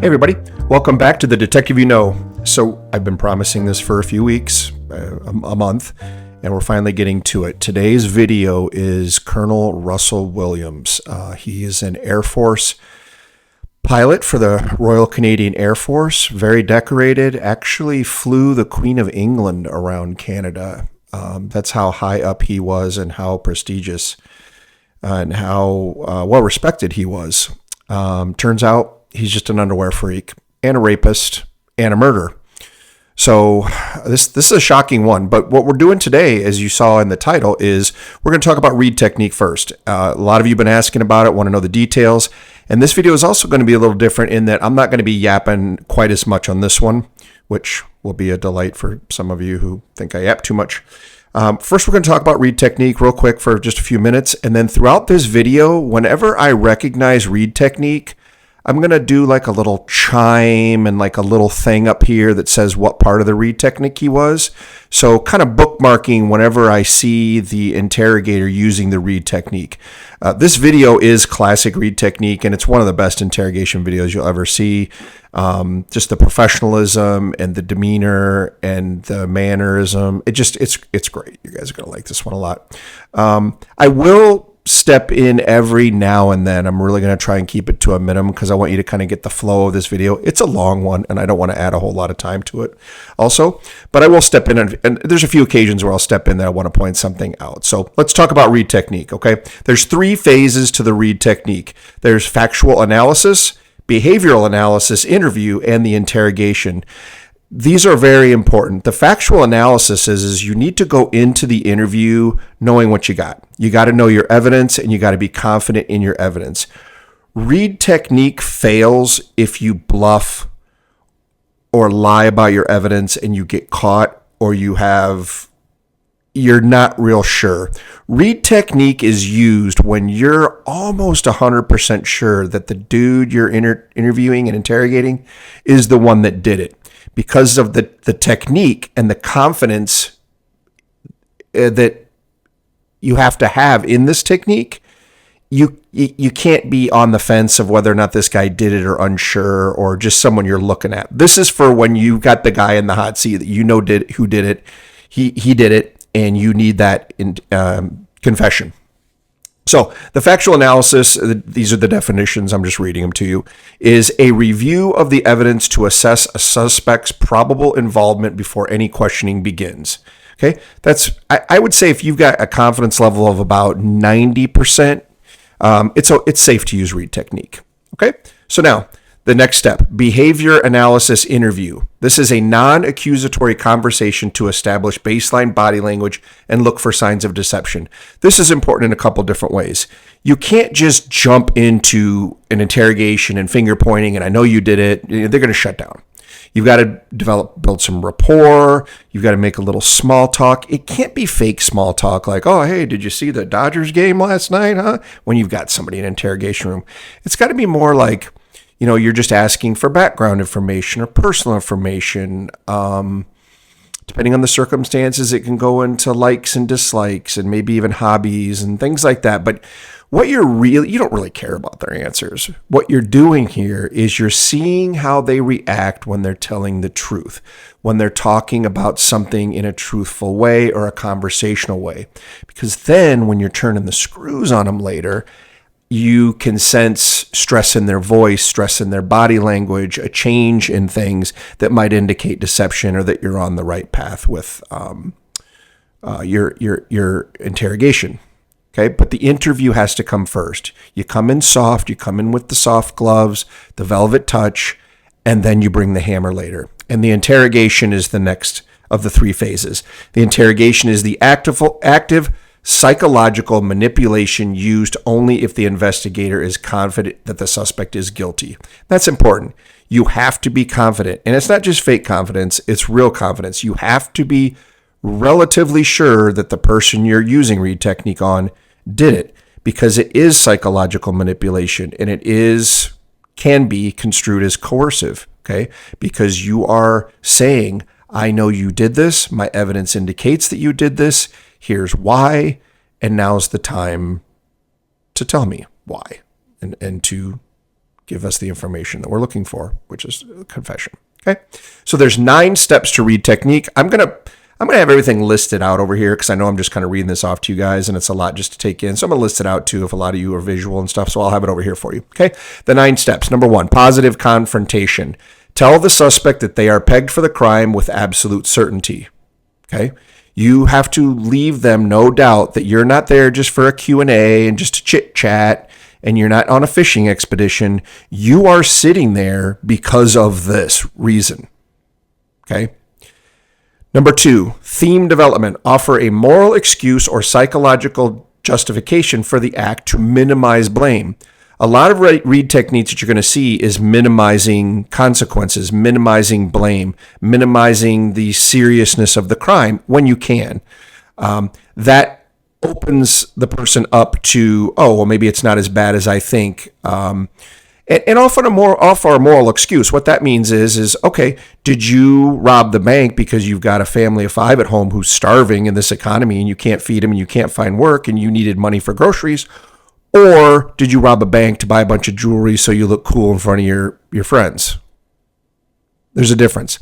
Hey everybody, welcome back to the Detective You Know. So I've been promising this for a few weeks, a month, and we're finally getting to it. Today's video is Colonel Russell Williams. He is an Air Force pilot for the Royal Canadian Air Force, very decorated, actually flew the Queen of England around Canada. That's how high up he was and how prestigious and how well respected he was. Turns out he's just an underwear freak and a rapist and a murderer. So this is a shocking one. But what we're doing today, as you saw in the title, is we're going to talk about Reid-Technique first. A lot of you have been asking about it, want to know the details. And this video is also going to be a little different in that I'm not going to be yapping quite as much on this one, which will be a delight for some of you who think I yap too much. First, we're going to talk about Reid-Technique real quick for just a few minutes. And then throughout this video, whenever I recognize Reid-Technique, I'm going to do like a little chime and like a little thing up here that says what part of the Reid-Technique he was. So kind of bookmarking whenever I see the interrogator using the Reid-Technique. This video is classic Reid-Technique, and it's one of the best interrogation videos you'll ever see. Just the professionalism and the demeanor and the mannerism. It's great. You guys are going to like this one a lot. I will step in every now and then. I'm really going to try and keep it to a minimum because I want you to kind of get the flow of this video. It's a long one, and I don't want to add a whole lot of time to it also. But I will step in, and there's a few occasions where I'll step in that I want to point something out. So let's talk about Reid-Technique, okay? There's three phases to the Reid-Technique. There's factual analysis, behavioral analysis, interview, and the interrogation. These are very important. The factual analysis is you need to go into the interview knowing what you got. You got to know your evidence, and you got to be confident in your evidence. Reid-Technique fails if you bluff or lie about your evidence and you get caught, or you're not real sure. Reid-Technique is used when you're almost 100% sure that the dude you're interviewing and interrogating is the one that did it. Because of the technique and the confidence that you have to have in this technique, you can't be on the fence of whether or not this guy did it or unsure or just someone you're looking at. This is for when you got the guy in the hot seat that you know who did it. He did it, and you need that confession. So the factual analysis, these are the definitions, I'm just reading them to you, is a review of the evidence to assess a suspect's probable involvement before any questioning begins. Okay, I would say if you've got a confidence level of about 90%, it's safe to use Reid-Technique. Okay, so now the next step, behavior analysis interview. This is a non-accusatory conversation to establish baseline body language and look for signs of deception. This is important in a couple different ways. You can't just jump into an interrogation and finger pointing and I know you did it. They're going to shut down. You've got to build some rapport. You've got to make a little small talk. It can't be fake small talk like, oh, hey, did you see the Dodgers game last night, huh? When you've got somebody in an interrogation room. It's got to be more like, you're just asking for background information or personal information. Depending on the circumstances, it can go into likes and dislikes and maybe even hobbies and things like that. But you don't really care about their answers. What you're doing here is you're seeing how they react when they're telling the truth, when they're talking about something in a truthful way or a conversational way. Because then when you're turning the screws on them later, you can sense stress in their voice, stress in their body language, a change in things that might indicate deception or that you're on the right path with your interrogation. Okay, but the interview has to come first. You come in soft, you come in with the soft gloves, the velvet touch, and then you bring the hammer later. And the interrogation is the next of the three phases. The interrogation is the active psychological manipulation used only if the investigator is confident that the suspect is guilty. That's important. You have to be confident. And it's not just fake confidence, it's real confidence. You have to be relatively sure that the person you're using Reid-Technique on did it, because it is psychological manipulation and it can be construed as coercive, okay? Because you are saying, I know you did this, my evidence indicates that you did this, here's why, and now's the time to tell me why and to give us the information that we're looking for, which is confession. Okay. So there's 9 steps to Reid-Technique. I'm going to have everything listed out over here because I know I'm just kind of reading this off to you guys and it's a lot just to take in. So I'm going to list it out too if a lot of you are visual and stuff. So I'll have it over here for you. Okay. The 9 steps. Number 1, positive confrontation. Tell the suspect that they are pegged for the crime with absolute certainty. Okay. You have to leave them no doubt that you're not there just for a Q&A and just to chit chat, and you're not on a fishing expedition. You are sitting there because of this reason. Okay. Number 2, theme development. Offer a moral excuse or psychological justification for the act to minimize blame. A lot of Reid techniques that you're going to see is minimizing consequences, minimizing blame, minimizing the seriousness of the crime when you can. That opens the person up to, oh, well, maybe it's not as bad as I think. And offer a moral excuse. What that means is, okay, did you rob the bank because you've got a family of 5 at home who's starving in this economy and you can't feed them and you can't find work and you needed money for groceries? Or did you rob a bank to buy a bunch of jewelry so you look cool in front of your friends? There's a difference.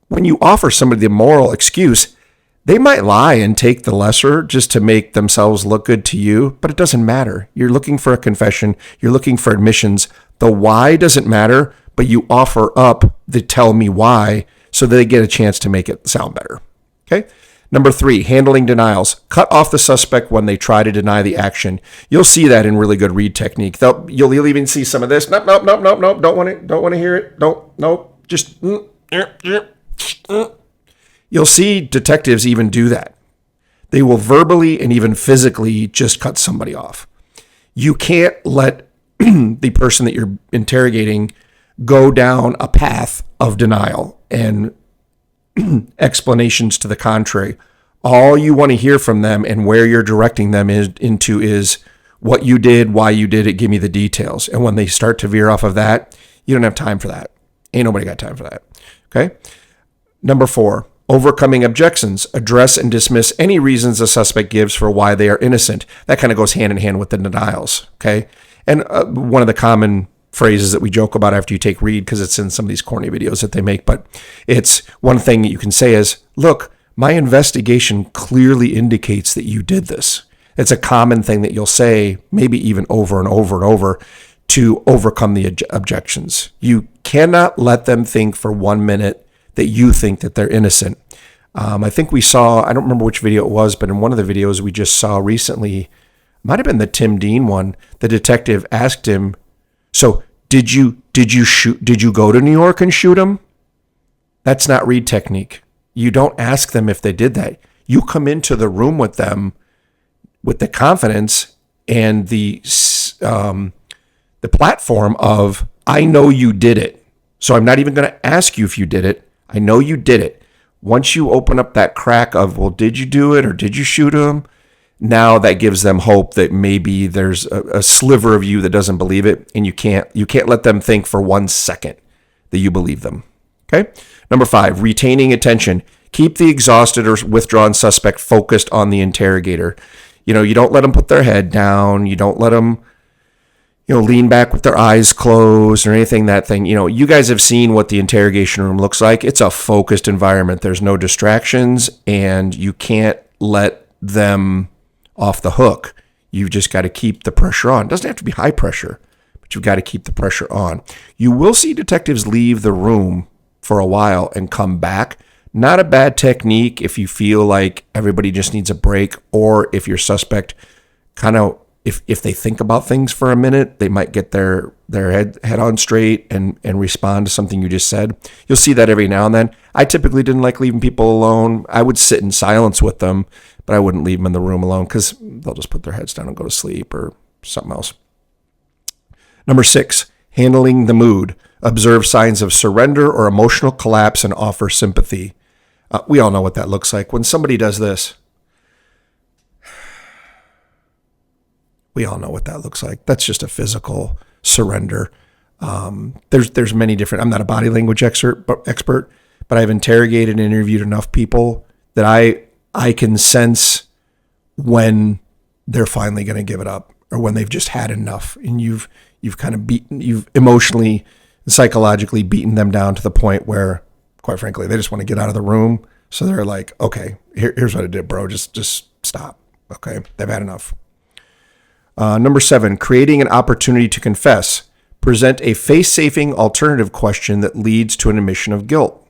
When you offer somebody the moral excuse, they might lie and take the lesser just to make themselves look good to you, but it doesn't matter. You're looking for a confession. You're looking for admissions. The why doesn't matter, but you offer up the tell me why so that they get a chance to make it sound better. Okay? Number 3, handling denials. Cut off the suspect when they try to deny the action. You'll see that in really good Reid-Technique. You'll even see some of this. Nope. Don't want to hear it. Nope. Just. You'll see detectives even do that. They will verbally and even physically just cut somebody off. You can't let the person that you're interrogating go down a path of denial and explanations to the contrary. All you want to hear from them and where you're directing them is what you did, why you did it, give me the details. And when they start to veer off of that, you don't have time for that. Ain't nobody got time for that. Okay? Number 4, overcoming objections. Address and dismiss any reasons the suspect gives for why they are innocent. That kind of goes hand in hand with the denials. Okay? And one of the common phrases that we joke about after you take Reid, because it's in some of these corny videos that they make, but it's one thing that you can say is, look, my investigation clearly indicates that you did this. It's a common thing that you'll say, maybe even over and over and over, to overcome the objections. You cannot let them think for 1 minute that you think that they're innocent. I think we saw, I don't remember which video it was, but in one of the videos we just saw recently, might have been the Tim Dean one, the detective asked him, so did you go to New York and shoot him? That's not Reid-Technique. You don't ask them if they did that. You come into the room with them with the confidence and the platform of, I know you did it. So I'm not even going to ask you if you did it. I know you did it. Once you open up that crack of, well, did you do it or did you shoot him? Now that gives them hope that maybe there's a sliver of you that doesn't believe it, and you can't let them think for 1 second that you believe them. Okay? Number 5, retaining attention. Keep the exhausted or withdrawn suspect focused on the interrogator. You don't let them put their head down. You don't let them, lean back with their eyes closed or anything, that thing. You guys have seen what the interrogation room looks like. It's a focused environment. There's no distractions, and you can't let them off the hook. You've just got to keep the pressure on. It doesn't have to be high pressure, but you've got to keep the pressure on. You will see detectives leave the room for a while and come back. Not a bad technique if you feel like everybody just needs a break, or if your suspect kind of, if they think about things for a minute, they might get their head on straight and respond to something you just said. You'll see that every now and then. I typically didn't like leaving people alone. I would sit in silence with them, but I wouldn't leave them in the room alone because they'll just put their heads down and go to sleep or something else. Number 6, handling the mood. Observe signs of surrender or emotional collapse and offer sympathy. We all know what that looks like. When somebody does this, we all know what that looks like. That's just a physical surrender. There's many different, I'm not a body language expert, but I've interrogated and interviewed enough people that I can sense when they're finally going to give it up or when they've just had enough. And you've you've emotionally and psychologically beaten them down to the point where, quite frankly, they just want to get out of the room. So they're like, okay, here's what I did, bro. Just stop. Okay, they've had enough. Number 7, creating an opportunity to confess. Present a face-saving alternative question that leads to an admission of guilt.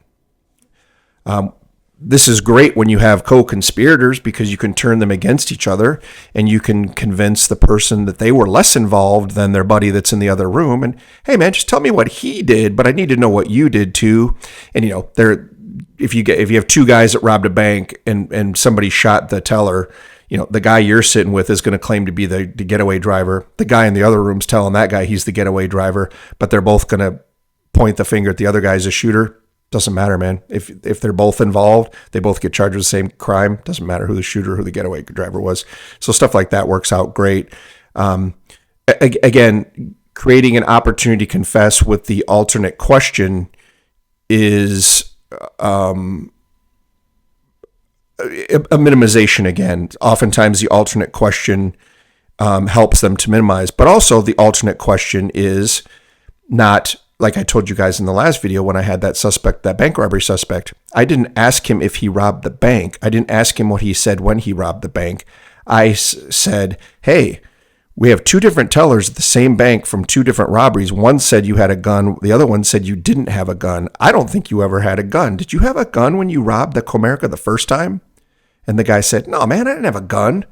This is great when you have co-conspirators because you can turn them against each other and you can convince the person that they were less involved than their buddy that's in the other room. And, hey, man, just tell me what he did, but I need to know what you did too. And, if you have 2 guys that robbed a bank and somebody shot the teller, the guy you're sitting with is going to claim to be the getaway driver. The guy in the other room's telling that guy he's the getaway driver, but they're both going to point the finger at the other guy as a shooter. Doesn't matter, man. If they're both involved, they both get charged with the same crime. Doesn't matter who the shooter, who the getaway driver was. So stuff like that works out great. Again, creating an opportunity to confess with the alternate question is a minimization again. Oftentimes the alternate question helps them to minimize, but also the alternate question is not, like I told you guys in the last video when I had that bank robbery suspect, I didn't ask him if he robbed the bank. I didn't ask him what he said when he robbed the bank. I said, hey, we have 2 different tellers at the same bank from 2 different robberies. One said you had a gun. The other one said you didn't have a gun. I don't think you ever had a gun. Did you have a gun when you robbed the Comerica the first time? And the guy said, no, man, I didn't have a gun.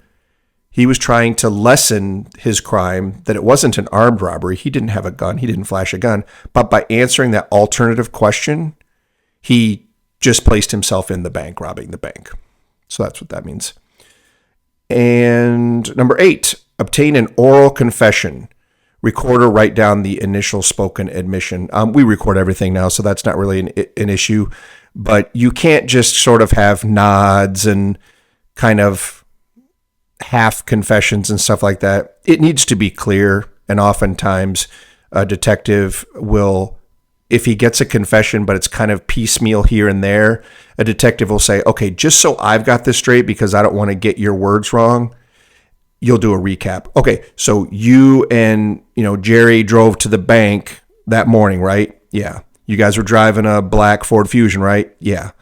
He was trying to lessen his crime, that it wasn't an armed robbery. He didn't have a gun. He didn't flash a gun. But by answering that alternative question, he just placed himself in the bank, robbing the bank. So that's what that means. And number 8, obtain an oral confession. Record or write down the initial spoken admission. We record everything now, so that's not really an issue. But you can't just sort of have nods and kind of half confessions and stuff like that. It needs to be clear, and oftentimes a detective will, if he gets a confession but it's kind of piecemeal here and there, a detective will say, okay, just so I've got this straight because I don't want to get your words wrong, you'll do a recap. Okay, so you and Jerry drove to the bank that morning, right? Yeah. You guys were driving a black Ford Fusion, right? Yeah.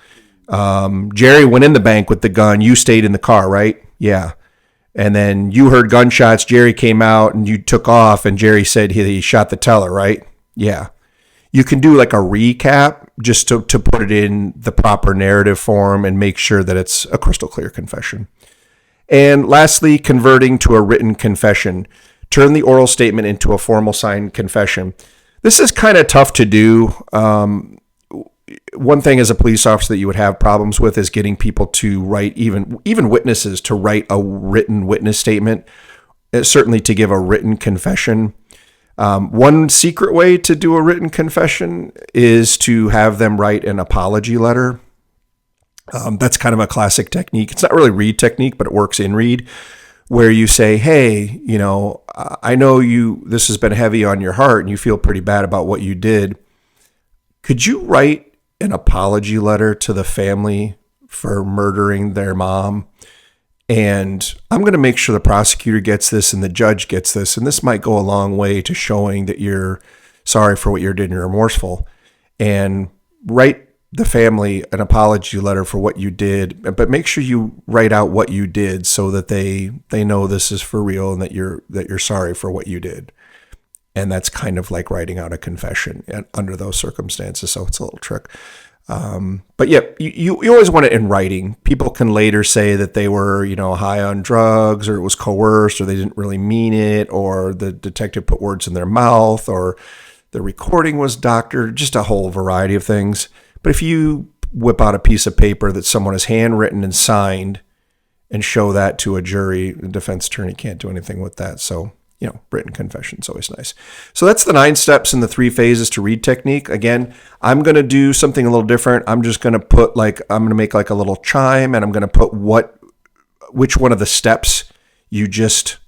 Jerry went in the bank with the gun. You stayed in the car, right? Yeah. And then you heard gunshots. Jerry came out and you took off and Jerry said he shot the teller, right? Yeah. You can do like a recap just to put it in the proper narrative form and make sure that it's a crystal clear confession. And lastly, converting to a written confession. Turn the oral statement into a formal signed confession. This is kind of tough to do. One thing as a police officer that you would have problems with is getting people to write, even witnesses, to write a written witness statement, certainly to give a written confession. One secret way to do a written confession is to have them write an apology letter. That's kind of a classic technique. It's not really Reid-Technique, but it works in Reid, where you say, hey, I know this has been heavy on your heart and you feel pretty bad about what you did. Could you write an apology letter to the family for murdering their mom? And I'm going to make sure the prosecutor gets this and the judge gets this. And this might go a long way to showing that you're sorry for what you did and you're remorseful. And write the family an apology letter for what you did, but make sure you write out what you did so that they know this is for real and that you're sorry for what you did. And that's kind of like writing out a confession under those circumstances. So it's a little trick. But yeah, you always want it in writing. People can later say that they were, high on drugs, or it was coerced, or they didn't really mean it, or the detective put words in their mouth, or the recording was doctored, just a whole variety of things. But if you whip out a piece of paper that someone has handwritten and signed and show that to a jury, the defense attorney can't do anything with that. So, written confession is always nice. So that's the 9 steps and the 3 phases to Reid-Technique. Again, I'm going to do something a little different. I'm just going to make like a little chime, and I'm going to put which one of the steps you just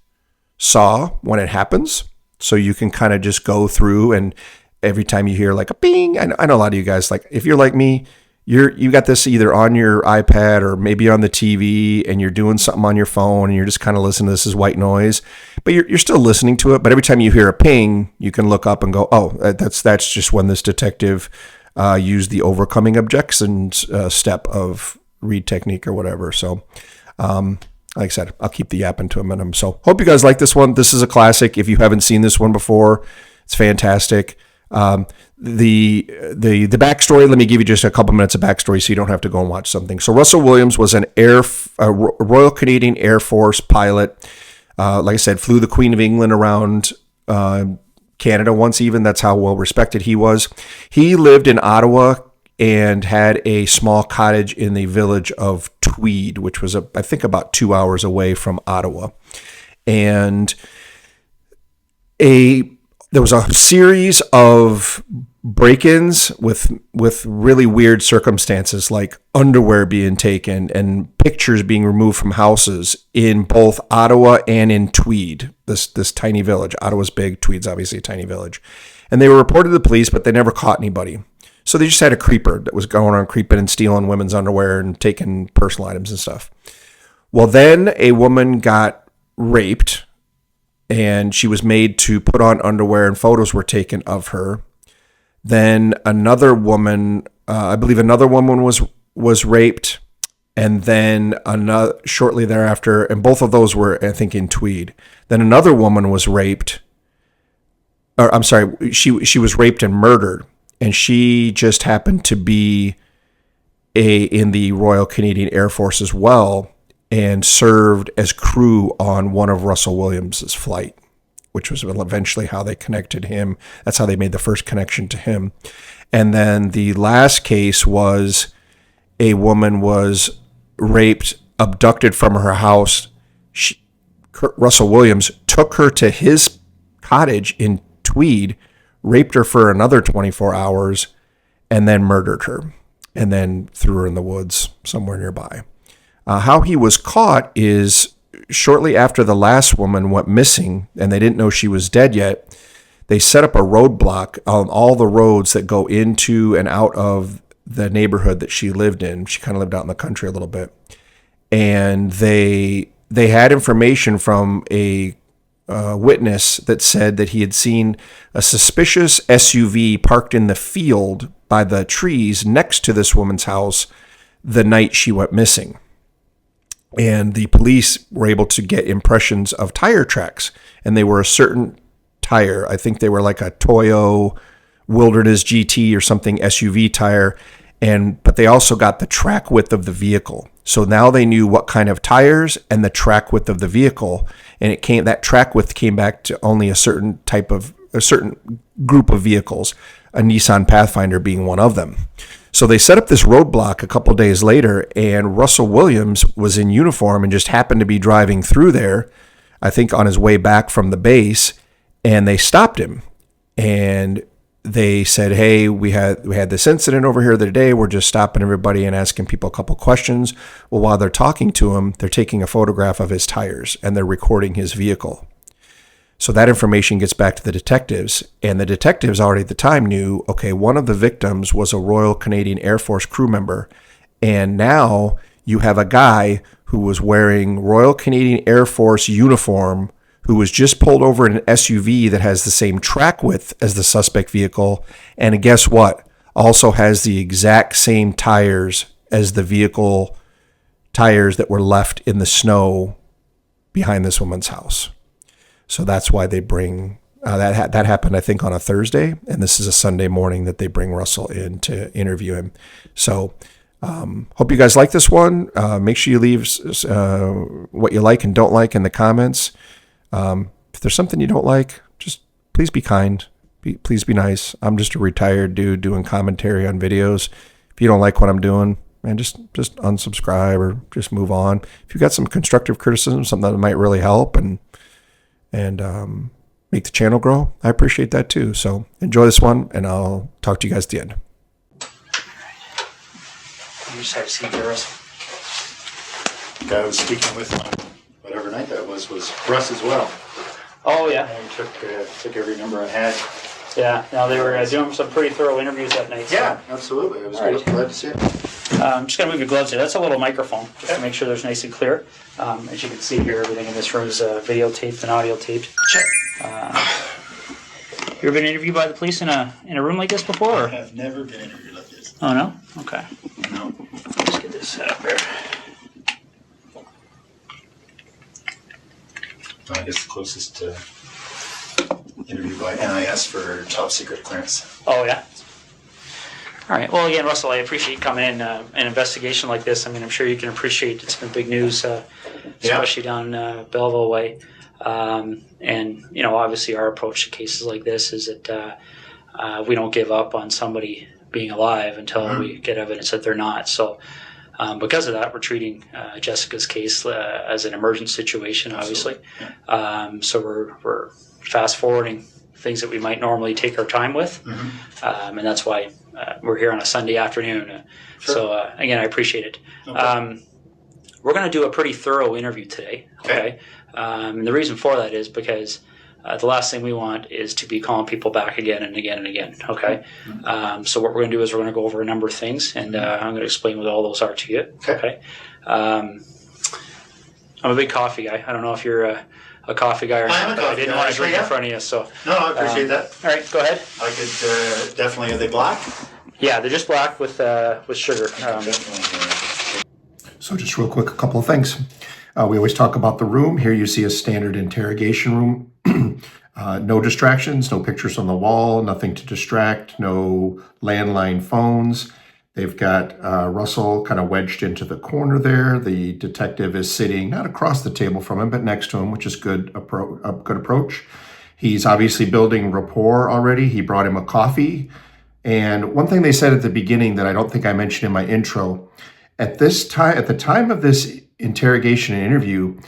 saw when it happens. So you can kind of just go through, and every time you hear like a bing, I know a lot of you guys, like if you're like me, you got this either on your iPad or maybe on the TV, and you're doing something on your phone and you're just kind of listening to this as white noise. but you're still listening to it. But every time you hear a ping, you can look up and go, oh, that's just when this detective used the overcoming objections step of Reid-Technique or whatever. So, like I said, I'll keep the yapping to a minimum. So hope you guys like this one. This is a classic. If you haven't seen this one before, it's fantastic. The backstory, let me give you just a couple minutes of backstory so you don't have to go and watch something. So Russell Williams was a Royal Canadian Air Force pilot. Like I said, flew the Queen of England around Canada once even. That's how well respected he was. He lived in Ottawa and had a small cottage in the village of Tweed, which was, I think, about 2 hours away from Ottawa. And there was a series of break-ins with really weird circumstances, like underwear being taken and pictures being removed from houses in both Ottawa and in Tweed, this tiny village. Ottawa's big, Tweed's obviously a tiny village. And they were reported to the police, but they never caught anybody. So they just had a creeper that was going around creeping and stealing women's underwear and taking personal items and stuff. Well, then a woman got raped, and she was made to put on underwear, and photos were taken of her. Then another woman, I believe another woman was raped, and then another shortly thereafter, and both of those were, I think, in Tweed. Then another woman was raped, or I'm sorry, she was raped and murdered, and she just happened to be in the Royal Canadian Air Force as well, and served as crew on one of Russell Williams's flight, which was eventually how they connected him. That's how they made the first connection to him. And then the last case was a woman was raped, abducted from her house. Russell Williams took her to his cottage in Tweed, raped her for another 24 hours, and then murdered her, and then threw her in the woods somewhere nearby. How he was caught is shortly after the last woman went missing and they didn't know she was dead yet, they set up a roadblock on all the roads that go into and out of the neighborhood that she lived in. She kind of lived out in the country a little bit. And they had information from a witness that said that he had seen a suspicious SUV parked in the field by the trees next to this woman's house the night she went missing. And the police were able to get impressions of tire tracks, and they were a certain tire. I think they were like a Toyo Wilderness GT or something SUV tire, but they also got the track width of the vehicle. So now they knew what kind of tires and the track width of the vehicle, and that track width came back to only a certain group of vehicles, a Nissan Pathfinder being one of them. So they set up this roadblock a couple days later, and Russell Williams was in uniform and just happened to be driving through there, I think on his way back from the base, and they stopped him. And they said, hey, we had this incident over here the other day. We're just stopping everybody and asking people a couple questions. Well, while they're talking to him, they're taking a photograph of his tires, and they're recording his vehicle. So that information gets back to the detectives, and the detectives already at the time knew, okay, one of the victims was a Royal Canadian Air Force crew member, and now you have a guy who was wearing Royal Canadian Air Force uniform who was just pulled over in an SUV that has the same track width as the suspect vehicle, and guess what? Also has the exact same tires as the vehicle tires that were left in the snow behind this woman's house. So that's why they bring that happened, I think, on a Thursday, and this is a Sunday morning that they bring Russell in to interview him. So hope you guys like this one. Make sure you leave what you like and don't like in the comments. If there's something you don't like, just please be kind. Please be nice. I'm just a retired dude doing commentary on videos. If you don't like what I'm doing, man, just unsubscribe or just move on. If you've got some constructive criticism, something that might really help and make the channel grow, I appreciate that too. So enjoy this one, and I'll talk to you guys at the end. You just had to see Russell. The guy I was speaking with on whatever night that was Russ as well. Oh, yeah. And took every number I had. Yeah, now they were doing some pretty thorough interviews that night. Yeah, absolutely. I was glad to see it. I'm just going to move your gloves here. That's a little microphone, just to make sure there's nice and clear. As you can see here, everything in this room is videotaped and audio taped. Check. You ever been interviewed by the police in a room like this before? Or? I have never been interviewed like this. Oh, no? Okay. No. Let's get this set up there. I guess the closest interview by NIS for top secret clearance. Oh, yeah? All right. Well, again, Russell, I appreciate you coming in. An investigation like this, I mean, I'm sure you can appreciate it's been big news, especially down Belleville way. And, you know, obviously our approach to cases like this is that we don't give up on somebody being alive until we get evidence that they're not. So because of that, we're treating Jessica's case as an emergent situation, obviously. So we're fast forwarding things that we might normally take our time with. And that's why we're here on a Sunday afternoon. So again, I appreciate it. We're going to do a pretty thorough interview today. Okay. And the reason for that is because the last thing we want is to be calling people back again and again and again. Okay. So what we're going to do is we're going to go over a number of things, and I'm going to explain what all those are to you. Okay. I'm a big coffee guy. I don't know if you're a coffee guy or not, but I didn't want to drink in front of you. So no, I appreciate that. All right, go ahead. I could definitely. Are they black? Yeah, they're just black with sugar. So just real quick, a couple of things. We always talk about the room. Here you see a standard interrogation room. No distractions, no pictures on the wall, nothing to distract, no landline phones. They've got Russell kind of wedged into the corner there. The detective is sitting not across the table from him, but next to him, which is a good approach. He's obviously building rapport already. He brought him a coffee. And one thing they said at the beginning that I don't think I mentioned in my intro, at the time of this interrogation and interview,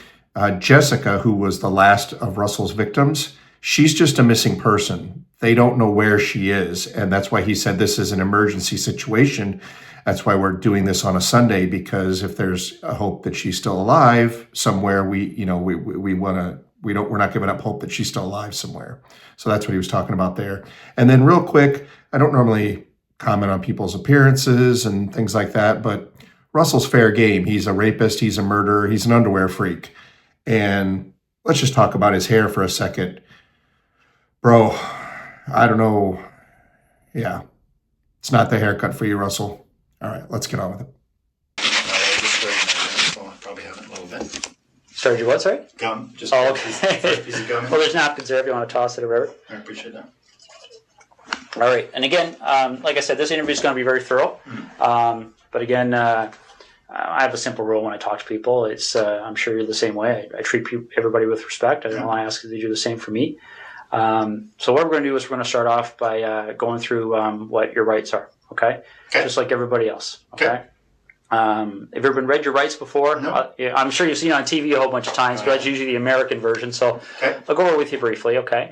Jessica, who was the last of Russell's victims, she's just a missing person. They don't know where she is. And that's why he said this is an emergency situation. That's why we're doing this on a Sunday, because if there's a hope that she's still alive somewhere, we're not giving up hope that she's still alive somewhere. So that's what he was talking about there. And then real quick, I don't normally comment on people's appearances and things like that, but Russell's fair game. He's a rapist. He's a murderer. He's an underwear freak. And let's just talk about his hair for a second. Bro, I don't know. Yeah, it's not the haircut for you, Russell. All right, let's get on with it. I probably haven't a little bit. Sorry, what, sorry? Gum. Just first piece of gum. Well, there's napkins there if you want to toss it or whatever. I appreciate that. All right. And again, like I said, this interview is going to be very thorough. But again, I have a simple rule when I talk to people. It's I'm sure you're the same way. I treat everybody with respect. I don't want to ask you to do the same for me. So what we're going to do is we're going to start off by going through what your rights are. Okay? Just like everybody else. Okay? Have you ever been read your rights before? No. I'm sure you've seen it on TV a whole bunch of times, but that's usually the American version. So I'll go over it with you briefly. Okay?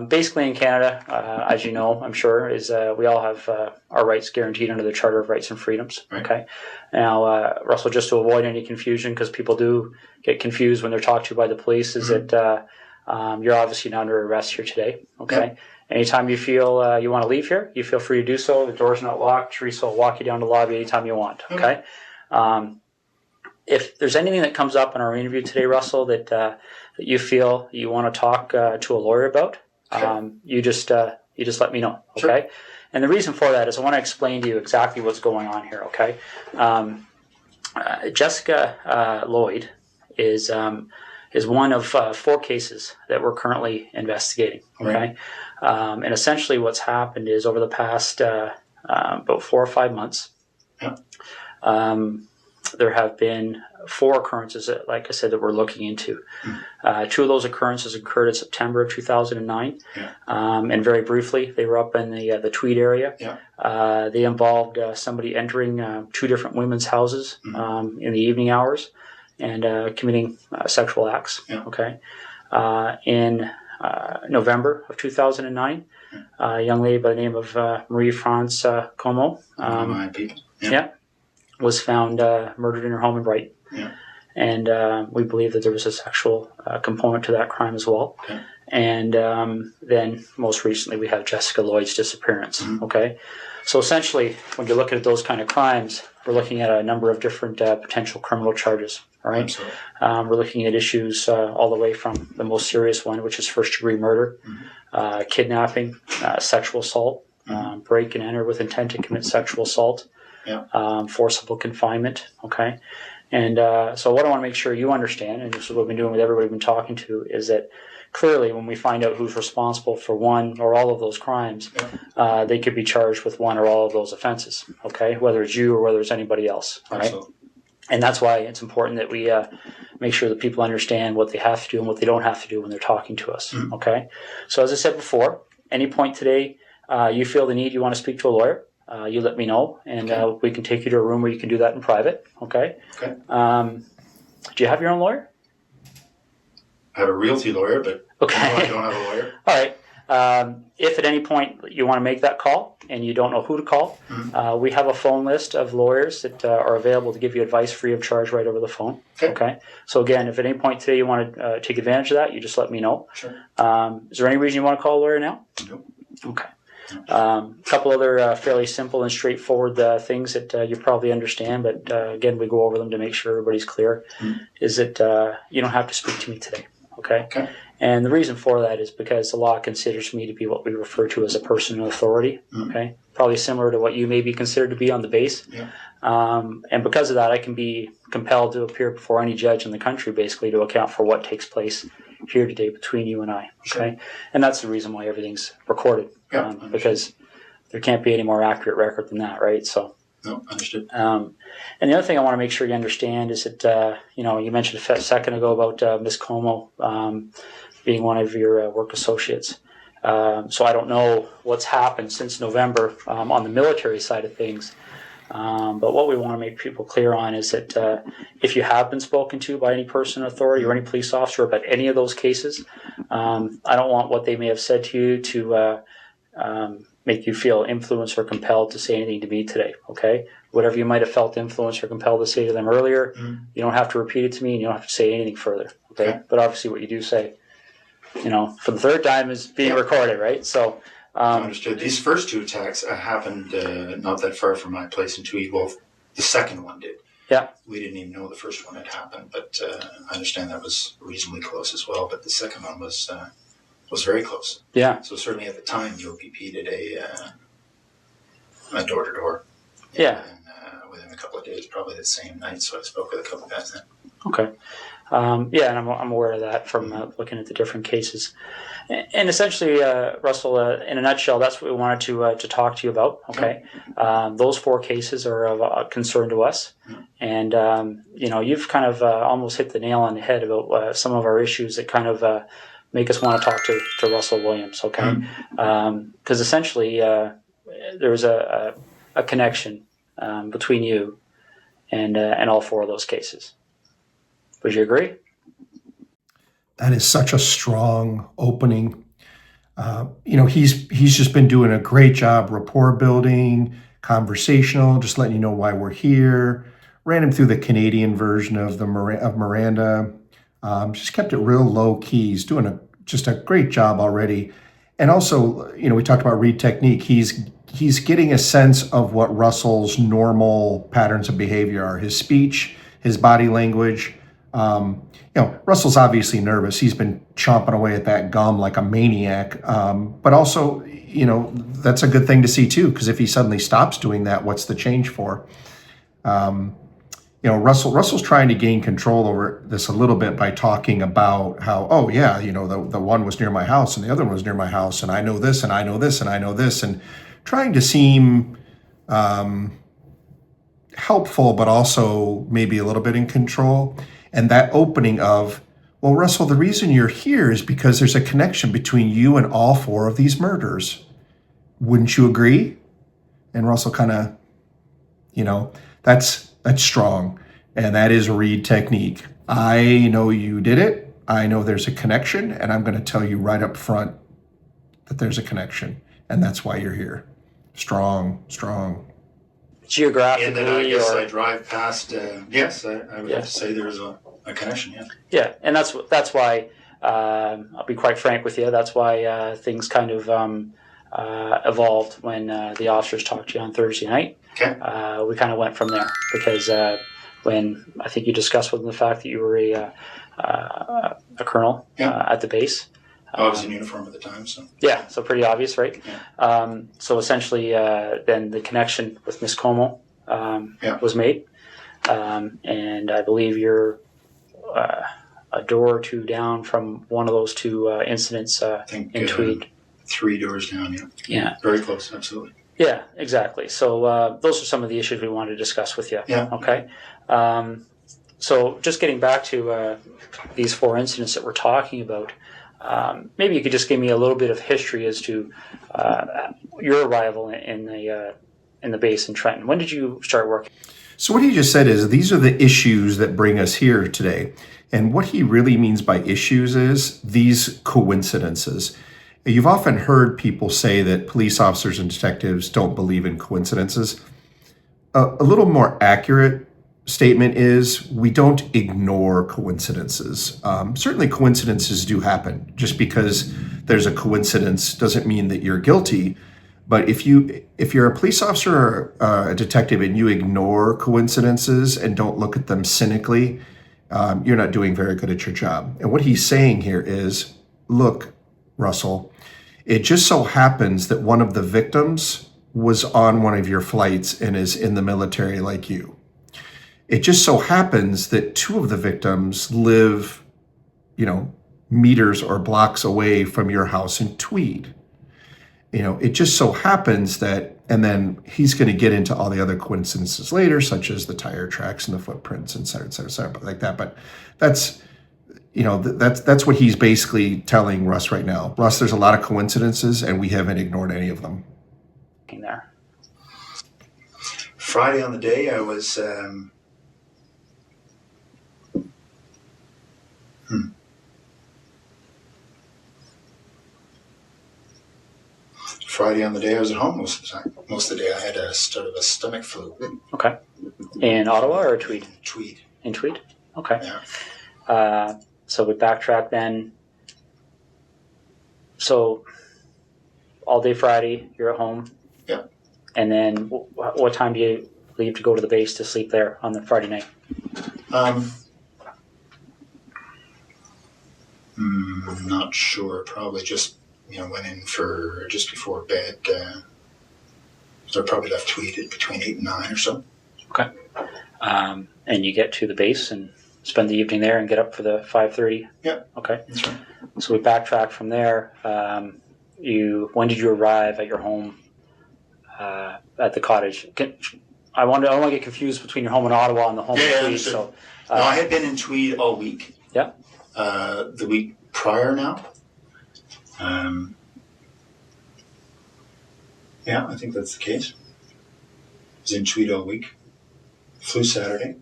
Basically in Canada, as you know, I'm sure, is we all have our rights guaranteed under the Charter of Rights and Freedoms. Right. Okay. Now, Russell, just to avoid any confusion, because people do get confused when they're talked to by the police, is that you're obviously not under arrest here today. Okay. Anytime you feel you want to leave here, you feel free to do so. The door's not locked. Teresa will walk you down the lobby anytime you want. Okay. If there's anything that comes up in our interview today, Russell, that you feel you want to talk to a lawyer about, you just let me know. Okay. Sure. And the reason for that is I want to explain to you exactly what's going on here. Okay. Jessica Lloyd is one of 4 cases that we're currently investigating. Okay. Right. And essentially what's happened is over the past about 4 or 5 months, there have been 4 occurrences that, like I said, that we're looking into. 2 of those occurrences occurred in September of 2009. And very briefly, they were up in the Tweed area. They involved somebody entering 2 different women's houses in the evening hours and committing sexual acts. Okay. In November of 2009, a young lady by the name of Marie-France Como was found murdered in her home in Brighton. And we believe that there was a sexual component to that crime as well. And then most recently we have Jessica Lloyd's disappearance. Okay. So essentially, when you're looking at those kind of crimes, we're looking at a number of different potential criminal charges. All right. Absolutely. We're looking at issues all the way from the most serious one, which is first-degree murder, kidnapping, sexual assault, break and enter with intent to commit sexual assault, forcible confinement. Okay. And so what I want to make sure you understand, and this is what we've been doing with everybody we've been talking to, is that clearly when we find out who's responsible for one or all of those crimes, they could be charged with one or all of those offenses, okay, whether it's you or whether it's anybody else, all right? Absolutely. And that's why it's important that we make sure that people understand what they have to do and what they don't have to do when they're talking to us, okay? So as I said before, any point today you feel the need, you want to speak to a lawyer, you let me know, and we can take you to a room where you can do that in private, okay? Okay. Do you have your own lawyer? I have a realty lawyer, but okay. no, I don't have a lawyer. All right. If at any point you want to make that call and you don't know who to call, we have a phone list of lawyers that are available to give you advice free of charge right over the phone. Okay. So again, if at any point today you want to take advantage of that, you just let me know. Sure. Is there any reason you want to call a lawyer now? Nope. Okay. A couple other fairly simple and straightforward things that you probably understand, but again, we go over them to make sure everybody's clear, is that you don't have to speak to me today. Okay. And the reason for that is because the law considers me to be what we refer to as a person of authority. Okay. Probably similar to what you may be considered to be on the base. Yeah. And because of that, I can be compelled to appear before any judge in the country, basically, to account for what takes place here today between you and I. Okay. Sure. And that's the reason why everything's recorded. Because there can't be any more accurate record than that, right? So. No, understood. And the other thing I want to make sure you understand is that, you mentioned a second ago about Ms. Como being one of your work associates. So I don't know what's happened since November on the military side of things. But what we want to make people clear on is that if you have been spoken to by any person in authority or any police officer about any of those cases, I don't want what they may have said to you to make you feel influenced or compelled to say anything to me today, okay? Whatever you might have felt influenced or compelled to say to them earlier, you don't have to repeat it to me and you don't have to say anything further, okay? But obviously what you do say, for the third time is being recorded, right? So... understood. These first two attacks happened not that far from my place in Tweed. Well, the second one did. Yeah. We didn't even know the first one had happened, but I understand that was reasonably close as well, but the second one was very close. Yeah. So certainly at the time, the OPP did a door-to-door. Yeah. And within a couple of days, probably the same night, so I spoke with a couple of guys then. Okay. And I'm aware of that from looking at the different cases. And essentially, Russell, in a nutshell, that's what we wanted to talk to you about, okay? Those four cases are of concern to us. And, you've kind of almost hit the nail on the head about some of our issues that kind of make us want to talk to Russell Williams, okay? Because essentially, there's a connection between you and all four of those cases. Would you agree? That is such a strong opening. He's just been doing a great job rapport building, conversational, just letting you know why we're here. Ran him through the Canadian version of Miranda. Just kept it real low key. He's doing just a great job already. And also, we talked about Reid-Technique. He's getting a sense of what Russell's normal patterns of behavior are. His speech, his body language. Russell's obviously nervous. He's been chomping away at that gum like a maniac. But also, that's a good thing to see too, because if he suddenly stops doing that, what's the change for? Russell's trying to gain control over this a little bit by talking about how, the one was near my house and the other one was near my house, and I know this and I know this and I know this, and trying to seem helpful, but also maybe a little bit in control. And that opening of, well, Russell, the reason you're here is because there's a connection between you and all four of these murders. Wouldn't you agree? And Russell kind of, that's strong. And that is Reid-Technique. I know you did it. I know there's a connection. And I'm going to tell you right up front that there's a connection. And that's why you're here. Strong. Geographically, and then I guess I drive past. Yes, I would have to say there's a connection. Yeah. Yeah, and that's why I'll be quite frank with you. That's why things kind of evolved when the officers talked to you on Thursday night. Okay. We kind of went from there because when I think you discussed with them the fact that you were a colonel at the base. I was in uniform at the time, so. Yeah, so pretty obvious, right? Yeah. So essentially, then the connection with Miss Como was made. And I believe you're a door or two down from one of those two incidents I think, in Tweed. 3 doors down, yeah. Yeah. Very close, absolutely. Yeah, exactly. So those are some of the issues we wanted to discuss with you. Yeah. Okay. So just getting back to these 4 incidents that we're talking about, maybe you could just give me a little bit of history as to your arrival in the base in Trenton. When did you start working? So what he just said is these are the issues that bring us here today. And what he really means by issues is these coincidences. You've often heard people say that police officers and detectives don't believe in coincidences. A little more accurate statement is we don't ignore coincidences. Certainly coincidences do happen. Just because there's a coincidence doesn't mean that you're guilty. But if you're a police officer or a detective and you ignore coincidences and don't look at them cynically, you're not doing very good at your job. And what he's saying here is, look, Russell, it just so happens that one of the victims was on one of your flights and is in the military like you. It just so happens that 2 of the victims live, meters or blocks away from your house in Tweed. It just so happens that, and then he's going to get into all the other coincidences later, such as the tire tracks and the footprints, et cetera, like that. But that's what he's basically telling Russ right now. Russ, there's a lot of coincidences, and we haven't ignored any of them. There. Friday on the day, I was. Friday on the day, I was at home most of the time. Most of the day, I had a sort of a stomach flu. Okay. In Ottawa or Tweed? Tweed. In Tweed? Okay. Yeah. So we backtrack then. So all day Friday, you're at home. Yeah. And then what time do you leave to go to the base to sleep there on the Friday night? Not sure. Probably just went in for just before bed. So I probably left Tweed between 8 and 9 or so. Okay. And you get to the base and spend the evening there and get up for the 5:30? Yeah. Okay. That's right. So we backtrack from there. When did you arrive at your home at the cottage? I don't want to get confused between your home in Ottawa and the home in Tweed. So, no, I had been in Tweed all week. Yeah. The week prior now. Yeah, I think that's the case. I was in Tweed all week. Flew Saturday.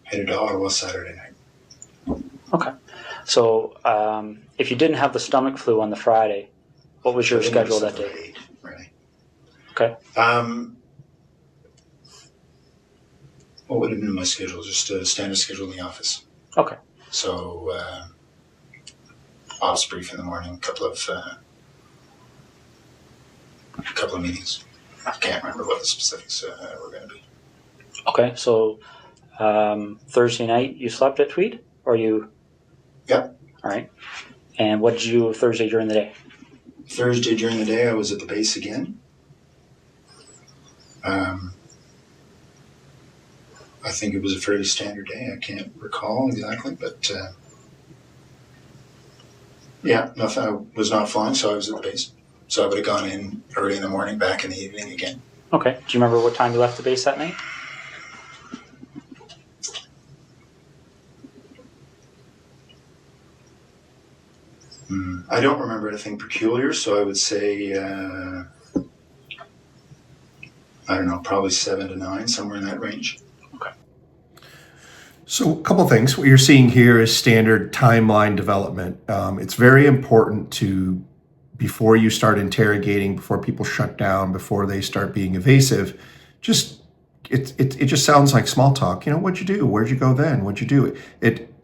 Headed to Ottawa Saturday night. Okay. So if you didn't have the stomach flu on the Friday, what was your schedule that day? 8, really. Okay. What would have been my schedule? Just a standard schedule in the office. Okay. So, ops brief in the morning, a couple of meetings. I can't remember what the specifics were going to be. Okay, so Thursday night you slept at Tweed, or you? Yep. All right. And what did you do Thursday during the day? Thursday during the day, I was at the base again. I think it was a fairly standard day. I can't recall exactly, but yeah, nothing. I was not flying, so I was at the base. So I would have gone in early in the morning, back in the evening again. Okay. Do you remember what time you left the base that night? I don't remember anything peculiar, so I would say, I don't know, probably 7 to 9, somewhere in that range. Okay. So a couple things. What you're seeing here is standard timeline development. It's very important to, before you start interrogating, before people shut down, before they start being evasive, it just sounds like small talk. What'd you do? Where'd you go then? What'd you do?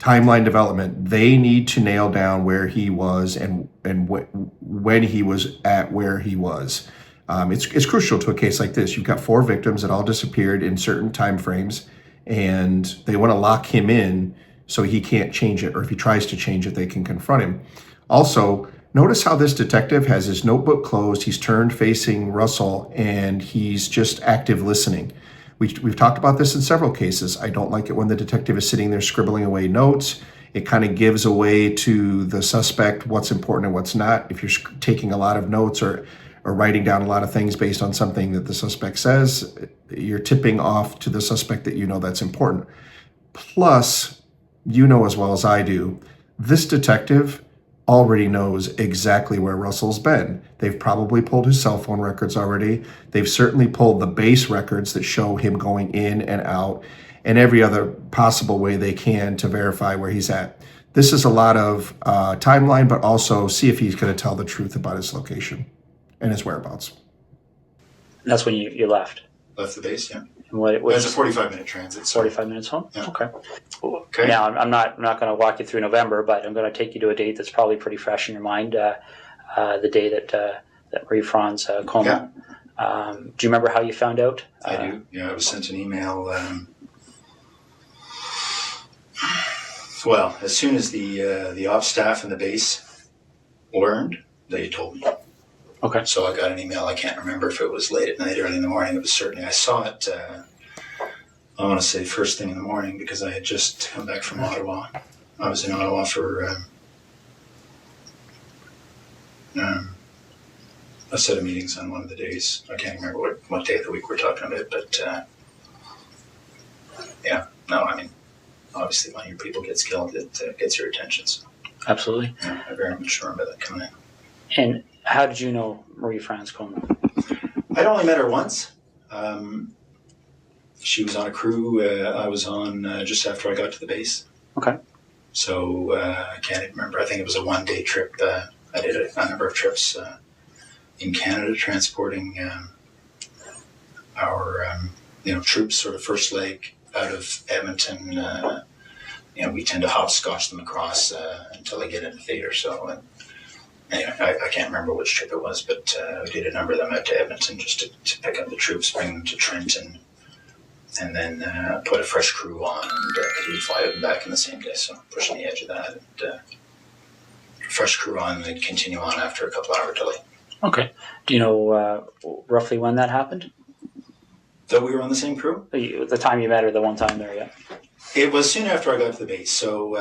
timeline development. They need to nail down where he was and when he was at where he was. It's crucial to a case like this. You've got 4 victims that all disappeared in certain time frames, and they want to lock him in so he can't change it, or if he tries to change it, they can confront him. Also, notice how this detective has his notebook closed, he's turned facing Russell, and he's just active listening. We've talked about this in several cases. I don't like it when the detective is sitting there scribbling away notes. It kind of gives away to the suspect what's important and what's not. If you're taking a lot of notes or writing down a lot of things based on something that the suspect says, you're tipping off to the suspect that you know that's important. Plus, you know as well as I do, this detective already knows exactly where Russell's been. They've probably pulled his cell phone records already. They've certainly pulled the base records that show him going in and out and every other possible way they can to verify where he's at. This is a lot of timeline, but also see if he's going to tell the truth about his location and his whereabouts. And that's when you left? Left the base, yeah. And It's a 45-minute transit. 45 minutes home? Yeah. Okay. Now, I'm not going to walk you through November, but I'm going to take you to a date that's probably pretty fresh in your mind, the day that Marie-Fran's coma. Yeah. Do you remember how you found out? I do. Yeah, I was sent an email. Well, as soon as the ops staff and the base learned, they told me. Okay. So I got an email. I can't remember if it was late at night, early in the morning. It was certainly, I saw it, I want to say first thing in the morning, because I had just come back from Ottawa. I was in Ottawa for a set of meetings on one of the days. I can't remember what day of the week we're talking about, but yeah, no, I mean, obviously when your people gets killed, it gets your attention. So. Absolutely. Yeah, I very much remember that coming in. And how did you know Marie-Fran's coma? I'd only met her once. She was on a crew I was on just after I got to the base. Okay. So I can't even remember. I think it was a one-day trip. I did a number of trips in Canada, transporting our troops, sort of first leg out of Edmonton. We tend to hopscotch them across until they get into theater. So anyway, I can't remember which trip it was, but we did a number of them out to Edmonton just to pick up the troops, bring them to Trenton, and then put a fresh crew on, because we'd fly out and back in the same day, so pushing the edge of that. And fresh crew on, and they'd continue on after a couple hour delay. Okay. Do you know roughly when that happened? That we were on the same crew? The time you met her, the one time there, yeah. It was soon after I got to the base, so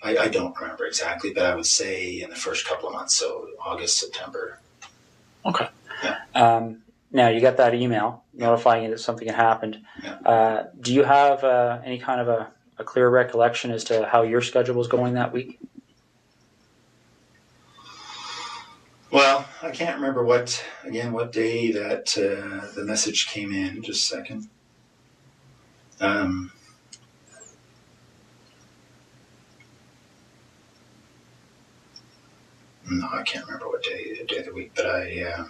I don't remember exactly, but I would say in the first couple of months, so August, September. Okay. Yeah. Now, you got that email notifying you that something had happened. Yeah. Do you have any kind of a clear recollection as to how your schedule was going that week? Well, I can't remember what day that the message came in. Just a second. No, I can't remember what day of the week, but I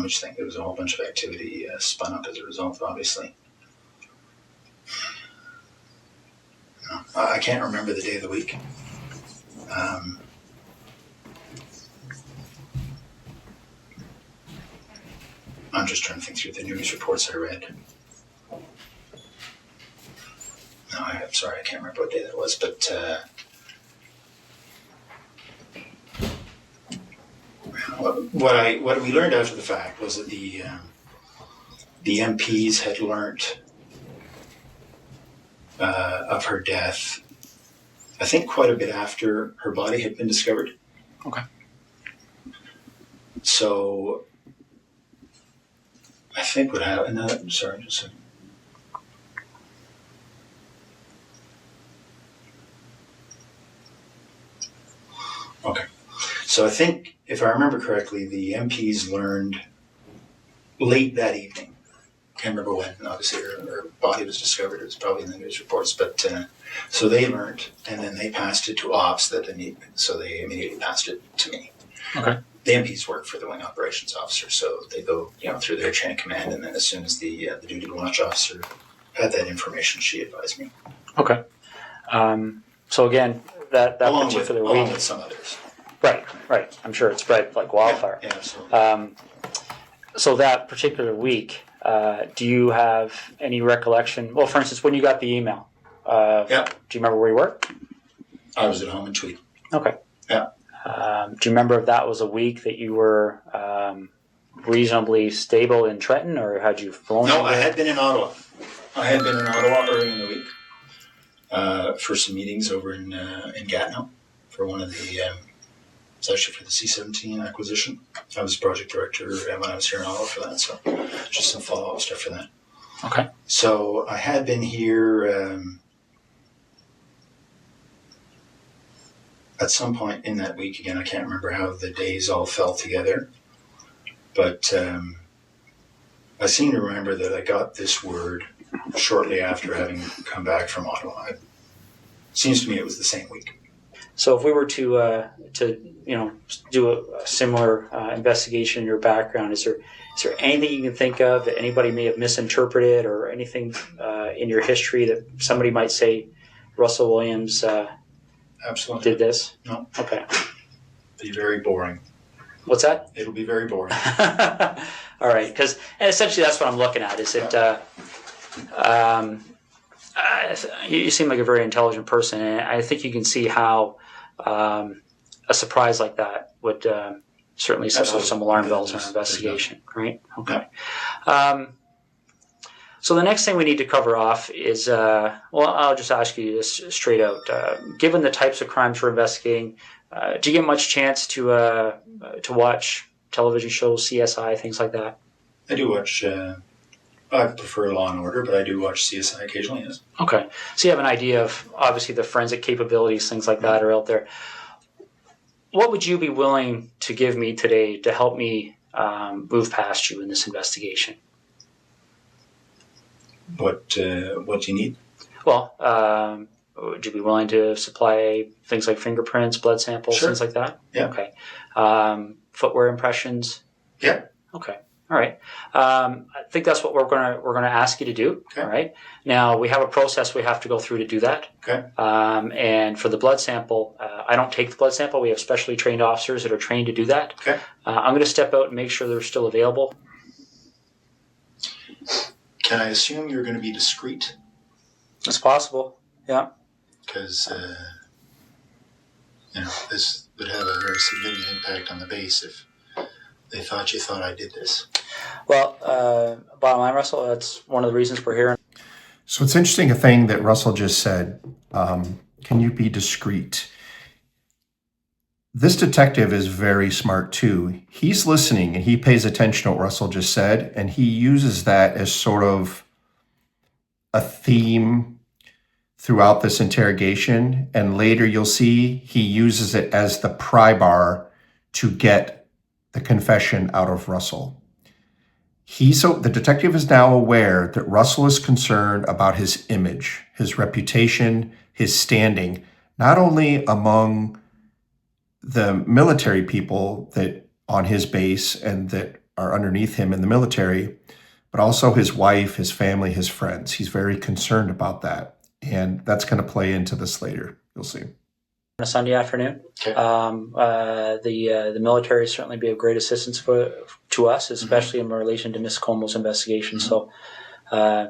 just think there was a whole bunch of activity spun up as a result, obviously. No, I can't remember the day of the week. I'm just trying to think through the news reports I read. No, I'm sorry, I can't remember what day that was, but what we learned after the fact was that the MPs had learnt of her death, I think quite a bit after her body had been discovered. Okay. So I think what happened, sorry, just a second. Okay. So I think, if I remember correctly, the MPs learned late that evening. Can't remember when. Obviously, her body was discovered. It was probably in the news reports. But so they learned, and then they passed it to ops. So they immediately passed it to me. Okay. The MPs work for the wing operations officer, so they go through their chain of command, and then as soon as the duty watch officer had that information, she advised me. Okay. So again, that particular along week, with some others. right. I'm sure it spread like wildfire. Yeah, absolutely. So that particular week, do you have any recollection? Well, for instance, when you got the email, do you remember where you were? I was at home in Tweed. Okay. Yeah. Do you remember if that was a week that you were reasonably stable in Trenton, or had you flown? No, I had been in Ottawa. Early in the week for some meetings over in Gatineau for one of the. It's actually for the C-17 acquisition. I was project director when I was here in Ottawa for that, so just some follow-up stuff for that. Okay. So I had been here at some point in that week. Again, I can't remember how the days all fell together, but I seem to remember that I got this word shortly after having come back from Ottawa. It seems to me it was the same week. So if we were to do a similar investigation in your background, is there anything you can think of that anybody may have misinterpreted, or anything in your history that somebody might say Russell Williams Absolutely did this? No. Okay. Be very boring. What's that? It'll be very boring. All right, because essentially that's what I'm looking at. Is it? You seem like a very intelligent person, and I think you can see how a surprise like that would certainly set off some alarm bells in our investigation, right? Okay. So the next thing we need to cover off is, I'll just ask you this straight out. Given the types of crimes we're investigating, do you get much chance to watch television shows, CSI, things like that? I do watch. I prefer Law and Order, but I do watch CSI occasionally. Yes. Okay, so you have an idea of obviously the forensic capabilities, things like that are out there. What would you be willing to give me today to help me move past you in this investigation? What do you need? Well, would you be willing to supply things like fingerprints, blood samples, Sure. things like that? Yeah. Okay. Footwear impressions. Yeah. Okay. All right. I think that's what we're gonna ask you to do. Okay. All right. Now we have a process we have to go through to do that. Okay. And for the blood sample, I don't take the blood sample. We have specially trained officers that are trained to do that. Okay. I'm going to step out and make sure they're still available. Can I assume you're going to be discreet? It's possible. Yeah. Because this would have a very significant impact on the base if they thought you thought I did this. Well, bottom line, Russell, that's one of the reasons we're here. So it's interesting, a thing that Russell just said. Can you be discreet? This detective is very smart too. He's listening and he pays attention to what Russell just said, and he uses that as sort of a theme throughout this interrogation. And later you'll see he uses it as the pry bar to get the confession out of Russell. The detective is now aware that Russell is concerned about his image, his reputation, his standing, not only among the military people that on his base and that are underneath him in the military, but also his wife, his family, his friends. He's very concerned about that. And that's going to play into this later. You'll see. On a Sunday afternoon. Okay. The military certainly be of great assistance to us, especially in relation to Miss Como's investigation. Mm-hmm. So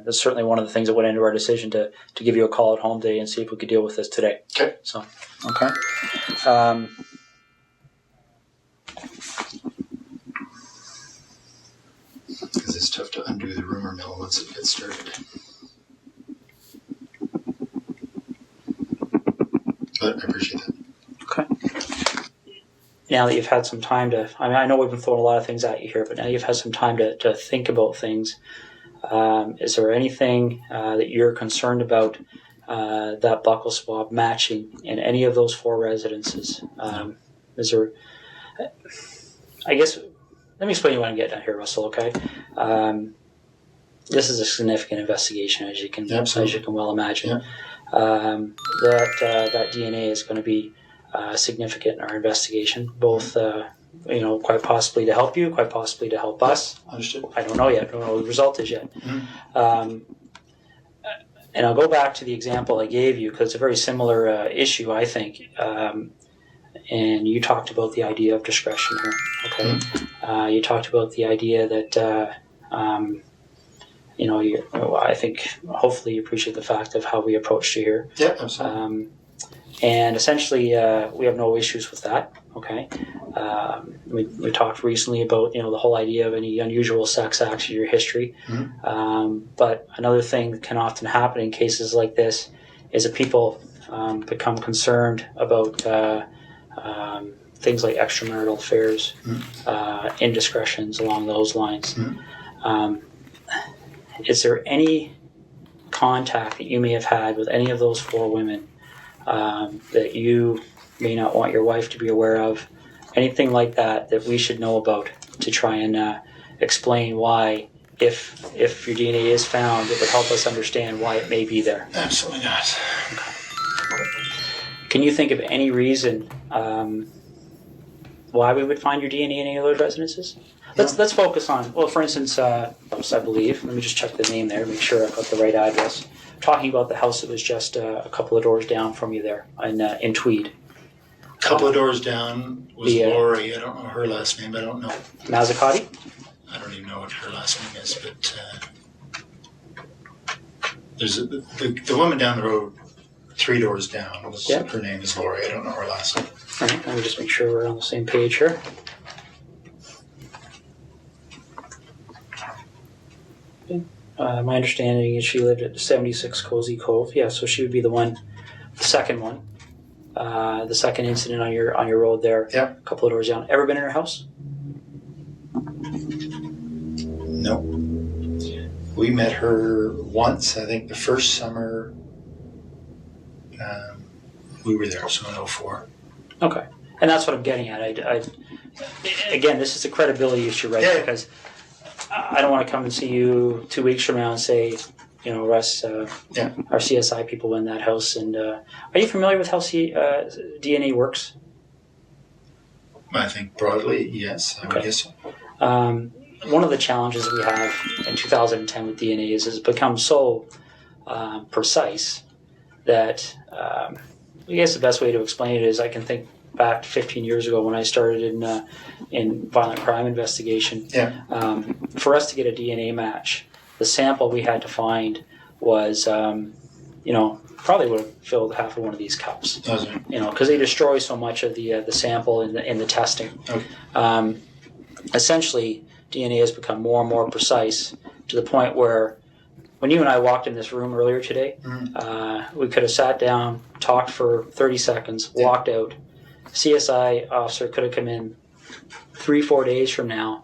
that's certainly one of the things that went into our decision to give you a call at home today and see if we could deal with this today. Okay. So, okay. Because it's tough to undo the rumor mill once it gets started. But I appreciate that. Okay. Now that you've had some time I know we've been throwing a lot of things at you here, but now you've had some time to think about things. Is there anything that you're concerned about that buccal swab matching in any of those 4 residences? Is there... I guess... Let me explain what I'm getting at here, Russell, okay? This is a significant investigation, as you can well imagine. Yeah. That DNA is going to be significant in our investigation, both quite possibly to help you, quite possibly to help us. Understood. I don't know yet. I don't know what the result is yet. Mm-hmm. And I'll go back to the example I gave you because it's a very similar issue, I think. And you talked about the idea of discretion here. Okay, you talked about the idea that I think hopefully you appreciate the fact of how we approached you here. Yeah, absolutely. And essentially, we have no issues with that. Okay, we talked recently about the whole idea of any unusual sex acts in your history. But another thing that can often happen in cases like this is that people become concerned about things like extramarital affairs, indiscretions along those lines. Is there any contact that you may have had with any of those 4 women that you may not want your wife to be aware of? Anything like that that we should know about to try and explain why, if your DNA is found, it would help us understand why it may be there? Absolutely not. Okay. Can you think of any reason why we would find your DNA in any other residences? Let's focus on, well, for instance, I believe, let me just check the name there, make sure I've got the right address. I'm talking about the house that was just a couple of doors down from you there in Tweed. A couple of doors down was Lori. I don't know her last name. I don't know. Mazzacati? I don't even know what her last name is, but there's the woman down the road, 3 doors down. Her name is Lori. I don't know her last name. All right, let me just make sure we're on the same page here. My understanding is she lived at 76 Cozy Cove. Yeah, so she would be the second one. The second incident on your road there. Yeah. A couple of doors down. Ever been in her house? No. We met her once, I think the first summer we were there, so in 2004. Okay. And that's what I'm getting at. Again, this is a credibility issue, right? Yeah. Because I don't want to come and see you 2 weeks from now and say, Russ, our CSI people were in that house. And are you familiar with how DNA works? I think broadly, yes. I would guess so. One of the challenges we have in 2010 with DNA is it's become so precise that I guess the best way to explain it is I can think back 15 years ago when I started in violent crime investigation. Yeah. For us to get a DNA match, the sample we had to find was, probably would have filled half of one of these cups. Because they destroy so much of the sample in the testing. Okay. Essentially, DNA has become more and more precise to the point where when you and I walked in this room earlier today, we could have sat down, talked for 30 seconds, walked out. CSI officer could have come in 3-4 days from now,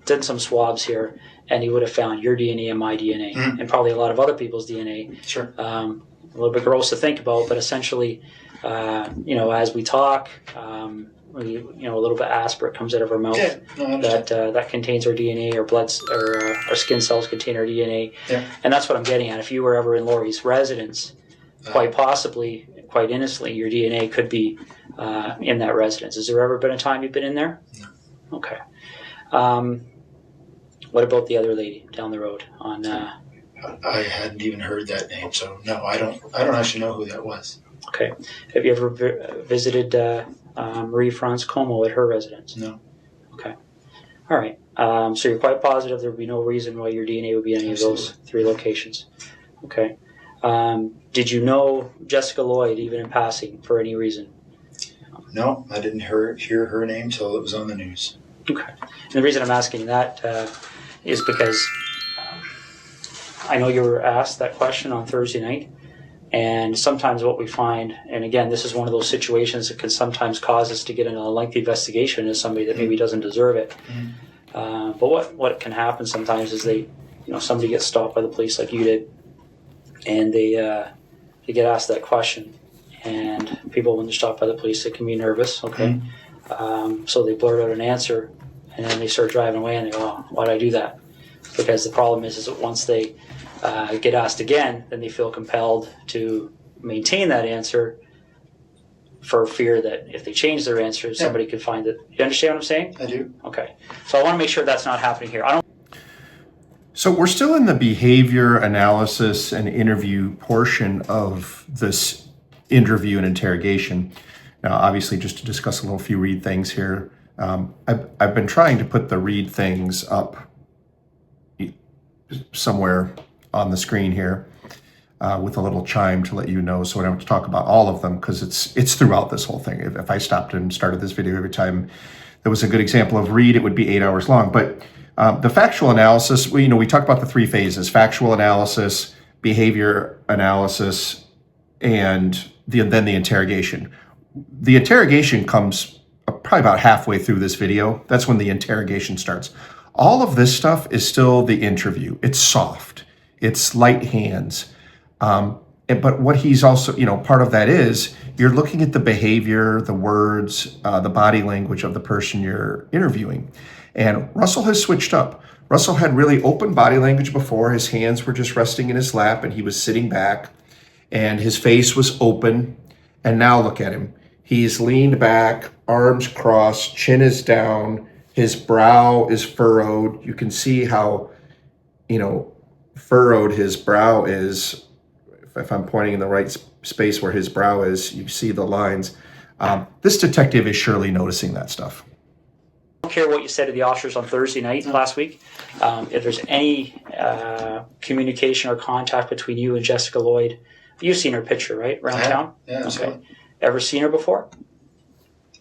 did some swabs here, and he would have found your DNA and my DNA, and probably a lot of other people's DNA. Sure. A little bit gross to think about, but essentially, as we talk, a little bit aspirate comes out of our mouth that contains our DNA, our blood, or our skin cells contain our DNA, and that's what I'm getting at. If you were ever in Lori's residence, quite possibly, quite innocently, your DNA could be in that residence. Has there ever been a time you've been in there? No. Okay. What about the other lady down the road on? I hadn't even heard that name, so no, I don't actually know who that was. Okay. Have you ever visited Marie-France Como at her residence? No. Okay. All right. So you're quite positive there would be no reason why your DNA would be in any of those 3 locations. Okay. Did you know Jessica Lloyd even in passing for any reason? No, I didn't hear her name till it was on the news. Okay. And the reason I'm asking that is because I know you were asked that question on Thursday night, and sometimes what we find, and again, this is one of those situations that can sometimes cause us to get in a lengthy investigation as somebody that maybe doesn't deserve it. But what can happen sometimes is somebody gets stopped by the police like you did, and they get asked that question, and people, when they're stopped by the police, they can be nervous. Okay. So they blurt out an answer, and then they start driving away, and they go, "Oh, why did I do that?" Because the problem is that once they get asked again, then they feel compelled to maintain that answer for fear that if they change their answer, somebody could find it. You understand what I'm saying? I do. Okay. So I want to make sure that's not happening here. So we're still in the behavior analysis and interview portion of this interview and interrogation. Now, obviously, just to discuss a few Reid things here, I've been trying to put the Reid things up somewhere on the screen here with a little chime to let you know, so I don't have to talk about all of them, because it's throughout this whole thing. If I stopped and started this video every time there was a good example of Reid, it would be 8 hours long. But the factual analysis, we talk about the 3 phases: factual analysis, behavior analysis, and then the interrogation. The interrogation comes probably about halfway through this video. That's when the interrogation starts. All of this stuff is still the interview. It's soft. It's light hands. But what he's also, part of that is you're looking at the behavior, the words, the body language of the person you're interviewing. And Russell has switched up. Russell had really open body language before. His hands were just resting in his lap and he was sitting back and his face was open. And now look at him. He's leaned back, arms crossed, chin is down. His brow is furrowed. You can see how, furrowed his brow is. If I'm pointing in the right space where his brow is, you see the lines. This detective is surely noticing that stuff. I don't care what you said to the officers on Thursday night last week. If there's any communication or contact between you and Jessica Lloyd, you've seen her picture, right, around town? Yeah, okay. Ever seen her before?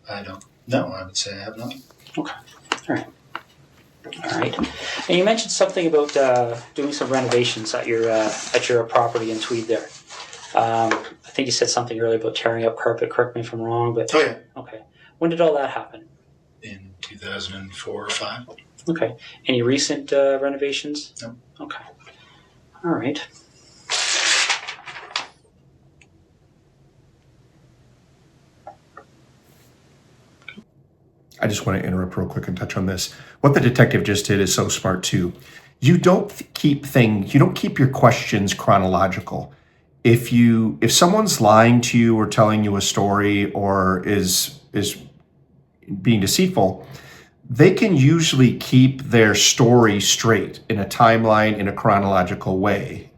I don't. No, I would say I have not. Okay. All right. All right. And you mentioned something about doing some renovations at your property in Tweed there. I think you said something earlier about tearing up carpet. Correct me if I'm wrong, but oh yeah. Okay. When did all that happen? In 2004 or 5. Okay. Any recent renovations? No. Okay. All right. I just want to interrupt real quick and touch on this. What the detective just did is so smart too. You don't keep your questions chronological. If someone's lying to you or telling you a story or is being deceitful, they can usually keep their story straight in a timeline, in a chronological way.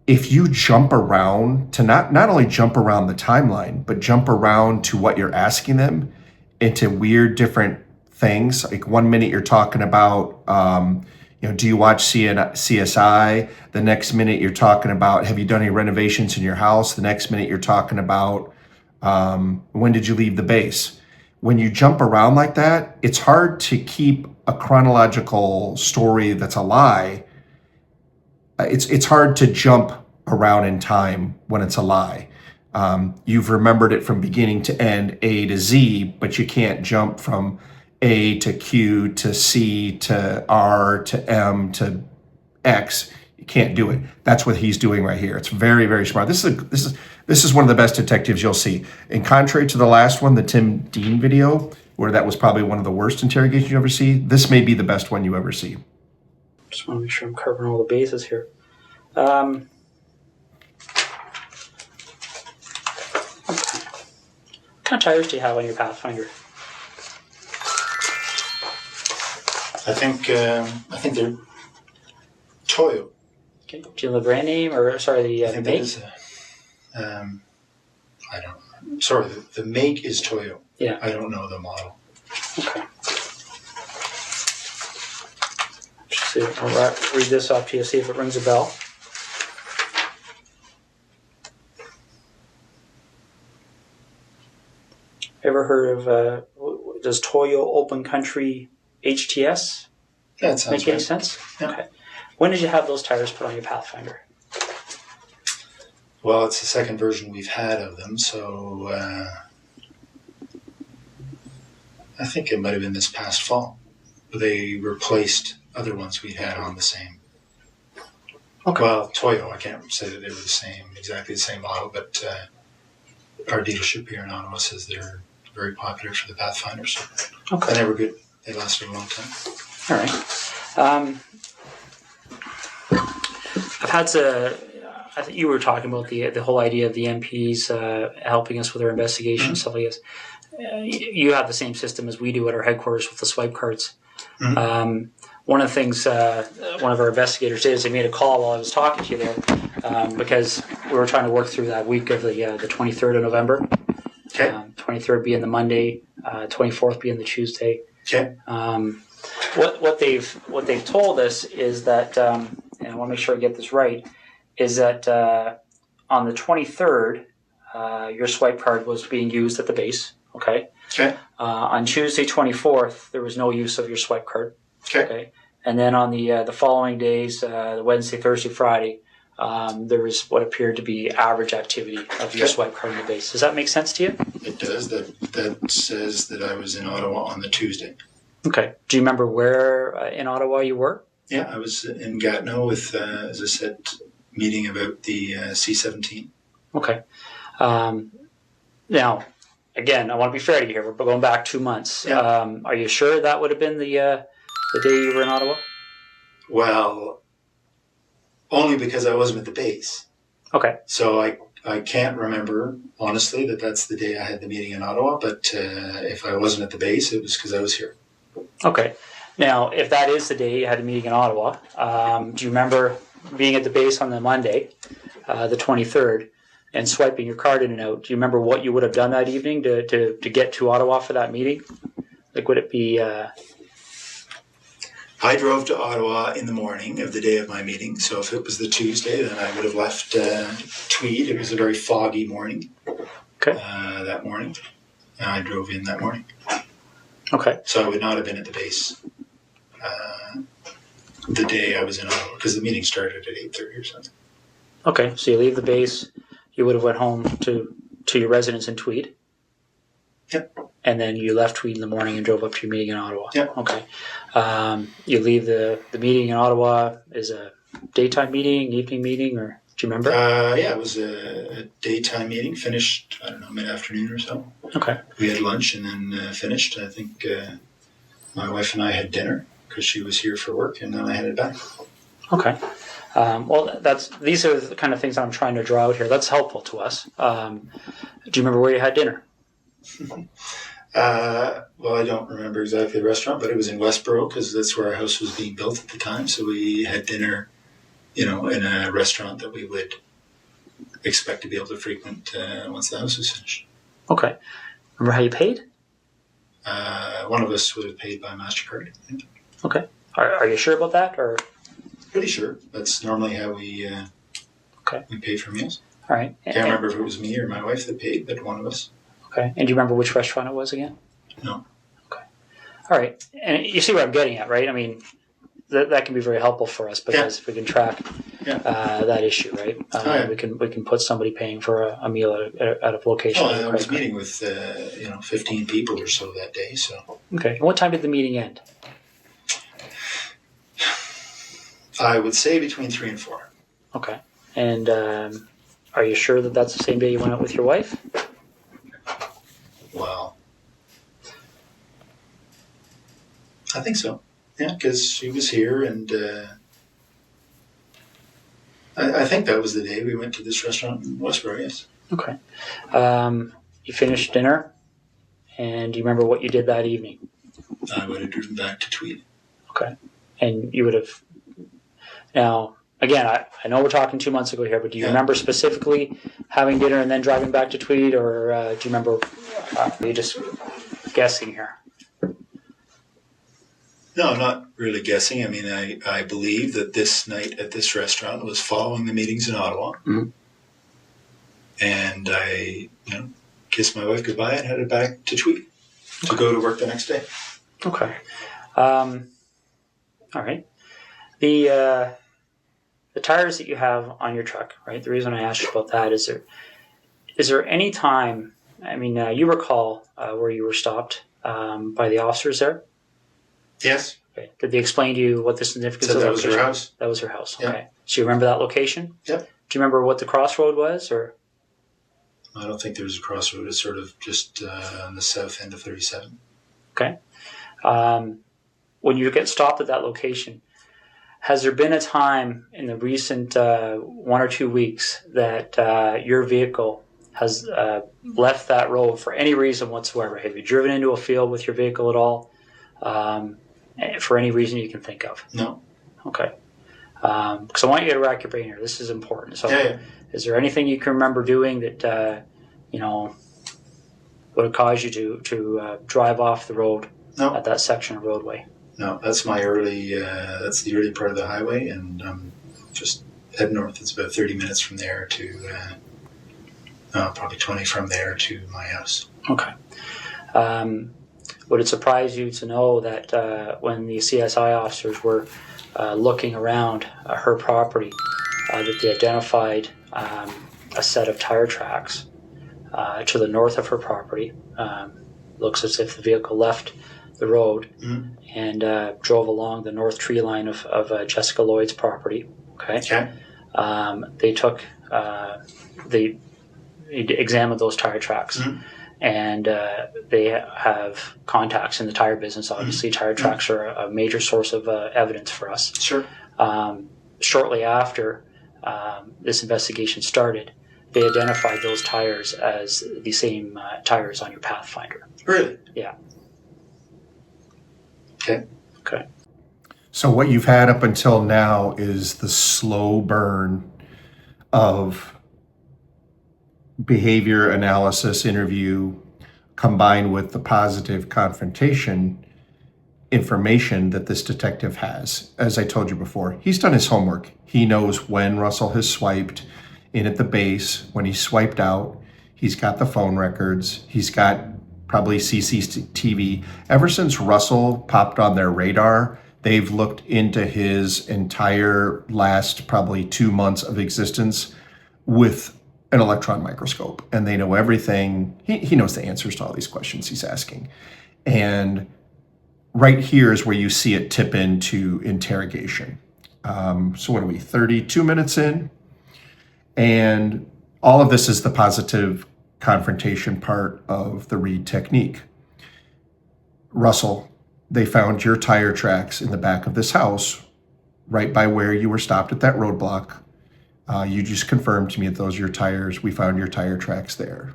If you jump around to not only jump around the timeline, but jump around to what you're asking them into weird different things. Like 1 minute you're talking about, do you watch CSI? The next minute you're talking about, have you done any renovations in your house? The next minute you're talking about, when did you leave the base? When you jump around like that, it's hard to keep a chronological story that's a lie. It's hard to jump around in time when it's a lie. You've remembered it from beginning to end, A to Z, but you can't jump from A to Q to C to R to M to X. You can't do it. That's what he's doing right here. It's very, very smart. This is one of the best detectives you'll see. And contrary to the last one, the Tim Dean video, where that was probably one of the worst interrogations you ever see, this may be the best one you ever see. Just want to make sure I'm covering all the bases here. What kind of tires do you have on your Pathfinder? I think they're Toyo. Okay. Do you know the brand name or the I think make? that is I don't. Sorry, the make is Toyo. Yeah. I don't know the model. Okay. See, I'll read this off to you. See if it rings a bell. Ever heard of, does Toyo Open Country HTS That sounds make any right. sense? Yeah. Okay. When did you have those tires put on your Pathfinder? Well, it's the second version we've had of them, so I think it might have been this past fall. They replaced other ones we'd had on the same. Okay. Well, Toyo, I can't say that they were exactly the same model, but our dealership here in Ottawa says they're very popular for the Pathfinder, so Okay. they were good. They lasted a long time. All right. I've had to. I think you were talking about the whole idea of the MPs helping us with our investigation, stuff like this. You have the same system as we do at our headquarters with the swipe cards. one of the things one of our investigators did is they made a call while I was talking to you there because we were trying to work through that week of the 23rd of November. Okay. 23rd being the Monday, 24th being the Tuesday. Okay. What they've told us is that, and I want to make sure I get this right, is that on the 23rd, your swipe card was being used at the base. Okay. Okay. On Tuesday, 24th, there was no use of your swipe card. Okay. And then on the following days, the Wednesday, Thursday, Friday, there was what appeared to be average activity of your swipe card in the base. Does that make sense to you? It does. That says that I was in Ottawa on the Tuesday. Okay. Do you remember where in Ottawa you were? Yeah, I was in Gatineau with, as I said, meeting about the C-17. Okay. Now, again, I want to be fair to you here. We're going back 2 months. Yeah. Are you sure that would have been the day you were in Ottawa? Well, only because I wasn't at the base. Okay. So I can't remember, honestly, that's the day I had the meeting in Ottawa. But if I wasn't at the base, it was because I was here. Okay. Now, if that is the day you had a meeting in Ottawa, do you remember being at the base on the Monday, the 23rd, and swiping your card in and out? Do you remember what you would have done that evening to get to Ottawa for that meeting? Like, would it be... I drove to Ottawa in the morning of the day of my meeting. So if it was the Tuesday, then I would have left Tweed. It was a very foggy morning. Okay. That morning. And I drove in that morning. Okay. So I would not have been at the base the day I was in Ottawa, because the meeting started at 8:30 or something. Okay. So you leave the base. You would have went home to your residence in Tweed. Yep. And then you left Tweed in the morning and drove up to your meeting in Ottawa. Yep. Okay. You leave the meeting in Ottawa is a daytime meeting, evening meeting, or do you remember? Yeah, it was a daytime meeting. Finished, I don't know, mid-afternoon or so. Okay. We had lunch and then finished. I think my wife and I had dinner because she was here for work, and then I headed back. Okay. Well, these are the kind of things I'm trying to draw out here. That's helpful to us. Do you remember where you had dinner? Well, I don't remember exactly the restaurant, but it was in Westboro because that's where our house was being built at the time. So we had dinner, in a restaurant that we would expect to be able to frequent once the house was finished. Okay. Remember how you paid? One of us would have paid by MasterCard. Yeah. Okay. Are you sure about that, or? Pretty sure. That's normally how we pay for meals. All right. Can't remember if it was me or my wife that paid, but one of us. Okay. And do you remember which restaurant it was again? No. Okay. All right. And you see what I'm getting at, right? I mean, that can be very helpful for us because if we can track that issue, right? We can put somebody paying for a meal at a location. Oh, I was meeting with 15 people or so that day. So. Okay. And what time did the meeting end? I would say between 3 and 4. Okay. And are you sure that that's the same day you went out with your wife? Well, I think so. Yeah, because she was here, and I think that was the day we went to this restaurant in Westboro, yes. Okay. You finished dinner, and do you remember what you did that evening? I would have driven back to Tweed. Okay. And you would have... Now, again, I know we're talking 2 months ago here, but do you remember specifically having dinner and then driving back to Tweed, or do you remember... are you just guessing here? No, I'm not really guessing. I mean, I believe that this night at this restaurant was following the meetings in Ottawa. Mm-hmm. And I, kissed my wife goodbye and headed back to Tweed to go to work the next day. Okay. All right. The tires that you have on your truck, right? The reason I asked you about that is there any time, I mean, you recall where you were stopped by the officers there? Yes. Okay. Did they explain to you what the significance So of that that was location? her house. That was her house. Yeah. Okay. So you remember that location? Yep. Do you remember what the crossroad was, or? I don't think there was a crossroad. It's sort of just on the south end of 37. Okay. When you get stopped at that location, has there been a time in the recent 1 or 2 weeks that your vehicle has left that road for any reason whatsoever? Have you driven into a field with your vehicle at all? for any reason you can think of? No. Okay. Because I want you to rack your brain here. This is important. So, Yeah. is there anything you can remember doing that would have caused you to drive off the road at that section of roadway? No, that's my early. That's the early part of the highway, and just head north. It's about 30 minutes from there to, probably 20 from there to my house. Okay. Would it surprise you to know that when the CSI officers were looking around her property, that they identified a set of tire tracks to the north of her property? Looks as if the vehicle left the road and drove along the north tree line of Jessica Lloyd's property. Okay. They took, they examined those tire tracks. And they have contacts in the tire business. Obviously, tire tracks are a major source of evidence for us. Sure. Shortly after this investigation started, they identified those tires as the same tires on your Pathfinder. Really? Yeah. Okay. Okay. So what you've had up until now is the slow burn of behavior analysis interview combined with the positive confrontation information that this detective has. As I told you before, he's done his homework. He knows when Russell has swiped in at the base, when he swiped out. He's got the phone records. He's got probably CCTV. Ever since Russell popped on their radar, they've looked into his entire last probably 2 months of existence with an electron microscope, and they know everything. He knows the answers to all these questions he's asking. And right here is where you see it tip into interrogation. So what are we, 32 minutes in? And all of this is the positive confrontation part of the Reid-Technique. Russell, they found your tire tracks in the back of this house, right by where you were stopped at that roadblock. You just confirmed to me that those are your tires. We found your tire tracks there.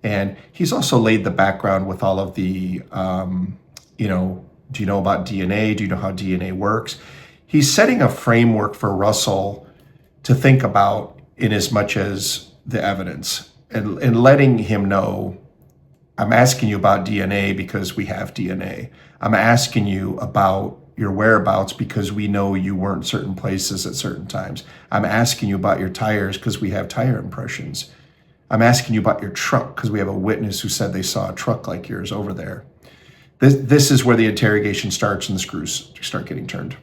And he's also laid the background with all of the, do you know about DNA? Do you know how DNA works? He's setting a framework for Russell to think about in as much as the evidence and letting him know, I'm asking you about DNA because we have DNA. I'm asking you about your whereabouts because we know you weren't certain places at certain times. I'm asking you about your tires because we have tire impressions. I'm asking you about your truck because we have a witness who said they saw a truck like yours over there. This is where the interrogation starts and the screws start getting turned.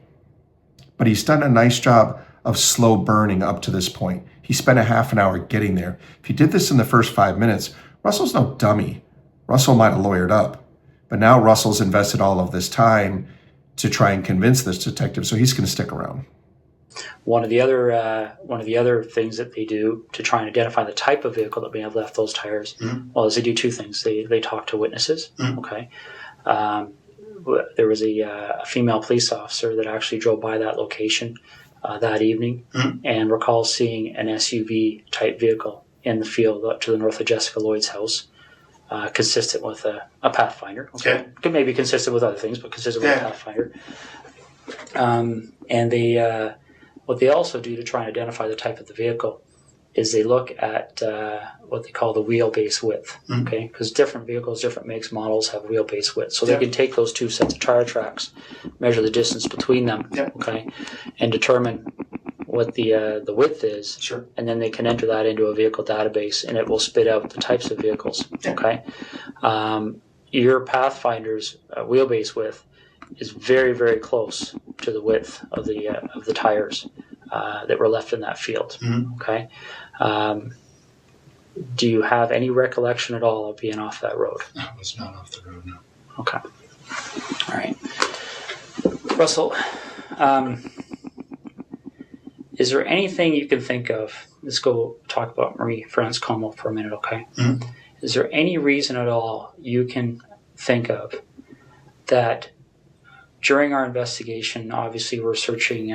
But he's done a nice job of slow burning up to this point. He spent a half an hour getting there. If he did this in the first 5 minutes, Russell's no dummy. Russell might have lawyered up, but now Russell's invested all of this time to try and convince this detective, so he's going to stick around. One of the other things that they do to try and identify the type of vehicle that may have left those tires, well, is they do two things. They talk to witnesses. Okay. There was a female police officer that actually drove by that location that evening and recalls seeing an SUV type vehicle in the field up to the north of Jessica Lloyd's house. Consistent with a Pathfinder. Okay. Could maybe consistent with other things, but consistent with a Pathfinder. And they, what they also do to try and identify the type of the vehicle is they look at what they call the wheelbase width. Okay, because different vehicles, different makes, models have wheelbase width, so they can take those two sets of tire tracks, measure the distance between them. Okay, and determine what the width is, and then they can enter that into a vehicle database, and it will spit out the types of vehicles. Okay, your Pathfinder's wheelbase width is very, very close to the width of the tires that were left in that field. Okay, do you have any recollection at all of being off that road? I was not off the road, no. Okay, all right, Russell. Is there anything you can think of? Let's go talk about Marie-France Como for a minute, okay? Is there any reason at all you can think of that during our investigation, obviously we're searching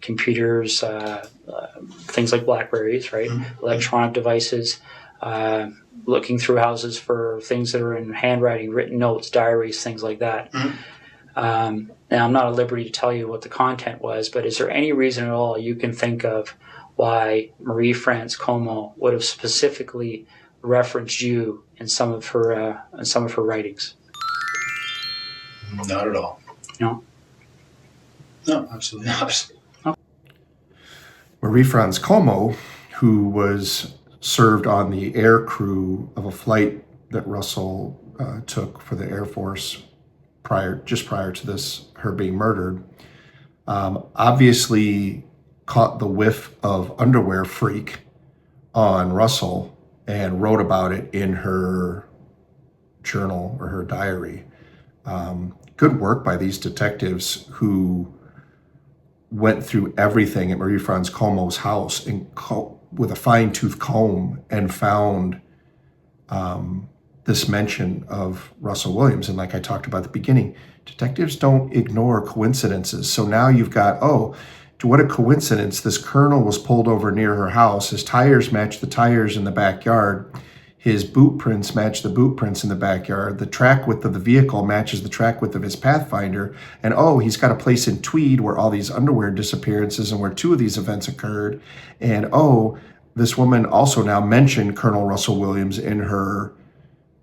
computers, things like Blackberries, right? Electronic devices, looking through houses for things that are in handwriting, written notes, diaries, things like that. Now, I'm not at liberty to tell you what the content was, but is there any reason at all you can think of why Marie-France Como would have specifically referenced you in some of her writings? Not at all. No? No, absolutely not. Marie-France Como, who was served on the air crew of a flight that Russell took for the Air Force just prior to this, her being murdered, obviously caught the whiff of underwear freak on Russell and wrote about it in her journal or her diary. Good work by these detectives who went through everything at Marie-France Como's house with a fine-tooth comb and found this mention of Russell Williams. And like I talked about at the beginning, detectives don't ignore coincidences. So now you've got, what a coincidence. This colonel was pulled over near her house. His tires match the tires in the backyard. His boot prints match the boot prints in the backyard. The track width of the vehicle matches the track width of his Pathfinder. And he's got a place in Tweed where all these underwear disappearances and where 2 of these events occurred. And this woman also now mentioned Colonel Russell Williams in her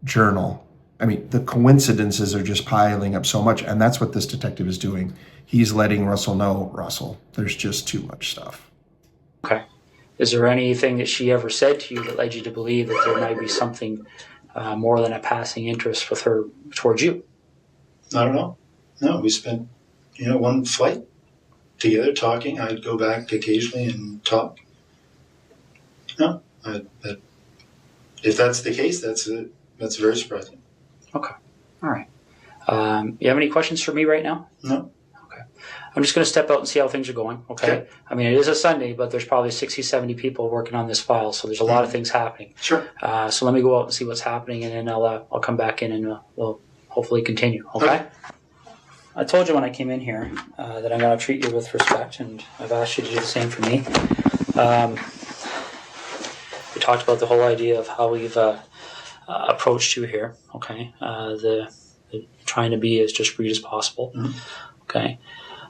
journal. I mean, the coincidences are just piling up so much. And that's what this detective is doing. He's letting Russell know, Russell, there's just too much stuff. Okay. Is there anything that she ever said to you that led you to believe that there might be something more than a passing interest with her towards you? Not at all. No, we spent, one flight together talking. I'd go back occasionally and talk. No, if that's the case, that's very surprising. Okay. All right. You have any questions for me right now? No. I'm just going to step out and see how things are going, okay? I mean, it is a Sunday, but there's probably 60, 70 people working on this file, so there's a lot of things happening. Sure. So let me go out and see what's happening, and then I'll come back in and we'll hopefully continue, okay? I told you when I came in here that I'm going to treat you with respect, and I've asked you to do the same for me. We talked about the whole idea of how we've approached you here, okay? The trying to be as discreet as possible, okay?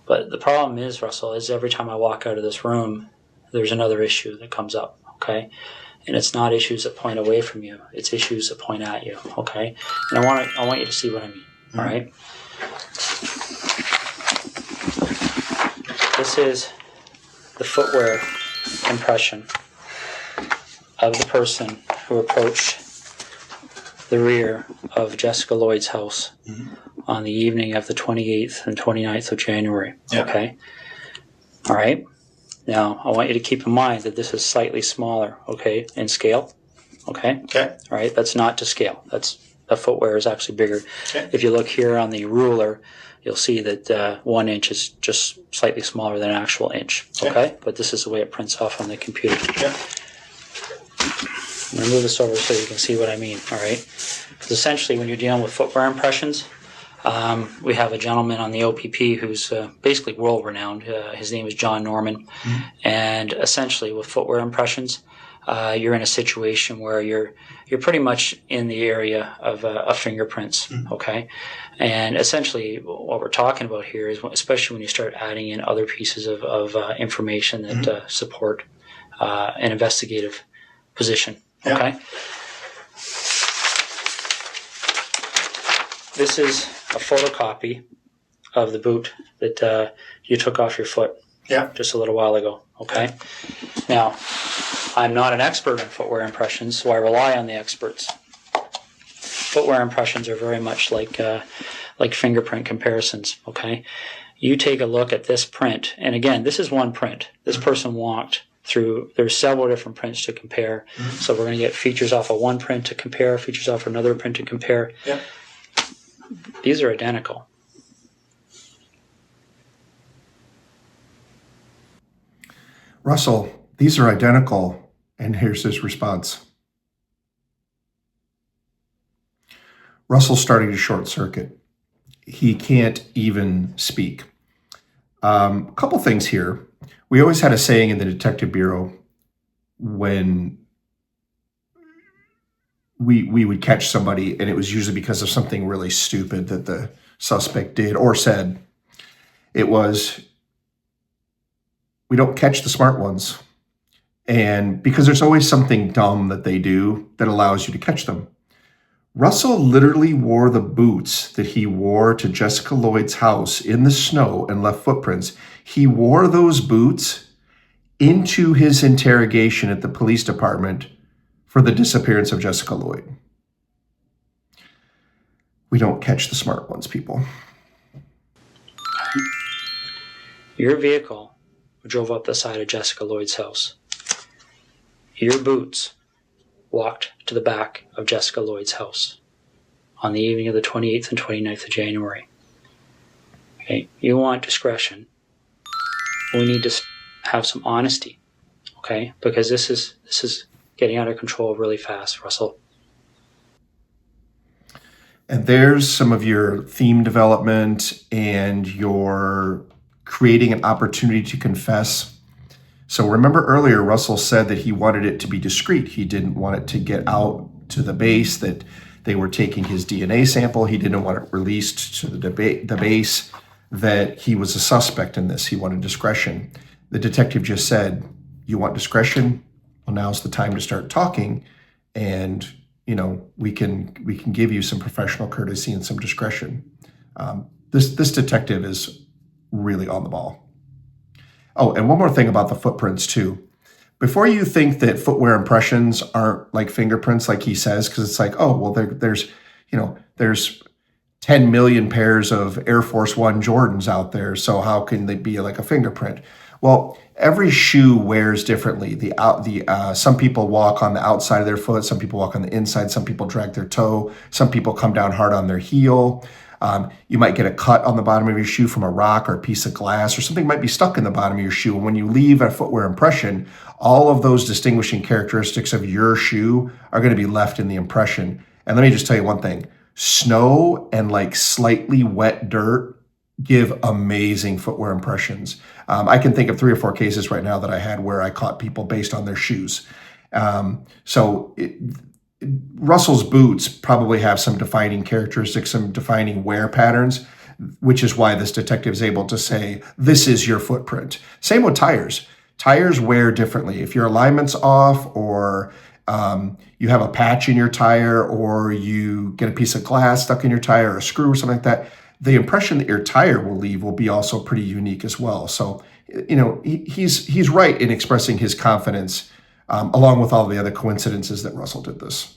But the problem is, Russell, is every time I walk out of this room, there's another issue that comes up, okay? And it's not issues that point away from you. It's issues that point at you, okay? And I want you to see what I mean, all right? This is the footwear impression of the person who approached the rear of Jessica Lloyd's house on the evening of the 28th and 29th of January. Yeah. Okay? All right? Now, I want you to keep in mind that this is slightly smaller, okay, in scale. Okay? Okay. All right? That's not to scale. The footwear is actually bigger. Okay. If you look here on the ruler, you'll see that 1 inch is just slightly smaller than an actual inch. Okay? But this is the way it prints off on the computer. Yeah. I'm going to move this over so you can see what I mean, all right? Because essentially when you're dealing with footwear impressions, we have a gentleman on the OPP who's basically world-renowned. His name is John Norman. And essentially with footwear impressions, you're in a situation where you're pretty much in the area of fingerprints, okay? And essentially what we're talking about here is, especially when you start adding in other pieces of information that support an investigative position. Okay. This is a photocopy of the boot that you took off your foot just a little while ago. Okay. Now, I'm not an expert in footwear impressions, so I rely on the experts. Footwear impressions are very much like fingerprint comparisons. Okay. You take a look at this print, and again, this is one print. This person walked through, there's several different prints to compare. So we're going to get features off of one print to compare, features off of another print to compare. Yeah. These are identical. Russell, these are identical. And here's his response. Russell's starting to short circuit. He can't even speak. A couple things here. We always had a saying in the Detective Bureau when we would catch somebody, and it was usually because of something really stupid that the suspect did or said. It was, we don't catch the smart ones. And because there's always something dumb that they do that allows you to catch them. Russell literally wore the boots that he wore to Jessica Lloyd's house in the snow and left footprints. He wore those boots into his interrogation at the police department for the disappearance of Jessica Lloyd. We don't catch the smart ones, people. Your vehicle drove up the side of Jessica Lloyd's house. Your boots walked to the back of Jessica Lloyd's house on the evening of the 28th and 29th of January. Okay, you want discretion. We need to have some honesty, okay? Because this is getting out of control really fast, Russell. And there's some of your theme development and your creating an opportunity to confess. So remember earlier, Russell said that he wanted it to be discreet. He didn't want it to get out to the base that they were taking his DNA sample. He didn't want it released to the base that he was a suspect in this. He wanted discretion. The detective just said, you want discretion? Well, now's the time to start talking. And, we can give you some professional courtesy and some discretion. This detective is really on the ball. Oh, and one more thing about the footprints too. Before you think that footwear impressions aren't like fingerprints, like he says, because it's like, oh, well, there's 10 million pairs of Air Force One Jordans out there, so how can they be like a fingerprint? Well, every shoe wears differently. Some people walk on the outside of their foot, some people walk on the inside, some people drag their toe, some people come down hard on their heel. You might get a cut on the bottom of your shoe from a rock or a piece of glass, or something might be stuck in the bottom of your shoe. And when you leave a footwear impression, all of those distinguishing characteristics of your shoe are going to be left in the impression. And let me just tell you one thing. Snow and like slightly wet dirt give amazing footwear impressions. I can think of 3 or 4 cases right now that I had where I caught people based on their shoes. Russell's boots probably have some defining characteristics, some defining wear patterns, which is why this detective is able to say, this is your footprint. Same with tires. Tires wear differently. If your alignment's off, or you have a patch in your tire, or you get a piece of glass stuck in your tire, or a screw or something like that, the impression that your tire will leave will be also pretty unique as well. So, he's right in expressing his confidence, along with all the other coincidences that Russell did this.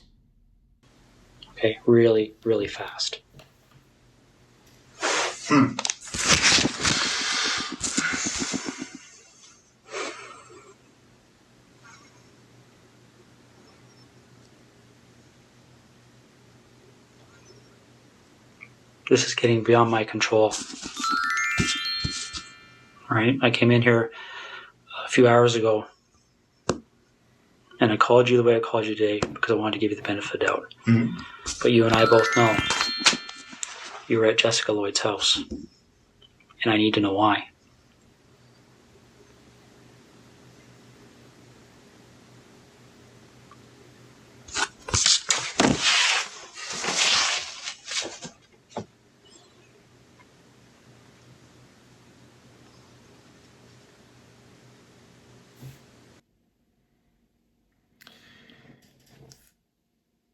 Okay, really, really fast. This is getting beyond my control. All right, I came in here a few hours ago, and I called you the way I called you today because I wanted to give you the benefit of the doubt. Mm-hmm. But you and I both know you were at Jessica Lloyd's house, and I need to know why.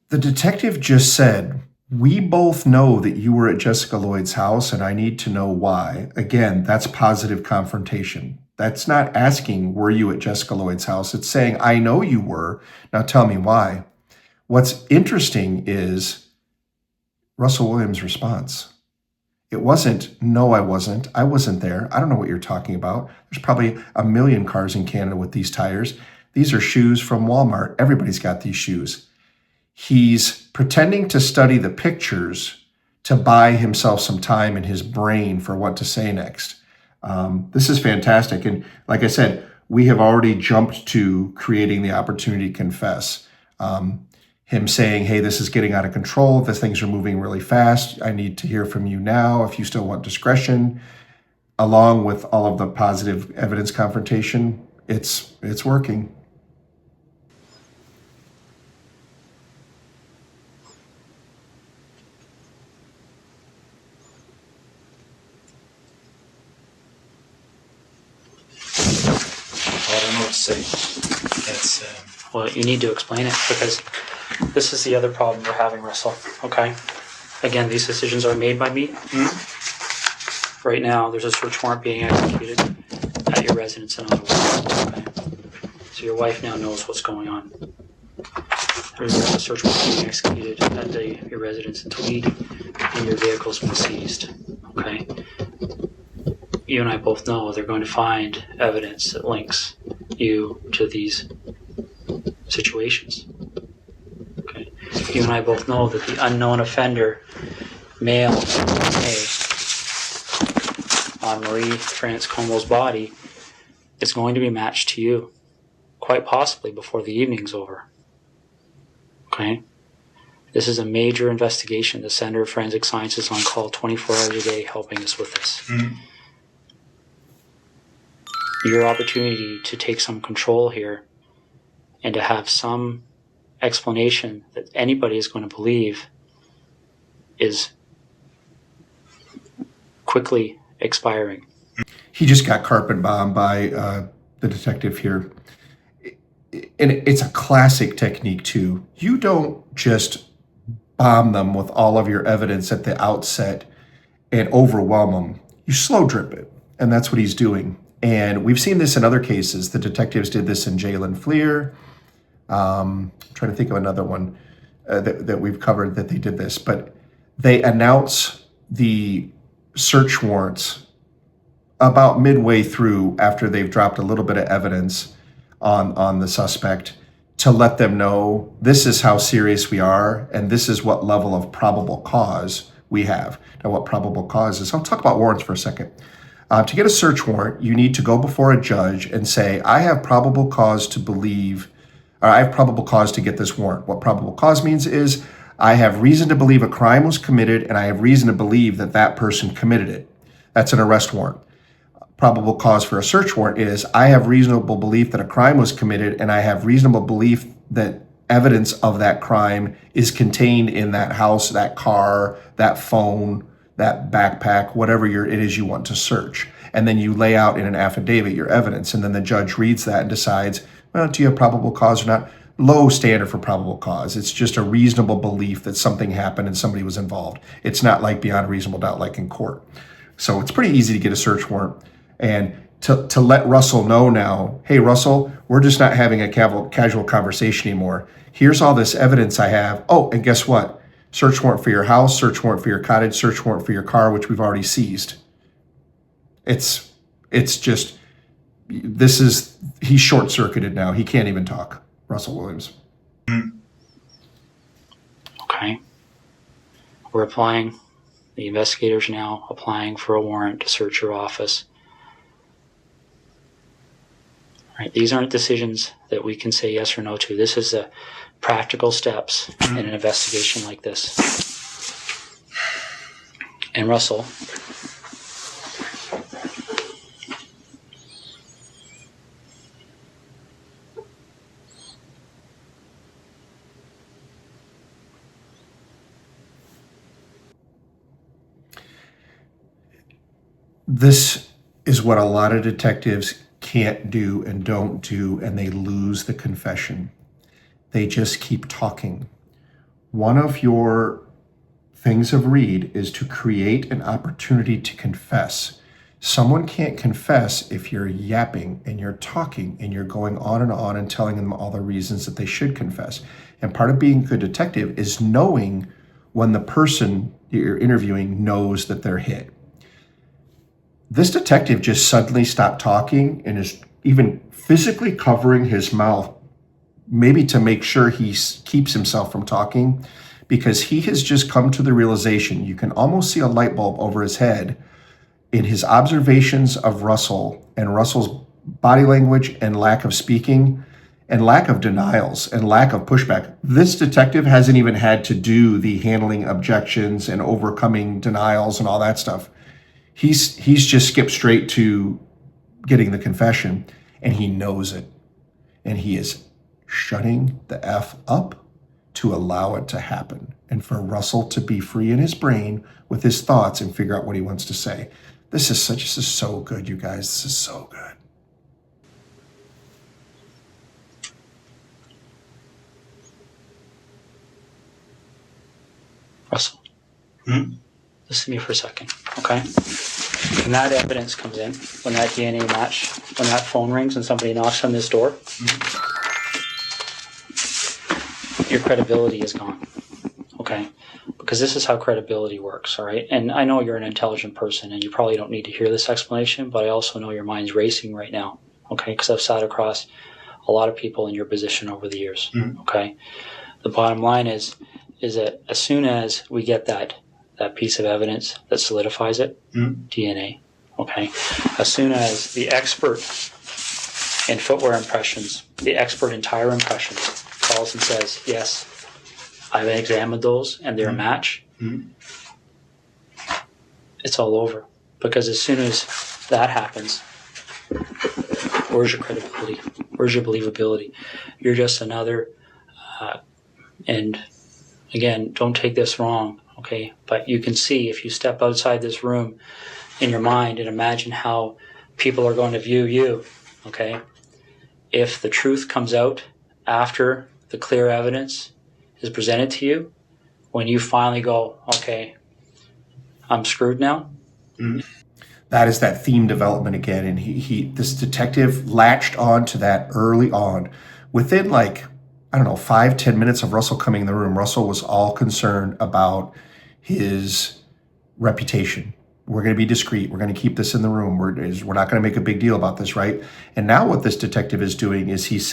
The detective just said, we both know that you were at Jessica Lloyd's house, and I need to know why. Again, that's positive confrontation. That's not asking, were you at Jessica Lloyd's house? It's saying, I know you were. Now tell me why. What's interesting is Russell Williams' response. It wasn't, no, I wasn't. I wasn't there. I don't know what you're talking about. There's probably a million cars in Canada with these tires. These are shoes from Walmart. Everybody's got these shoes. He's pretending to study the pictures to buy himself some time in his brain for what to say next. This is fantastic. And like I said, we have already jumped to creating the opportunity to confess. Him saying, hey, this is getting out of control. These things are moving really fast. I need to hear from you now if you still want discretion. Along with all of the positive evidence confrontation, it's working. I don't know what to say. It's Well, you need to explain it, because this is the other problem we're having, Russell. Okay? Again, these decisions are made by me. Right now, there's a search warrant being executed at your residence in Ottawa. Okay? So your wife now knows what's going on. There's a search warrant being executed at your residence in Tweed, and your vehicle's been seized. Okay? You and I both know they're going to find evidence that links you to these situations. Okay. You and I both know that the unknown offender male DNA on Marie France Comeau's body is going to be matched to you, quite possibly before the evening's over. Okay. This is a major investigation. The Center of Forensic Science is on call 24 hours a day helping us with this. Your opportunity to take some control here and to have some explanation that anybody is going to believe is quickly expiring. He just got carpet bombed by the detective here. And it's a classic technique too. You don't just bomb them with all of your evidence at the outset and overwhelm them. You slow drip it. And that's what he's doing. And we've seen this in other cases. The detectives did this in Jalen Fleer. I'm trying to think of another one that we've covered that they did this. But they announce the search warrants about midway through after they've dropped a little bit of evidence on the suspect to let them know this is how serious we are and this is what level of probable cause we have. Now, what probable cause is, I'll talk about warrants for a second. To get a search warrant, you need to go before a judge and say, I have probable cause to believe, or I have probable cause to get this warrant. What probable cause means is I have reason to believe a crime was committed and I have reason to believe that that person committed it. That's an arrest warrant. Probable cause for a search warrant is I have reasonable belief that a crime was committed and I have reasonable belief that evidence of that crime is contained in that house, that car, that phone, that backpack, whatever it is you want to search. And then you lay out in an affidavit your evidence. And then the judge reads that and decides, well, do you have probable cause or not? Low standard for probable cause. It's just a reasonable belief that something happened and somebody was involved. It's not like beyond a reasonable doubt like in court. So it's pretty easy to get a search warrant. And to let Russell know now, hey, Russell, we're just not having a casual conversation anymore. Here's all this evidence I have. Oh, and guess what? Search warrant for your house, search warrant for your cottage, search warrant for your car, which we've already seized. It's just, he's short-circuited now. He can't even talk, Russell Williams. Okay. We're applying, the investigators now applying for a warrant to search your office. Right. These aren't decisions that we can say yes or no to. This is the practical steps in an investigation like this. And Russell, this is what a lot of detectives can't do and don't do, and they lose the confession. They just keep talking. One of your things of Reid is to create an opportunity to confess. Someone can't confess if you're yapping and you're talking and you're going on and telling them all the reasons that they should confess. And part of being a good detective is knowing when the person you're interviewing knows that they're hit. This detective just suddenly stopped talking and is even physically covering his mouth, maybe to make sure he keeps himself from talking, because he has just come to the realization, you can almost see a light bulb over his head in his observations of Russell and Russell's body language and lack of speaking and lack of denials and lack of pushback. This detective hasn't even had to do the handling objections and overcoming denials and all that stuff. He's just skipped straight to getting the confession, and he knows it. And he is shutting the F up to allow it to happen. And for Russell to be free in his brain with his thoughts and figure out what he wants to say. This is so good, you guys. This is so good. Russell, Hmm? listen to me for a second, okay? When that evidence comes in, when that DNA match, when that phone rings and somebody knocks on this door, your credibility is gone, okay? Because this is how credibility works, all right? And I know you're an intelligent person and you probably don't need to hear this explanation, but I also know your mind's racing right now, okay? Because I've sat across a lot of people in your position over the years, okay? The bottom line is that as soon as we get that piece of evidence that solidifies it, DNA, okay? As soon as the expert in footwear impressions, the expert in tire impressions calls and says, yes, I've examined those and they're a match, it's all over. Because as soon as that happens, where's your credibility? Where's your believability? You're just another, and again, don't take this wrong, okay? But you can see if you step outside this room in your mind and imagine how people are going to view you, okay? If the truth comes out after the clear evidence is presented to you, when you finally go, okay, I'm screwed now. That is that theme development again. And this detective latched on to that early on. Within like, I don't know, 5-10 minutes of Russell coming in the room, Russell was all concerned about his reputation. We're going to be discreet. We're going to keep this in the room. We're not going to make a big deal about this, right? And now what this detective is doing is he's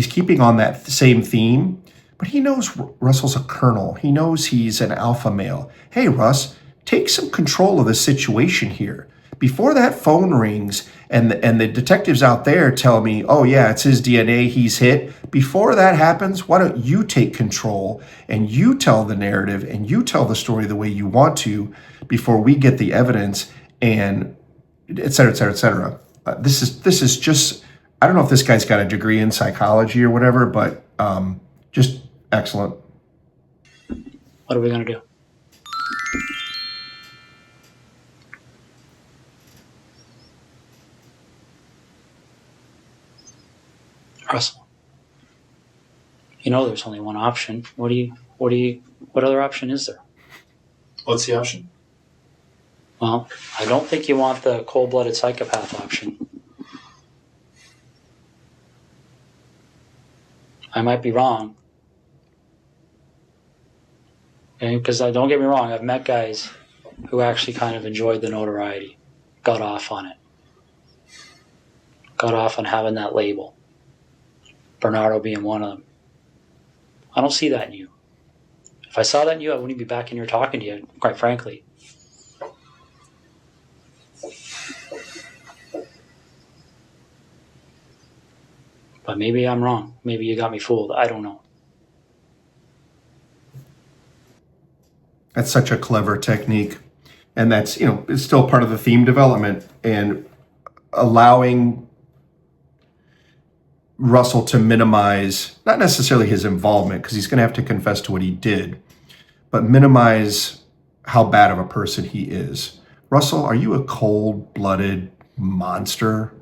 keeping on that same theme, but he knows Russell's a colonel. He knows he's an alpha male. Hey, Russ, take some control of the situation here. Before that phone rings and the detectives out there tell me, oh yeah, it's his DNA, he's hit. Before that happens, why don't you take control and you tell the narrative and you tell the story the way you want to before we get the evidence, and et cetera, et cetera, et cetera. This is just, I don't know if this guy's got a degree in psychology or whatever, but just excellent. What are we going to do? Russell, you know there's only one option. What other option is there? What's the option? Well, I don't think you want the cold-blooded psychopath option. I might be wrong. Okay? Because don't get me wrong, I've met guys who actually kind of enjoyed the notoriety, got off on it, got off on having that label. Bernardo being one of them. I don't see that in you. If I saw that in you, I wouldn't be back in here talking to you, quite frankly. But maybe I'm wrong. Maybe you got me fooled. I don't know. That's such a clever technique. And that's, it's still part of the theme development and allowing Russell to minimize, not necessarily his involvement, because he's going to have to confess to what he did, but minimize how bad of a person he is. Russell, are you a cold-blooded monster?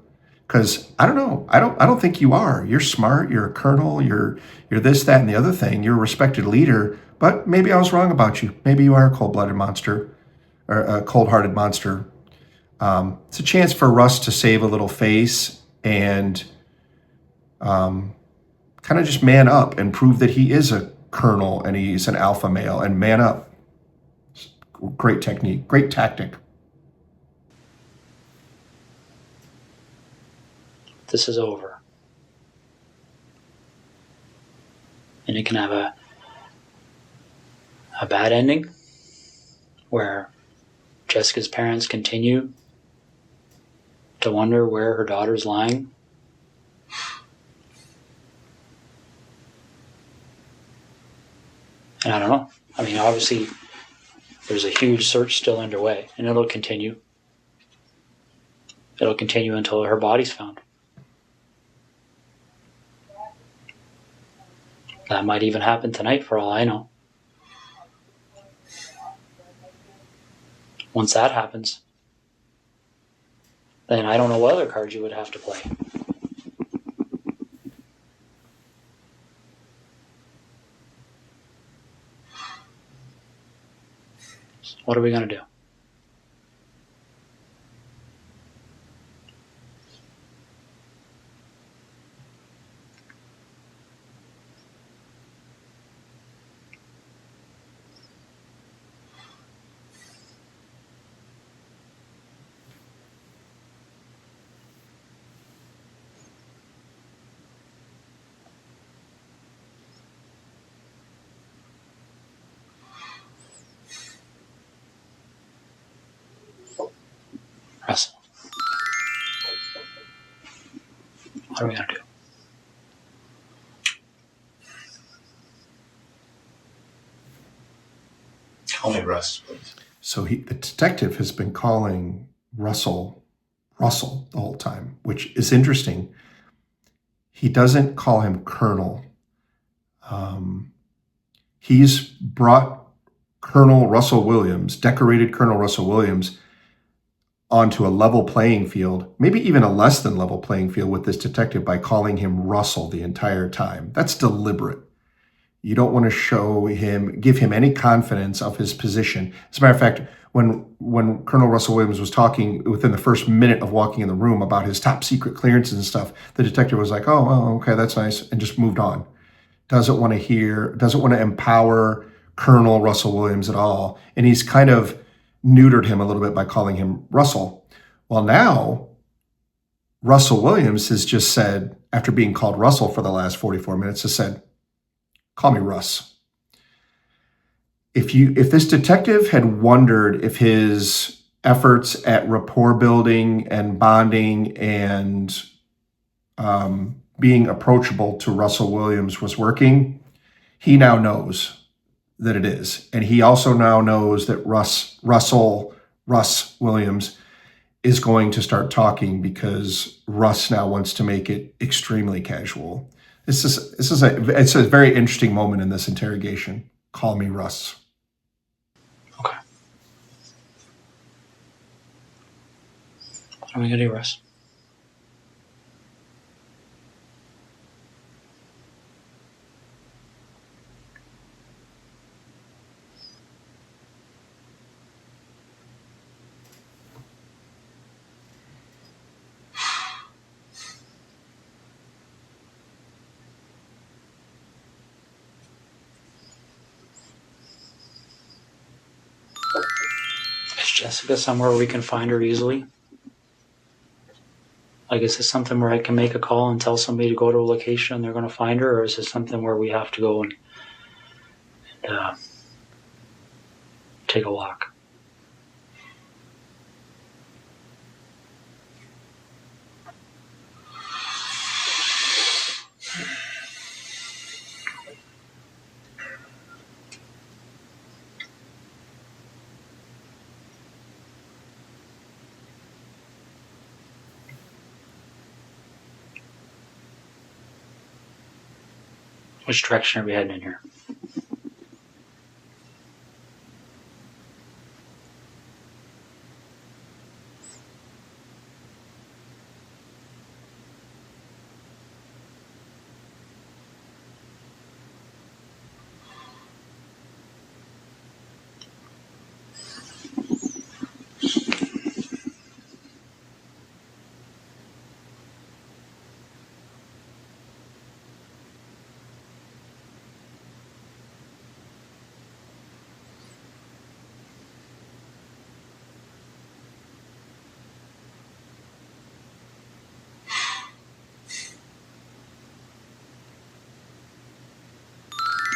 Because I don't know. I don't think you are. You're smart. You're a colonel. You're this, that, and the other thing. You're a respected leader. But maybe I was wrong about you. Maybe you are a cold-blooded monster, or a cold-hearted monster. It's a chance for Russ to save a little face and kind of just man up and prove that he is a colonel and he's an alpha male, and man up. Great technique, great tactic. This is over. And it can have a bad ending where Jessica's parents continue to wonder where her daughter's lying. And I don't know. I mean, obviously, there's a huge search still underway, and it'll continue. It'll continue until her body's found. That might even happen tonight, for all I know. Once that happens, then I don't know what other cards you would have to play. What are we going to do? Russell, what are we going to do? Call me Russ, please. So the detective has been calling Russell the whole time, which is interesting. He doesn't call him Colonel. He's brought Colonel Russell Williams, decorated Colonel Russell Williams, onto a level playing field, maybe even a less than level playing field with this detective by calling him Russell the entire time. That's deliberate. You don't want to give him any confidence of his position. As a matter of fact, when Colonel Russell Williams was talking within the first minute of walking in the room about his top secret clearances and stuff, the detective was like, oh, okay, that's nice, and just moved on. Doesn't want to empower Colonel Russell Williams at all. And he's kind of neutered him a little bit by calling him Russell. Well, now Russell Williams has just said, after being called Russell for the last 44 minutes, has said, call me Russ. If this detective had wondered if his efforts at rapport building and bonding and being approachable to Russell Williams was working, he now knows that it is. And he also now knows that Russ Williams is going to start talking because Russ now wants to make it extremely casual. It's a very interesting moment in this interrogation. Call me Russ. Okay. What are we going to do, Russ? Is Jessica somewhere we can find her easily? Like, is this something where I can make a call and tell somebody to go to a location and they're going to find her, or is this something where we have to go and take a walk? Which direction are we heading in here?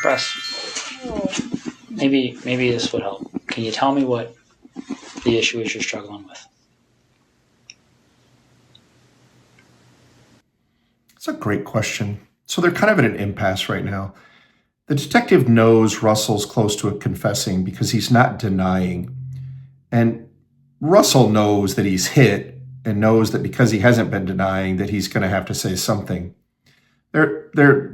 Russ, maybe this would help. Can you tell me what the issue is you're struggling with? That's a great question. So they're kind of at an impasse right now. The detective knows Russell's close to confessing because he's not denying. And Russell knows that he's hit and knows that because he hasn't been denying that he's going to have to say something. They're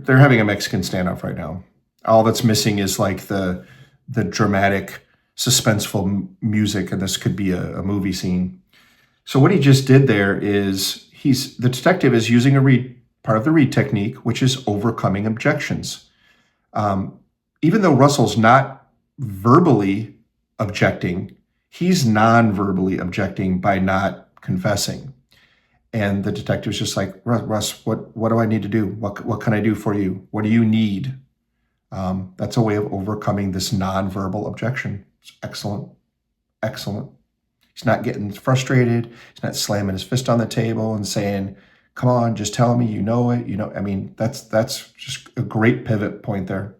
having a Mexican standoff right now. All that's missing is like the dramatic, suspenseful music, and this could be a movie scene. So what he just did there is the detective is using part of the Reid-Technique, which is overcoming objections. Even though Russell's not verbally objecting. He's non-verbally objecting by not confessing. And the detective's just like, Russ, what do I need to do? What can I do for you? What do you need? That's a way of overcoming this non-verbal objection. It's excellent. Excellent. He's not getting frustrated. He's not slamming his fist on the table and saying, come on, just tell me you know it. You know, I mean, that's just a great pivot point there.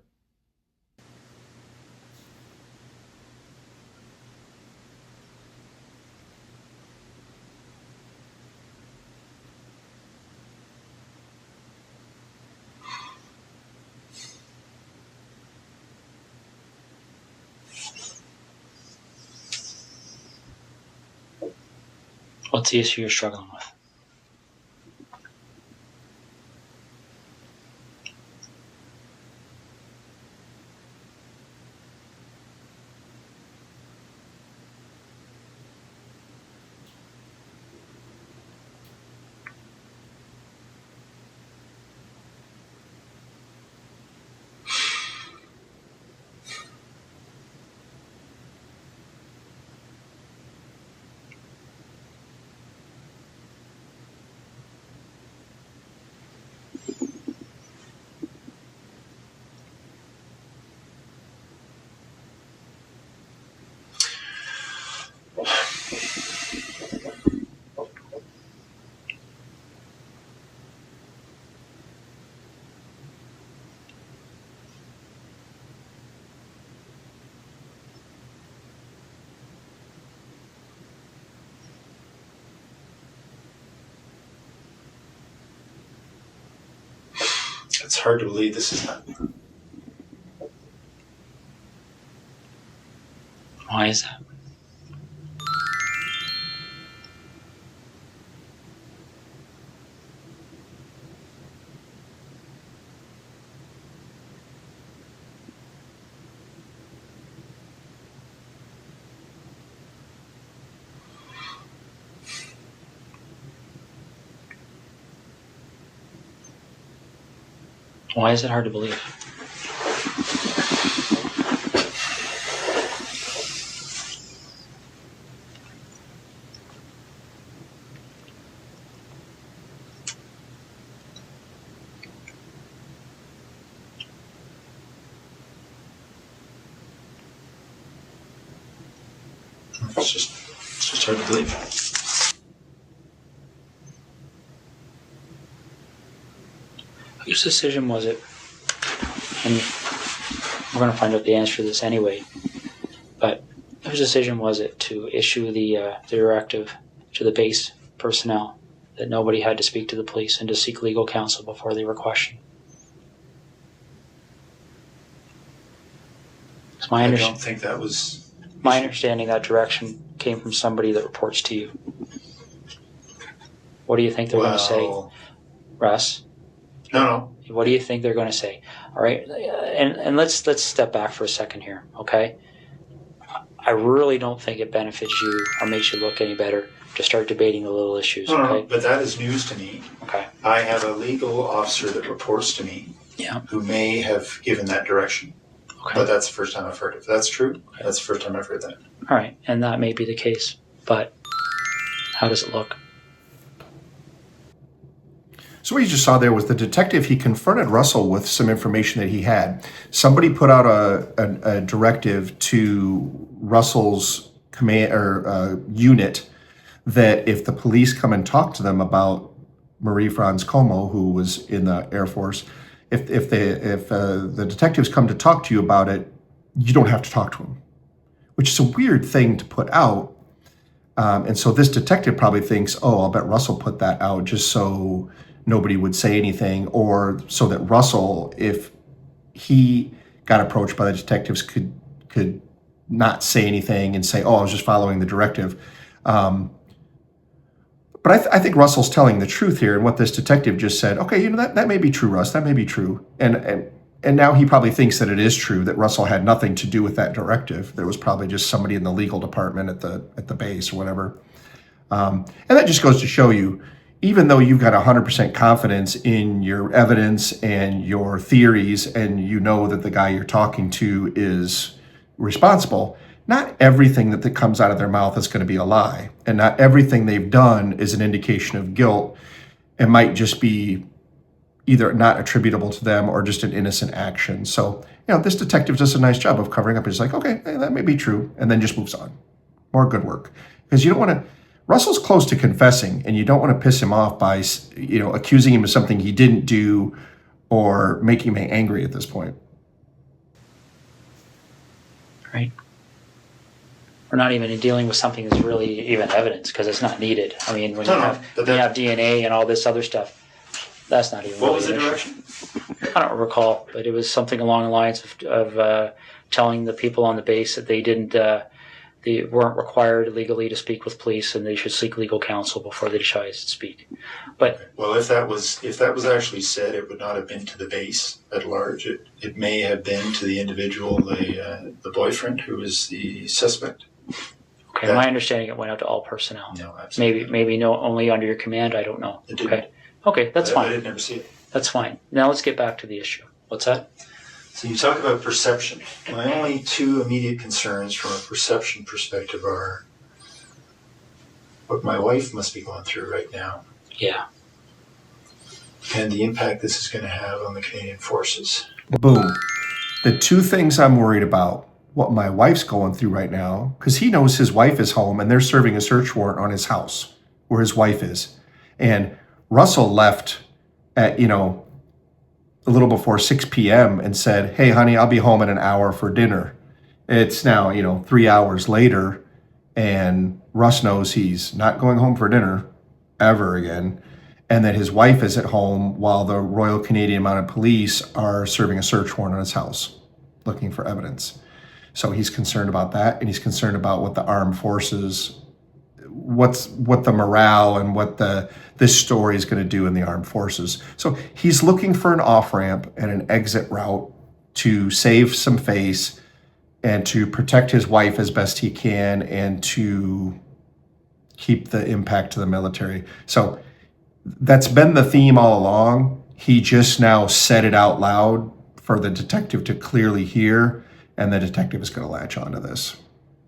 What's the issue you're struggling with? It's hard to believe this is happening. Why is that? Why is it hard to believe? It's just hard to believe. Whose decision was it? And we're going to find out the answer to this anyway. But whose decision was it to issue the directive to the base personnel that nobody had to speak to the police and to seek legal counsel before they were questioned? It's I don't think that was... my understanding that direction came from somebody that reports to you. What do you think they're going to say, Russ? No. What do you think they're going to say? All right, and let's step back for a second here, okay? I really don't think it benefits you or makes you look any better to start debating the little issues. No, but that is news to me. Okay. I have a legal officer that reports to me, who may have given that direction. Okay. But that's the first time I've heard it. If that's true, that's the first time I've heard that. All right, and that may be the case, but how does it look? So what you just saw there was the detective. He confronted Russell with some information that he had. Somebody put out a directive to Russell's command or unit that if the police come and talk to them about Marie Franz Como, who was in the Air Force, if the detectives come to talk to you about it, you don't have to talk to them, which is a weird thing to put out. And so this detective probably thinks, oh, I'll bet Russell put that out just so nobody would say anything, or so that Russell, if he got approached by the detectives, could not say anything and say, oh, I was just following the directive. But I think Russell's telling the truth here. And what this detective just said, okay, that may be true, Russ, that may be true. And now he probably thinks that it is true, that Russell had nothing to do with that directive. There was probably just somebody in the legal department at the base or whatever. And that just goes to show you, even though you've got 100% confidence in your evidence and your theories, and you know that the guy you're talking to is responsible, not everything that comes out of their mouth is going to be a lie, and not everything they've done is an indication of guilt. It might just be either not attributable to them or just an innocent action. So, this detective does a nice job of covering up. He's like, okay, that may be true, and then just moves on. More good work. Because you don't want to, Russell's close to confessing, and you don't want to piss him off by, accusing him of something he didn't do or making him angry at this point. Right. We're not even dealing with something that's really even evidence because it's not needed. I mean, when you have DNA and all this other stuff, that's not even. What really was the an direction? issue. I don't recall, but it was something along the lines of telling the people on the base that they weren't required legally to speak with police and they should seek legal counsel before they decide to speak. But well, if that was actually said, it would not have been to the base at large. It may have been to the individual, the boyfriend who was the suspect. Okay, my understanding it went out to all personnel. No, absolutely. Maybe no, only under your command. I don't know. It didn't. Okay, that's fine. I didn't ever see it. That's fine. Now let's get back to the issue. What's that? So you talk about perception. My only two immediate concerns from a perception perspective are what my wife must be going through right now. Yeah. And the impact this is going to have on the Canadian forces. Boom. The two things I'm worried about, what my wife's going through right now, because he knows his wife is home and they're serving a search warrant on his house where his wife is. And Russell left at, a little before 6 p.m. and said, hey, honey, I'll be home in an hour for dinner. It's now, 3 hours later, and Russ knows he's not going home for dinner ever again, and that his wife is at home while the Royal Canadian Mounted Police are serving a search warrant on his house, looking for evidence. So he's concerned about that, and he's concerned about what the armed forces, what the morale and what this story is going to do in the armed forces. So he's looking for an off-ramp and an exit route to save some face and to protect his wife as best he can and to keep the impact to the military. So that's been the theme all along. He just now said it out loud for the detective to clearly hear, and the detective is going to latch onto this.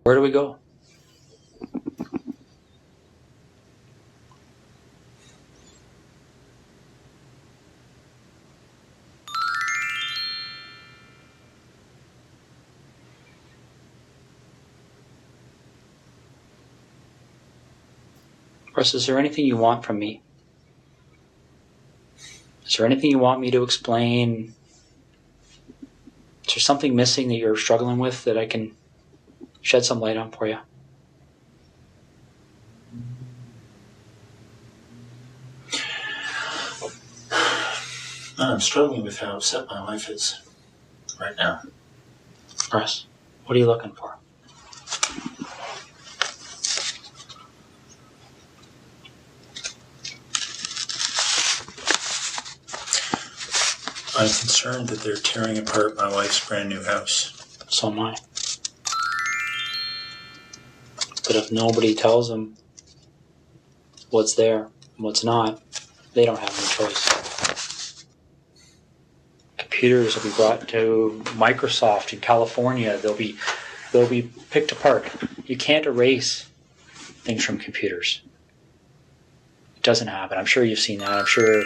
Where do we go? Russ, is there anything you want from me? Is there anything you want me to explain? Is there something missing that you're struggling with that I can shed some light on for you? I'm struggling with how upset my wife is right now. Russ, what are you looking for? I'm concerned that they're tearing apart my wife's brand new house. So am I. But if nobody tells them what's there and what's not, they don't have any choice. Computers will be brought to Microsoft in California. They'll be picked apart. You can't erase things from computers. It doesn't happen. I'm sure you've seen that. I'm sure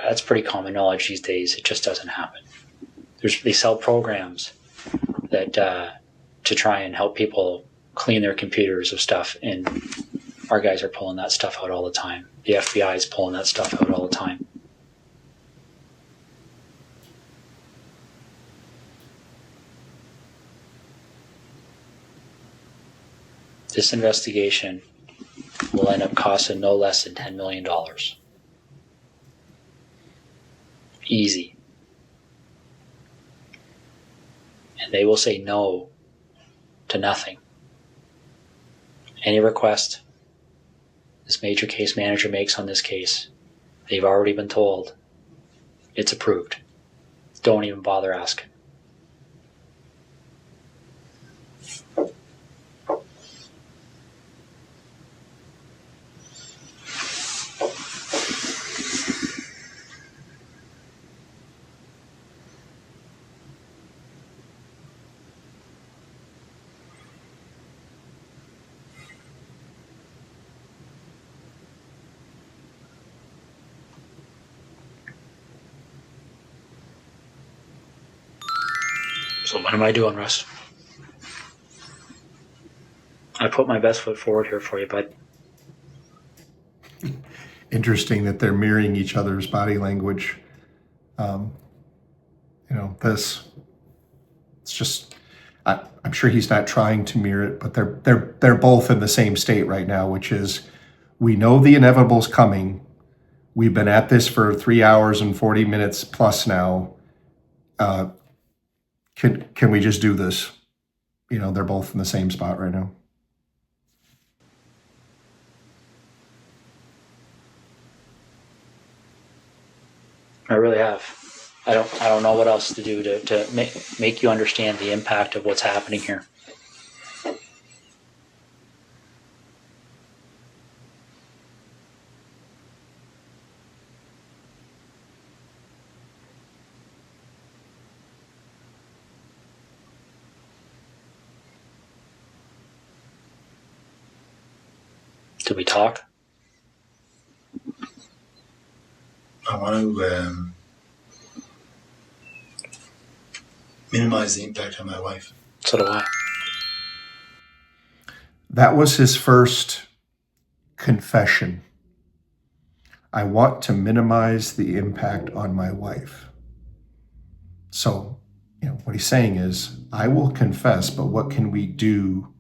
that's pretty common knowledge these days. It just doesn't happen. They sell programs that to try and help people clean their computers of stuff, and our guys are pulling that stuff out all the time. The FBI is pulling that stuff out all the time. This investigation will end up costing no less than $10 million. Easy. And they will say no to nothing. Any request this major case manager makes on this case, they've already been told it's approved. Don't even bother asking. So what am I doing, Russ? I put my best foot forward here for you, bud. Interesting that they're mirroring each other's body language. It's just, I'm sure he's not trying to mirror it, but they're both in the same state right now, which is, we know the inevitable's coming. We've been at this for 3 hours and 40 minutes plus now. Can we just do this? They're both in the same spot right now. I really have. I don't know what else to do to make you understand the impact of what's happening here. Did we talk? I want to minimize the impact on my wife. So do I. That was his first confession. I want to minimize the impact on my wife. So, what he's saying is, I will confess, but what can we do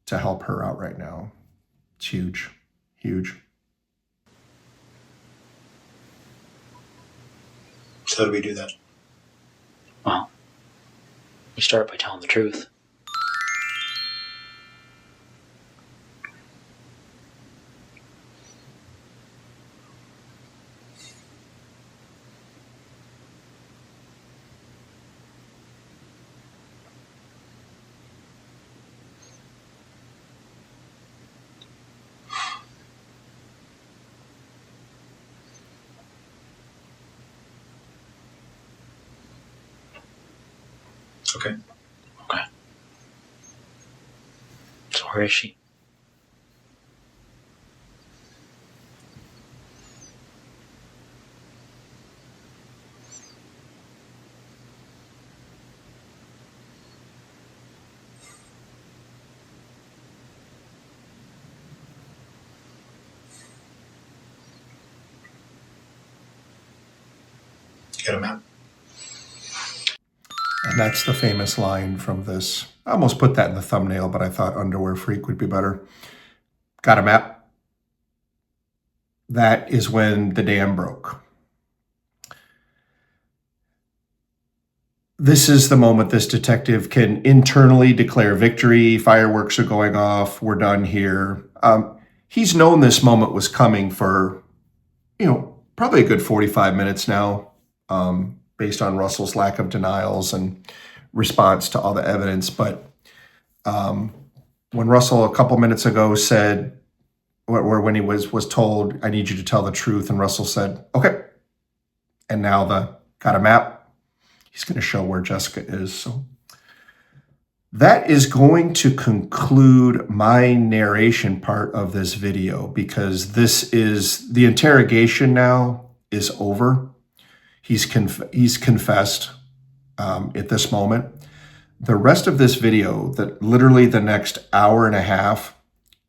to help her out right now? It's huge, huge. So how do we do that? Well, we start by telling the truth. Okay. Okay. So where is she? You got a map? And that's the famous line from this. I almost put that in the thumbnail, but I thought underwear freak would be better. Got a map? That is when the dam broke. This is the moment this detective can internally declare victory. Fireworks are going off. We're done here. He's known this moment was coming for, probably a good 45 minutes now. Based on Russell's lack of denials and response to all the evidence. But when Russell a couple minutes ago said, or when he was told, I need you to tell the truth, and Russell said, okay. And now got a map. He's going to show where Jessica is. So that is going to conclude my narration part of this video, because the interrogation now is over. He's confessed at this moment. The rest of this video, that literally the next hour and a half,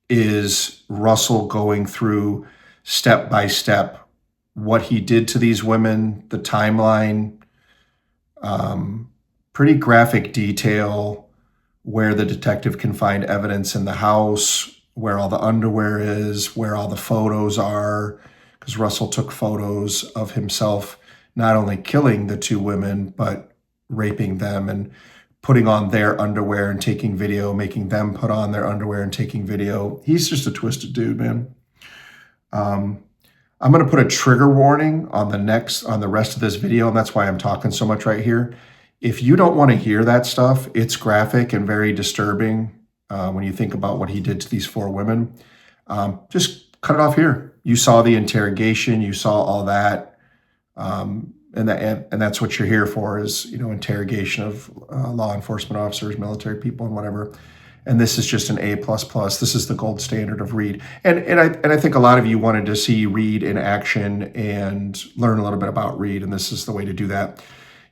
is Russell going through step by step what he did to these women, the timeline, pretty graphic detail, where the detective can find evidence in the house, where all the underwear is, where all the photos are, because Russell took photos of himself not only killing the two women, but raping them and putting on their underwear and taking video, making them put on their underwear and taking video. He's just a twisted dude, man. I'm going to put a trigger warning on the rest of this video, and that's why I'm talking so much right here. If you don't want to hear that stuff, it's graphic and very disturbing when you think about what he did to these 4 women. Just cut it off here. You saw the interrogation, you saw all that. And that's what you're here for, is interrogation of law enforcement officers, military people, and whatever. And this is just an A++. This is the gold standard of Reid. And I think a lot of you wanted to see Reid in action and learn a little bit about Reid, and this is the way to do that.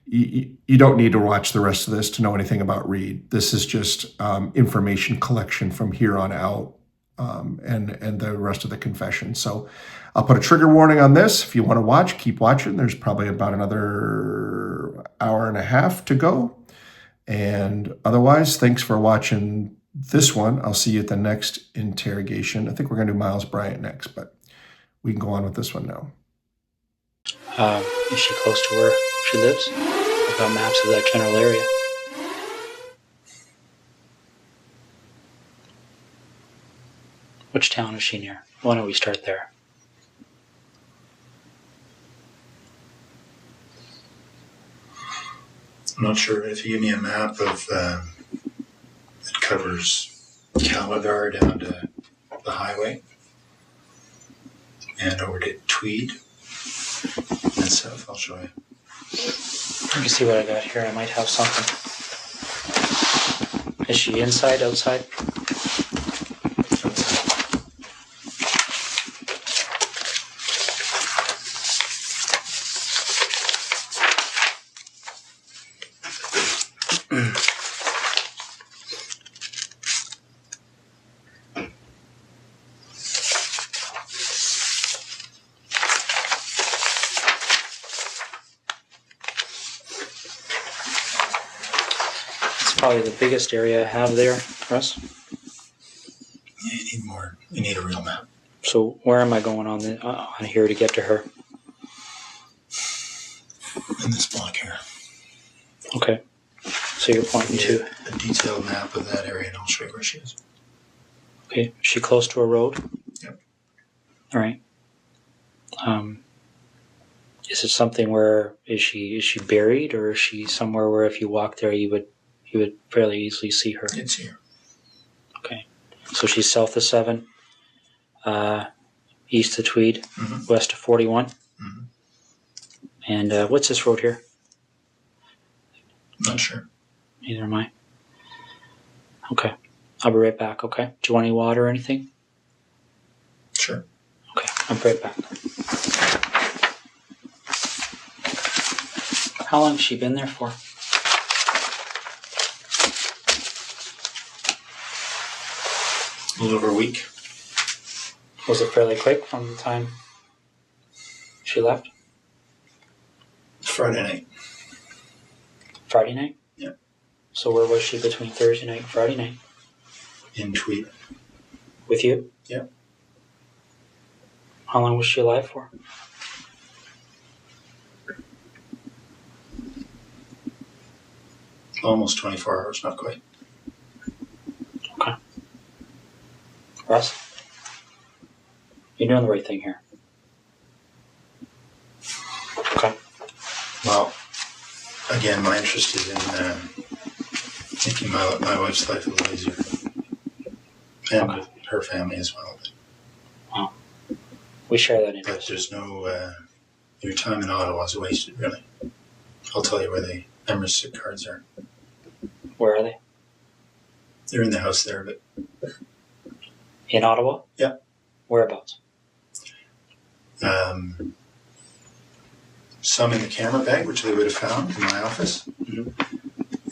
you don't need to watch the rest of this to know anything about Reid. This is just information collection from here on out, and the rest of the confession. So I'll put a trigger warning on this. If you want to watch, keep watching. There's probably about another hour and a half to go. And otherwise, thanks for watching this one. I'll see you at the next interrogation. I think we're going to do Miles Bryant next, but we can go on with this one now. Is she close to where she lives? I've got maps of that general area. Which town is she near? Why don't we start there? I'm not sure if you give me a map of it covers Calagar down to the highway and over to Tweed and south. I'll show you. Let me see what I got here. I might have something. Is she inside, outside? Probably the biggest area I have there, Russ. Yeah, you need more. You need a real map. So where am I going on here to get to her? In this block here. Okay. So you're pointing to a detailed map of that area, and I'll show you where she is. Okay. Is she close to a road? Yep. All right. Is it something where is she buried, or is she somewhere where if you walk there you would fairly easily see her? It's here. Okay. So she's south of 7, east of Tweed, west of 41. Mm-hmm. And what's this road here? Not sure. Neither am I. Okay. I'll be right back, okay? Do you want any water or anything? Sure. Okay. I'll be right back. How long has she been there for? A little over a week. Was it fairly quick from the time she left? Friday night. Friday night? Yeah. So where was she between Thursday night and Friday night? In Tweed. With you? Yeah. How long was she alive for? Almost 24 hours, not quite. Okay. Russ? You're doing the right thing here. Okay. Well, again, my interest is in making my wife's life a little easier. And with her family as well. Wow. We share that But interest. there's no... your time in Ottawa is wasted, really. I'll tell you where the Emerson cards are. Where are they? They're in the house there, but... In Ottawa? Yeah. Whereabouts? Some in the camera bag, which they would have found in my office. Mm-hmm.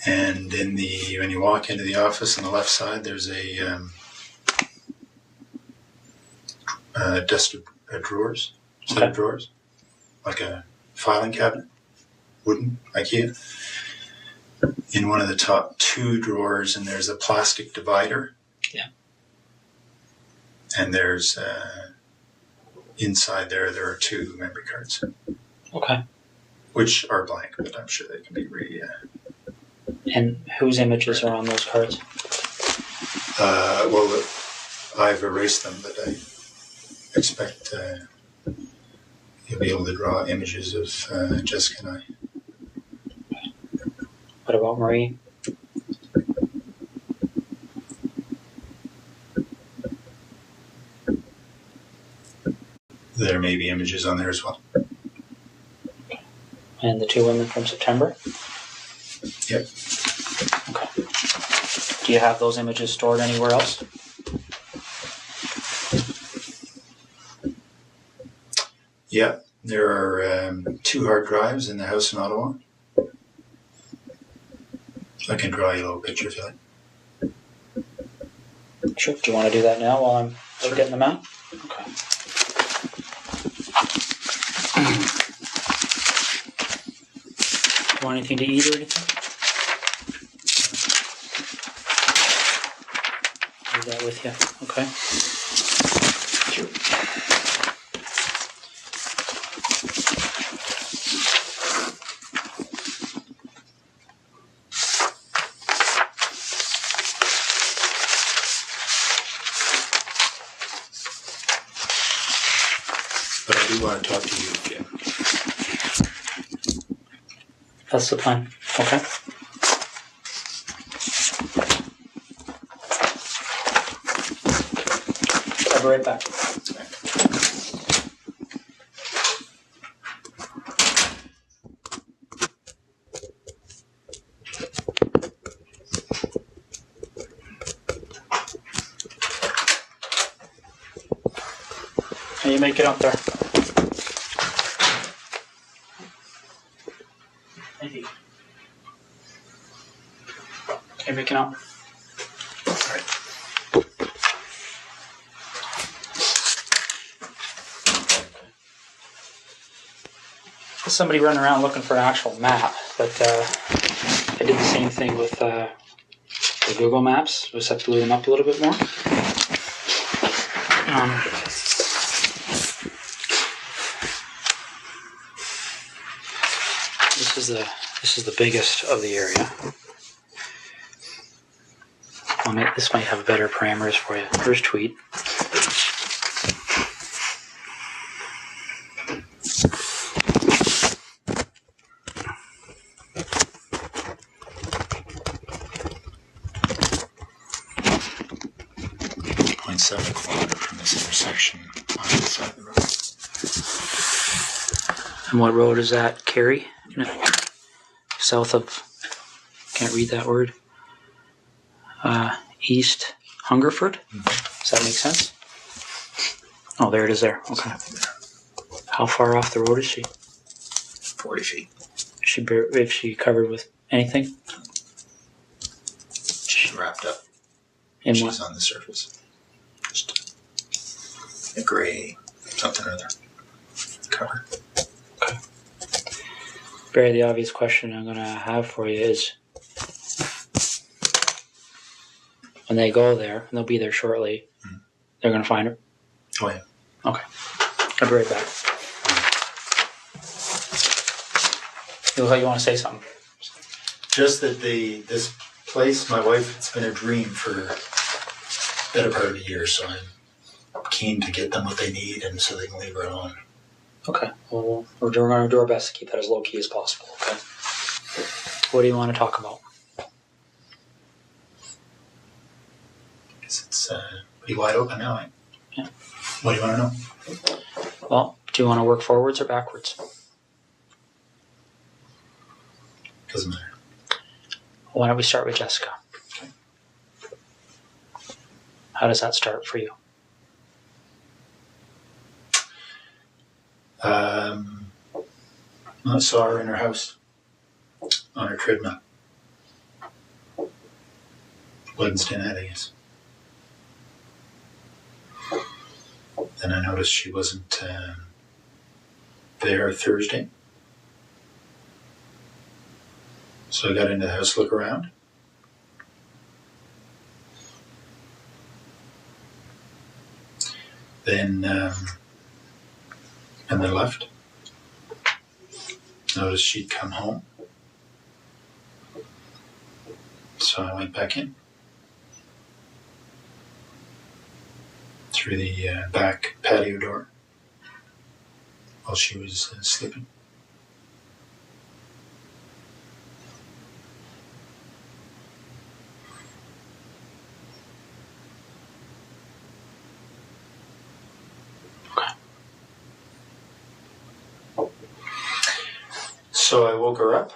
And when you walk into the office on the left side, there's a desk of drawers, set of drawers, like a filing cabinet, wooden, IKEA. In one of the top 2 drawers, and there's a plastic divider. Yeah. And there's inside there are 2 memory cards. Okay. Which are blank, but I'm sure they can be And whose images are on those cards? Well, I've erased them, but I expect you'll be able to draw images of Jessica and I. What about Marie? There may be images on there as well. And the 2 women from September? Yep. Okay. Do you have those images stored anywhere else? Yeah, there are 2 hard drives in the house in Ottawa. I can draw you a little picture if you like. Sure. Do you want to do that now while I'm getting them out? Okay. Want anything to eat or anything? Leave that with you. Okay. Sure. But I do want to talk to you, Jim. That's the plan. Okay. I'll be right back. How you make it up there? Thank you. Okay, make it up. Somebody running around looking for an actual map, but I did the same thing with the Google Maps. Just have to load them up a little bit more. This is the biggest of the area. This might have better parameters for you. Here's Tweed. From this intersection on the side of the road. And what road is that? Kerry? No. South of, can't read that word. East Hungerford? Does that make sense? Oh, there it is there. Okay. How far off the road is she? 40 feet. Is she covered with anything? She's wrapped up. In She's what? on the surface. Just a gray something or other cover. Okay. Barry, the obvious question I'm going to have for you is, when they go there, and they'll be there shortly, they're going to find her? Oh, yeah. Okay. I'll be right back. You look like you want to say something. Just that this place, my wife, it's been a dream for the better part of a year, so I'm keen to get them what they need and so they can leave her alone. Okay. Well, we're going to do our best to keep that as low key as possible, okay? What do you want to talk about? It's pretty wide open now, eh? Yeah. What do you want to know? Well, do you want to work forwards or backwards? Doesn't matter. Why don't we start with Jessica? Okay. How does that start for you? I saw her in her house on her treadmill. Wednesday night, I guess. Then I noticed she wasn't there Thursday. So I got into the house to look around. Then, and then left. Noticed she'd come home. So I went back in. Through the back patio door. While she was sleeping. So I woke her up.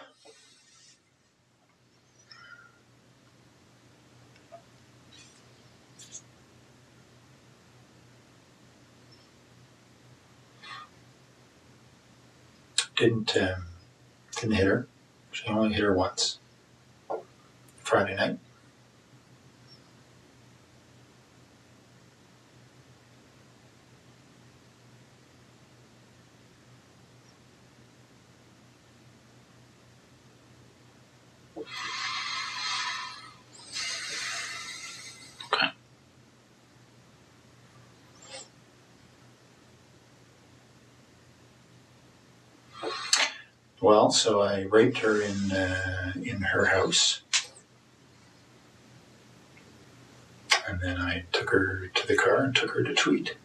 Didn't hit her. She only hit her once. Friday night. Okay. Well, so I raped her in her house, and then I took her to the car and took her to Tweed.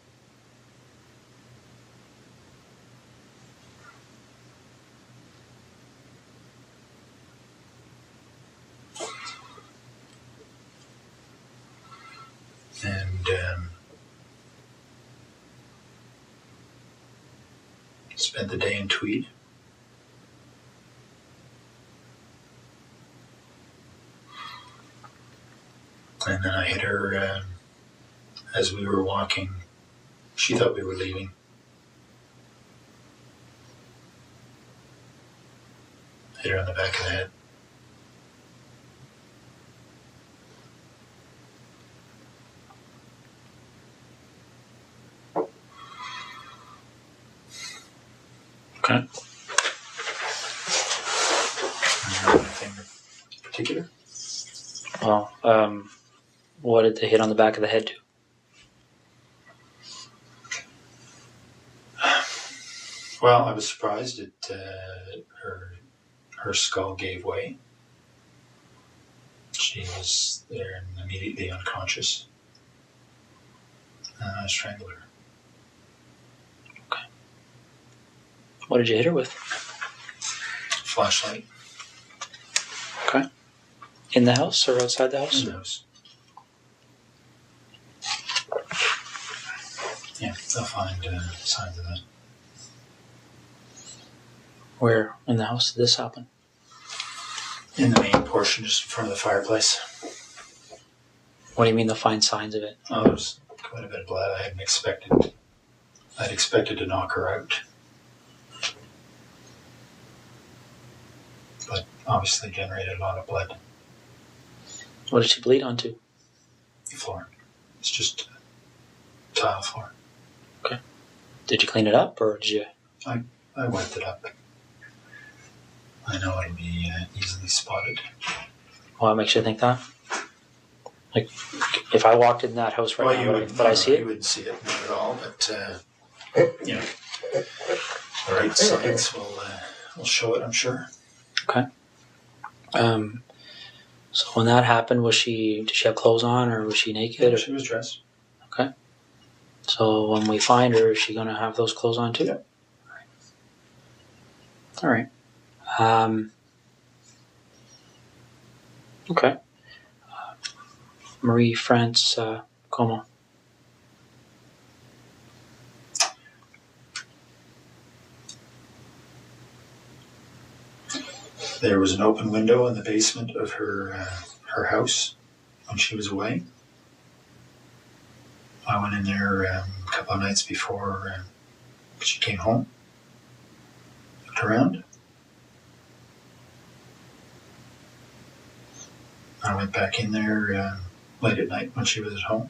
And spent the day in Tweed. And then I hit her as we were walking. She thought we were leaving. Hit her on the back of the head. Okay. Anything in particular? Well, what did the hit on the back of the head do? Well, I was surprised that her skull gave way. She was there and immediately unconscious. And I strangled her. Okay. What did you hit her with? Flashlight. Okay. In the house or outside the house? In the house. Yeah, they'll find signs of that. Where in the house did this happen? In the main portion, just in front of the fireplace. What do you mean they'll find signs of it? Oh, there's quite a bit of blood. I'd expected to knock her out. But obviously generated a lot of blood. What did she bleed onto? The floor. It's just tile floor. Okay. Did you clean it up or did you? I wiped it up. I know it'll be easily spotted. What makes you think that? Like, if I walked in that house right now, would I see it? You wouldn't see it, not at all. But you know, the right signs will show it, I'm sure. Okay. So when that happened, did she have clothes on or was she naked? Yeah, she was dressed. Okay. So when we find her, is she going to have those clothes on too? Yeah. All right. Okay. Marie France Como. There was an open window in the basement of her house when she was away. I went in there a couple of nights before she came home. Looked around. I went back in there late at night when she was at home.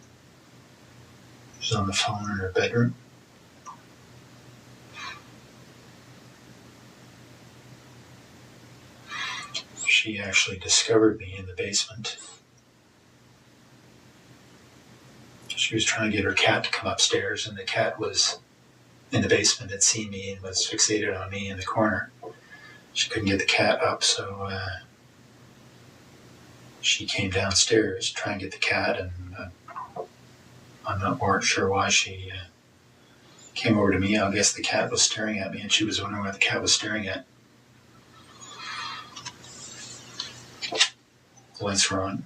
She was on the phone in her bedroom. She actually discovered me in the basement. She was trying to get her cat to come upstairs, and the cat was in the basement, had seen me and was fixated on me in the corner. She couldn't get the cat up, so she came downstairs to try and get the cat, and I'm not sure why she came over to me. I guess the cat was staring at me, and she was wondering what the cat was staring at. The lights were on.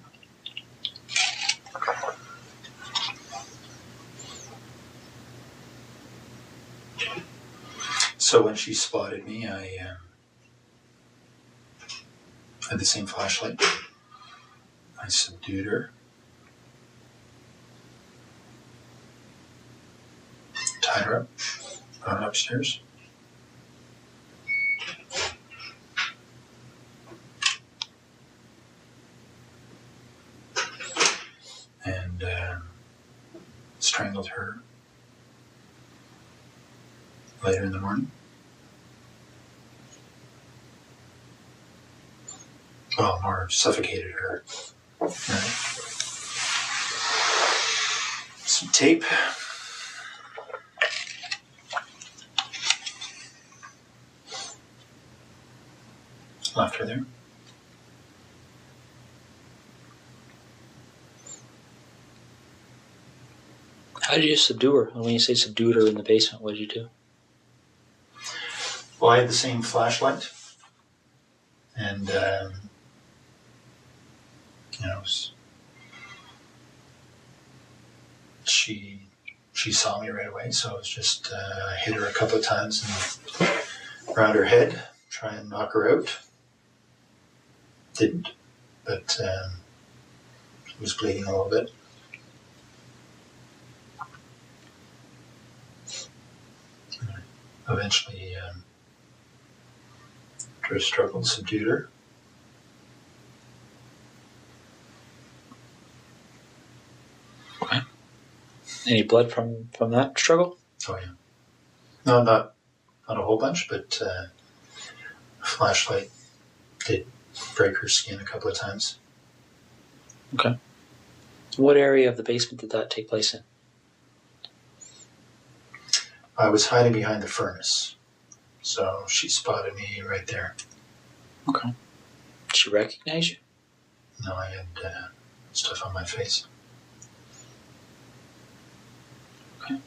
So when she spotted me, I had the same flashlight. I subdued her. Tied her up. Brought her upstairs. strangled her later in the morning. Well, more suffocated her. Right. Some tape. Left her there. How did you subdue her? When you say subdued her in the basement, what did you do? Well, I had the same flashlight, and she saw me right away. So I was just hit her a couple of times and around her head, try and knock her out. Didn't, but she was bleeding a little bit. Eventually, after a struggle, subdued her. Okay. Any blood from that struggle? Oh yeah. No, not a whole bunch, but a flashlight did break her skin a couple of times. Okay. What area of the basement did that take place in? I was hiding behind the furnace, so she spotted me right there. Okay. Did she recognize you? No, I had stuff on my face. Okay.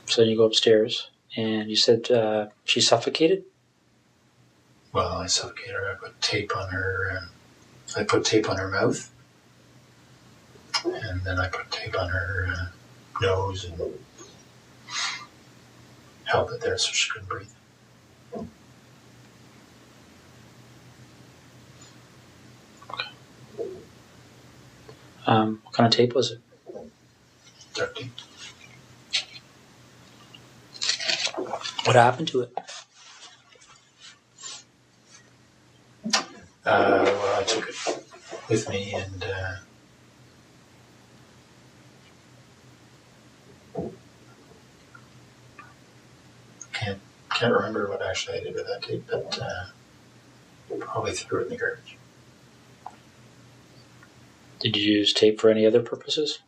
So then you go upstairs, and you said she suffocated? Well, I suffocated her. I put tape on her. I put tape on her mouth, and then I put tape on her nose and held it there so she couldn't breathe. Okay. What kind of tape was it? Duct tape. What happened to it? Well, I took it with me and can't remember what actually I did with that tape, but probably threw it in the garbage. Did you use tape for any other purposes?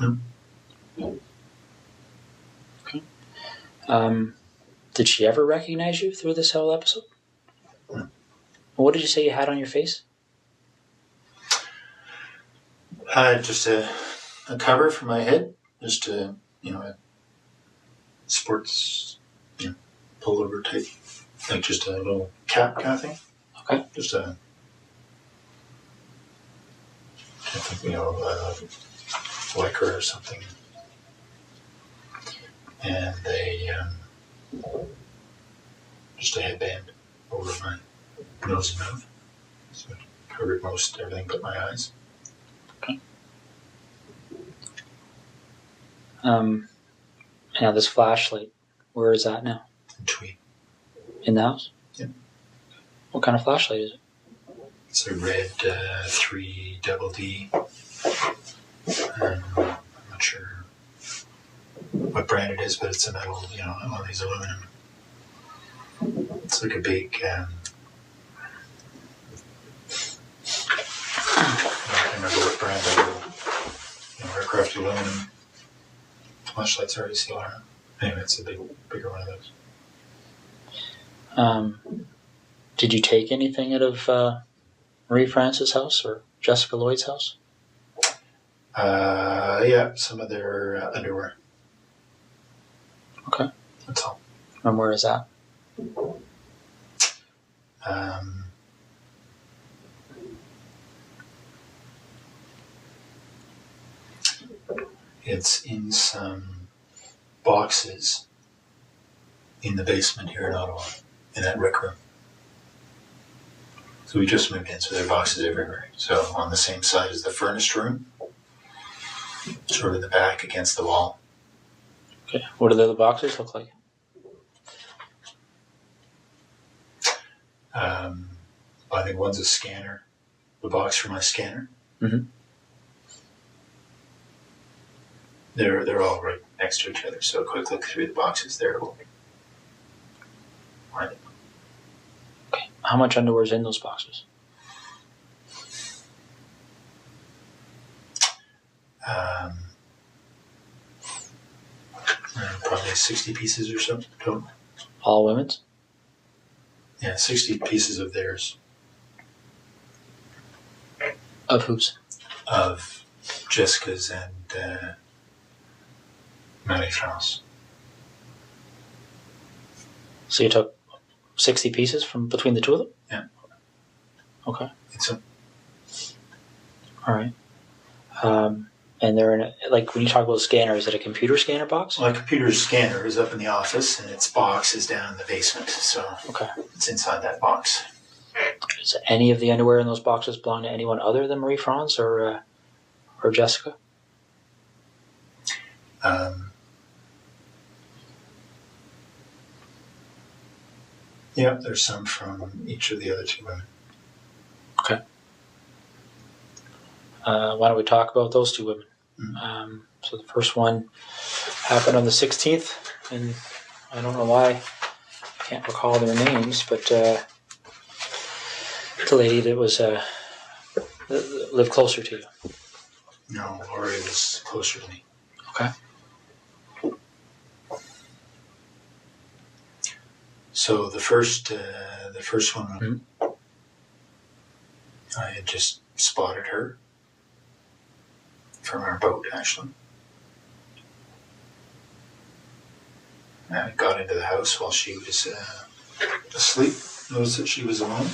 No. Okay. Did she ever recognize you through this whole episode? No. What did you say you had on your face? Just a cover for my head, just a sports pullover type, like just a little cap kind of thing. Okay. Just a, I think lycra or something, and just a headband over my nose and mouth, so it covered most everything but my eyes. Okay. Now this flashlight, where is that now? And tweed. In the house? Yep. What kind of flashlight is it? It's a red 3 double D. I'm not sure what brand it is, but it's a metal, one of these aluminum. It's like a big, I can't remember what brand it is. Aircraft aluminum flashlights already still are. Anyway, it's a bigger one of those. Did you take anything out of Marie France's house or Jessica Lloyd's house? Yeah, some of their underwear. Okay. That's all. And where is that? It's in some boxes in the basement here in Ottawa, in that rec room. So we just moved in, so there are boxes everywhere. So on the same side as the furnace room, sort of in the back against the wall. Okay. What do the other boxes look like? I think one's a scanner, the box for my scanner. Mm-hmm. They're all right next to each other, so a quick look through the boxes there will find it. Okay. How much underwear is in those boxes? Probably 60 pieces or so total. All women's? Yeah, 60 pieces of theirs. Of whose? Of Jessica's and Marie-France. So you took 60 pieces from between the two of them? Yeah. Okay. It's a, All right. And they're in a, like when you talk about a scanner, is it a computer scanner box? my computer scanner is up in the office, and its box is down in the basement, so Okay. it's inside that box. Does any of the underwear in those boxes belong to anyone other than Marie-France or Jessica? Yeah, there's some from each of the other two women. Okay. Why don't we talk about those two women? Mm-hmm. So the first one happened on the 16th, and I don't know why I can't recall their names, but the lady that was lived closer to you. No, Lori was closer to me. Okay. So the first one, Mm-hmm. I had just spotted her from our boat, actually. And I got into the house while she was asleep. Noticed that she was alone.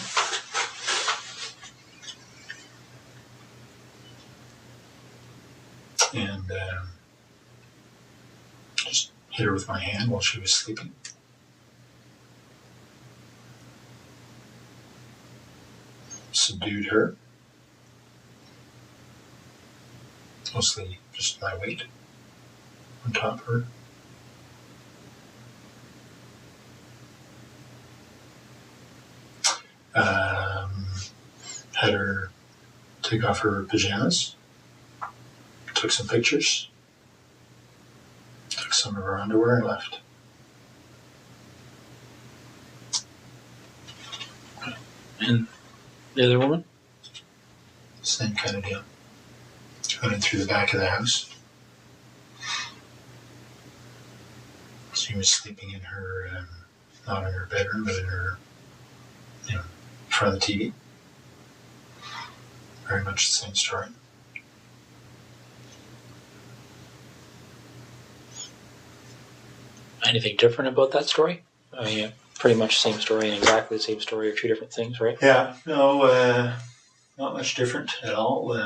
And just hit her with my hand while she was sleeping. Subdued her. Mostly just my weight on top of her. Had her take off her pajamas. Took some pictures. Took some of her underwear and left. And the other woman? Same kind of deal. Went in through the back of the house. She was sleeping in her, not in her bedroom, but in her, in front of the TV. Very much the same story. Anything different about that story? I mean, pretty much the same story and exactly the same story are two different things, right? Yeah, no, not much different at all.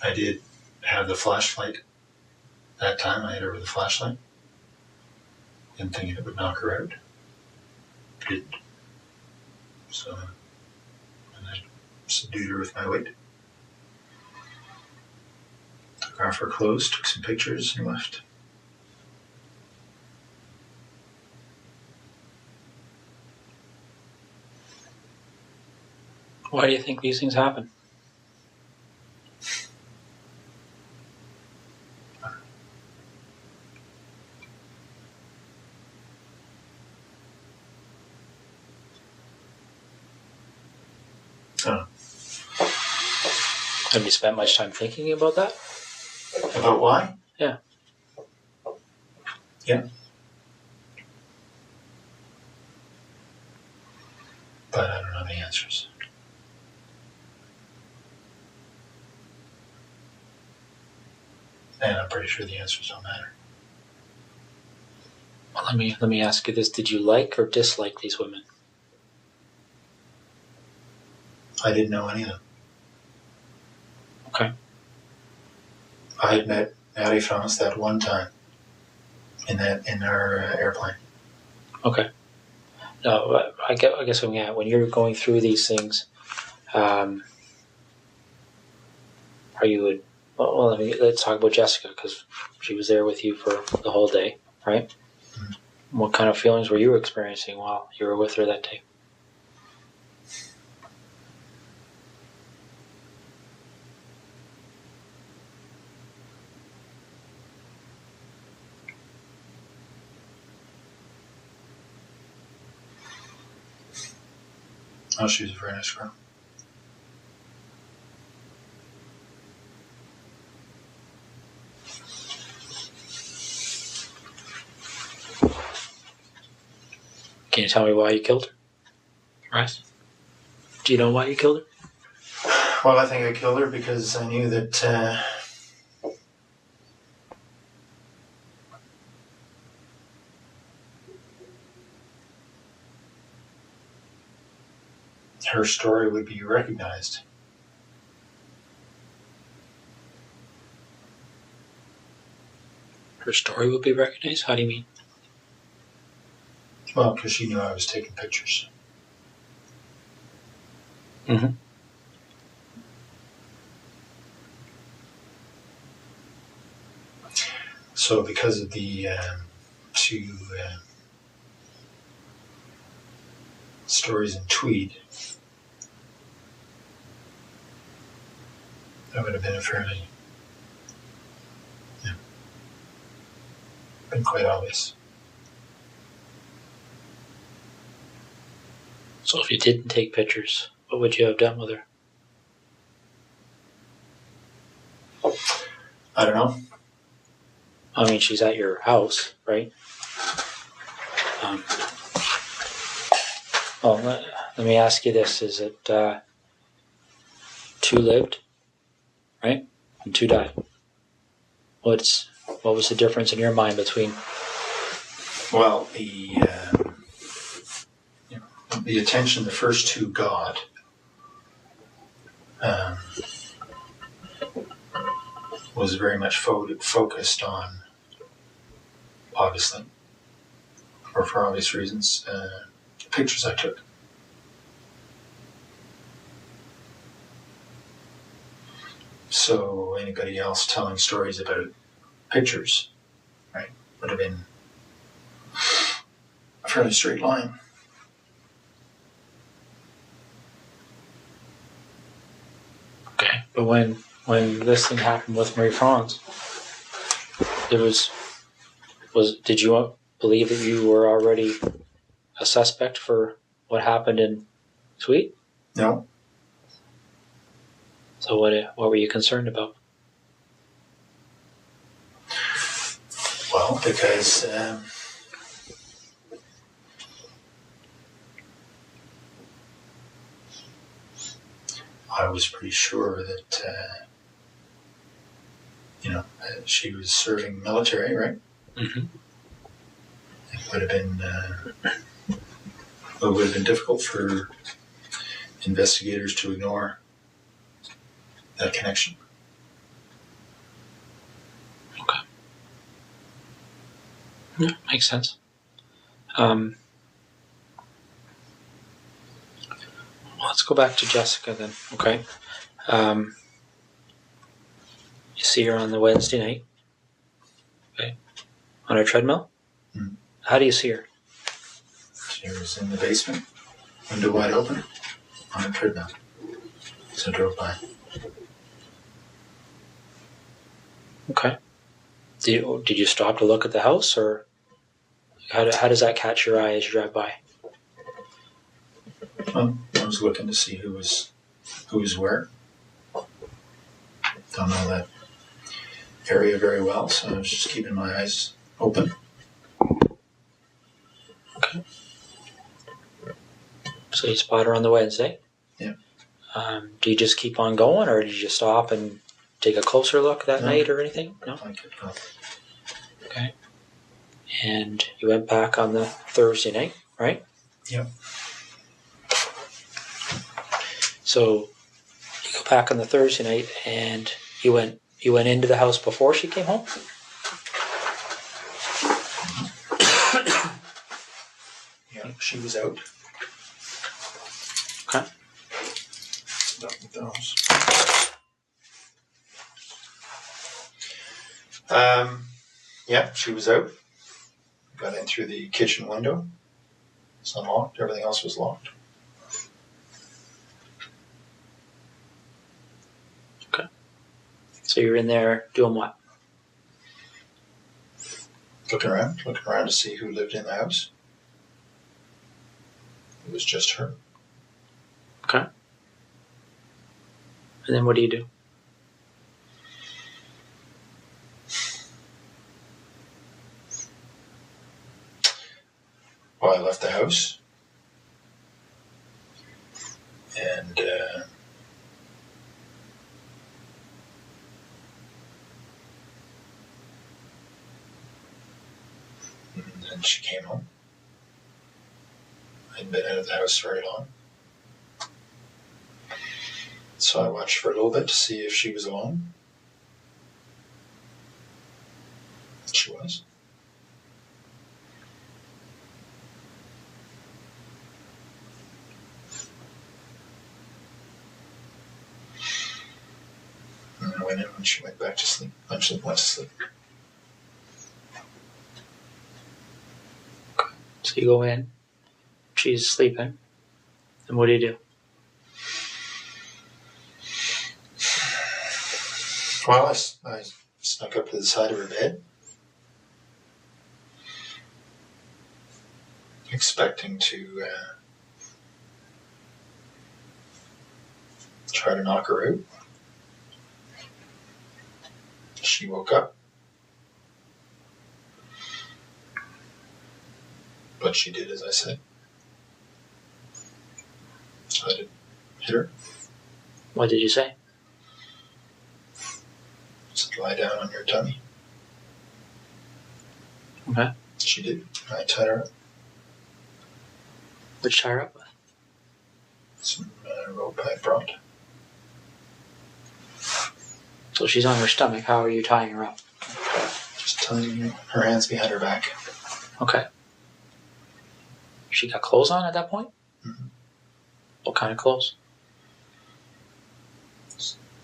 I did have the flashlight. That time I hit her with a flashlight. Didn't think it would knock her out. Didn't. So, and I subdued her with my weight. Took off her clothes, took some pictures, and left. Why do you think these things happen? Have you spent much time thinking about that? About why? Yeah. Yeah. But I don't know the answers. And I'm pretty sure the answers don't matter. Well, let me ask you this: did you like or dislike these women? I didn't know any of them. Okay. I had met Marie-France that one time in our airplane. Okay. No, I guess when you're going through these things, are you? Let's talk about Jessica because she was there with you for the whole day, right? What kind of feelings were you experiencing while you were with her that day? Oh, she was a very nice girl. Can you tell me why you killed her? Right? Do you know why you killed her? Well, I think I killed her because I knew that her story would be recognized. Her story would be recognized? How do you mean? Well, because she knew I was taking pictures. Mm-hmm. So because of the two stories in Tweed, that would have been a fairly, been quite obvious. So if you didn't take pictures, what would you have done with her? I don't know. I mean, she's at your house, right? Well, let me ask you this. Is it 2 lived, right? And 2 died. What was the difference in your mind between? Well, the attention the first 2 got was very much focused on, obviously, or for obvious reasons, the pictures I took. So anybody else telling stories about pictures, right, would have been a fairly straight line. Okay, but when this thing happened with Marie France, did you believe that you were already a suspect for what happened in Tweed? No. So what were you concerned about? Well, because I was pretty sure that she was serving military, right? Mm-hmm. It would have been difficult for investigators to ignore that connection. Okay. Yeah, makes sense. Let's go back to Jessica then. Okay. You see her on the Wednesday night. Okay. On her treadmill. Mm. How do you see her? She was in the basement, window wide open, on a treadmill. So I drove by. Okay. Did you stop to look at the house, or how does that catch your eye as you drive by? Well, I was looking to see who was where. Don't know that area very well, so I was just keeping my eyes open. Okay. So you spot her on the Wednesday. Yeah. Do you just keep on going, or did you stop and take a closer look that night or anything? No? I kept going. Okay. And you went back on the Thursday night, right? Yep. So you go back on the Thursday night, and you went into the house before she came home? Yeah, she was out. Okay. Done with those. Yeah, she was out. got in through the kitchen window. It's unlocked. Everything else was locked. Okay. So you're in there doing what? Looking around to see who lived in the house. It was just her. Okay. And then what do you do? Well, I left the house. And then she came home. I hadn't been out of the house very long. So I watched for a little bit to see if she was alone. She was. And I went in when she went back to sleep. Went to sleep. So you go in, she's sleeping, and what do you do? Well, I snuck up to the side of her bed, expecting to try to knock her out. She woke up. But she did as I said. So I didn't hit her. What did you say? Said, lie down on your tummy. Okay. She did. I tied her up. What'd you tie her up with? Some rope I brought. So she's on her stomach. How are you tying her up? Just tying her hands behind her back. Okay. She got clothes on at that point? Mm-hmm. What kind of clothes?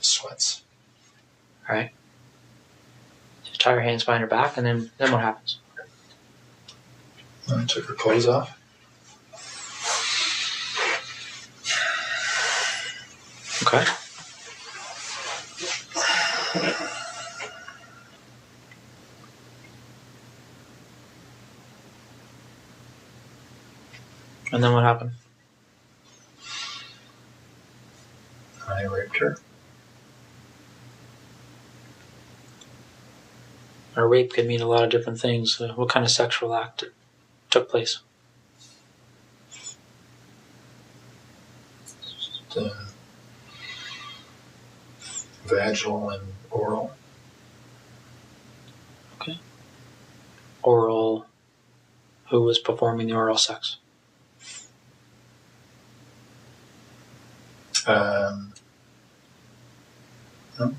Sweats. All right. Just tie her hands behind her back, and then what happens? I took her clothes off. Okay. And then what happened? I raped her. A rape could mean a lot of different things. What kind of sexual act took place? Vaginal and oral. Okay. Oral. Who was performing the oral sex?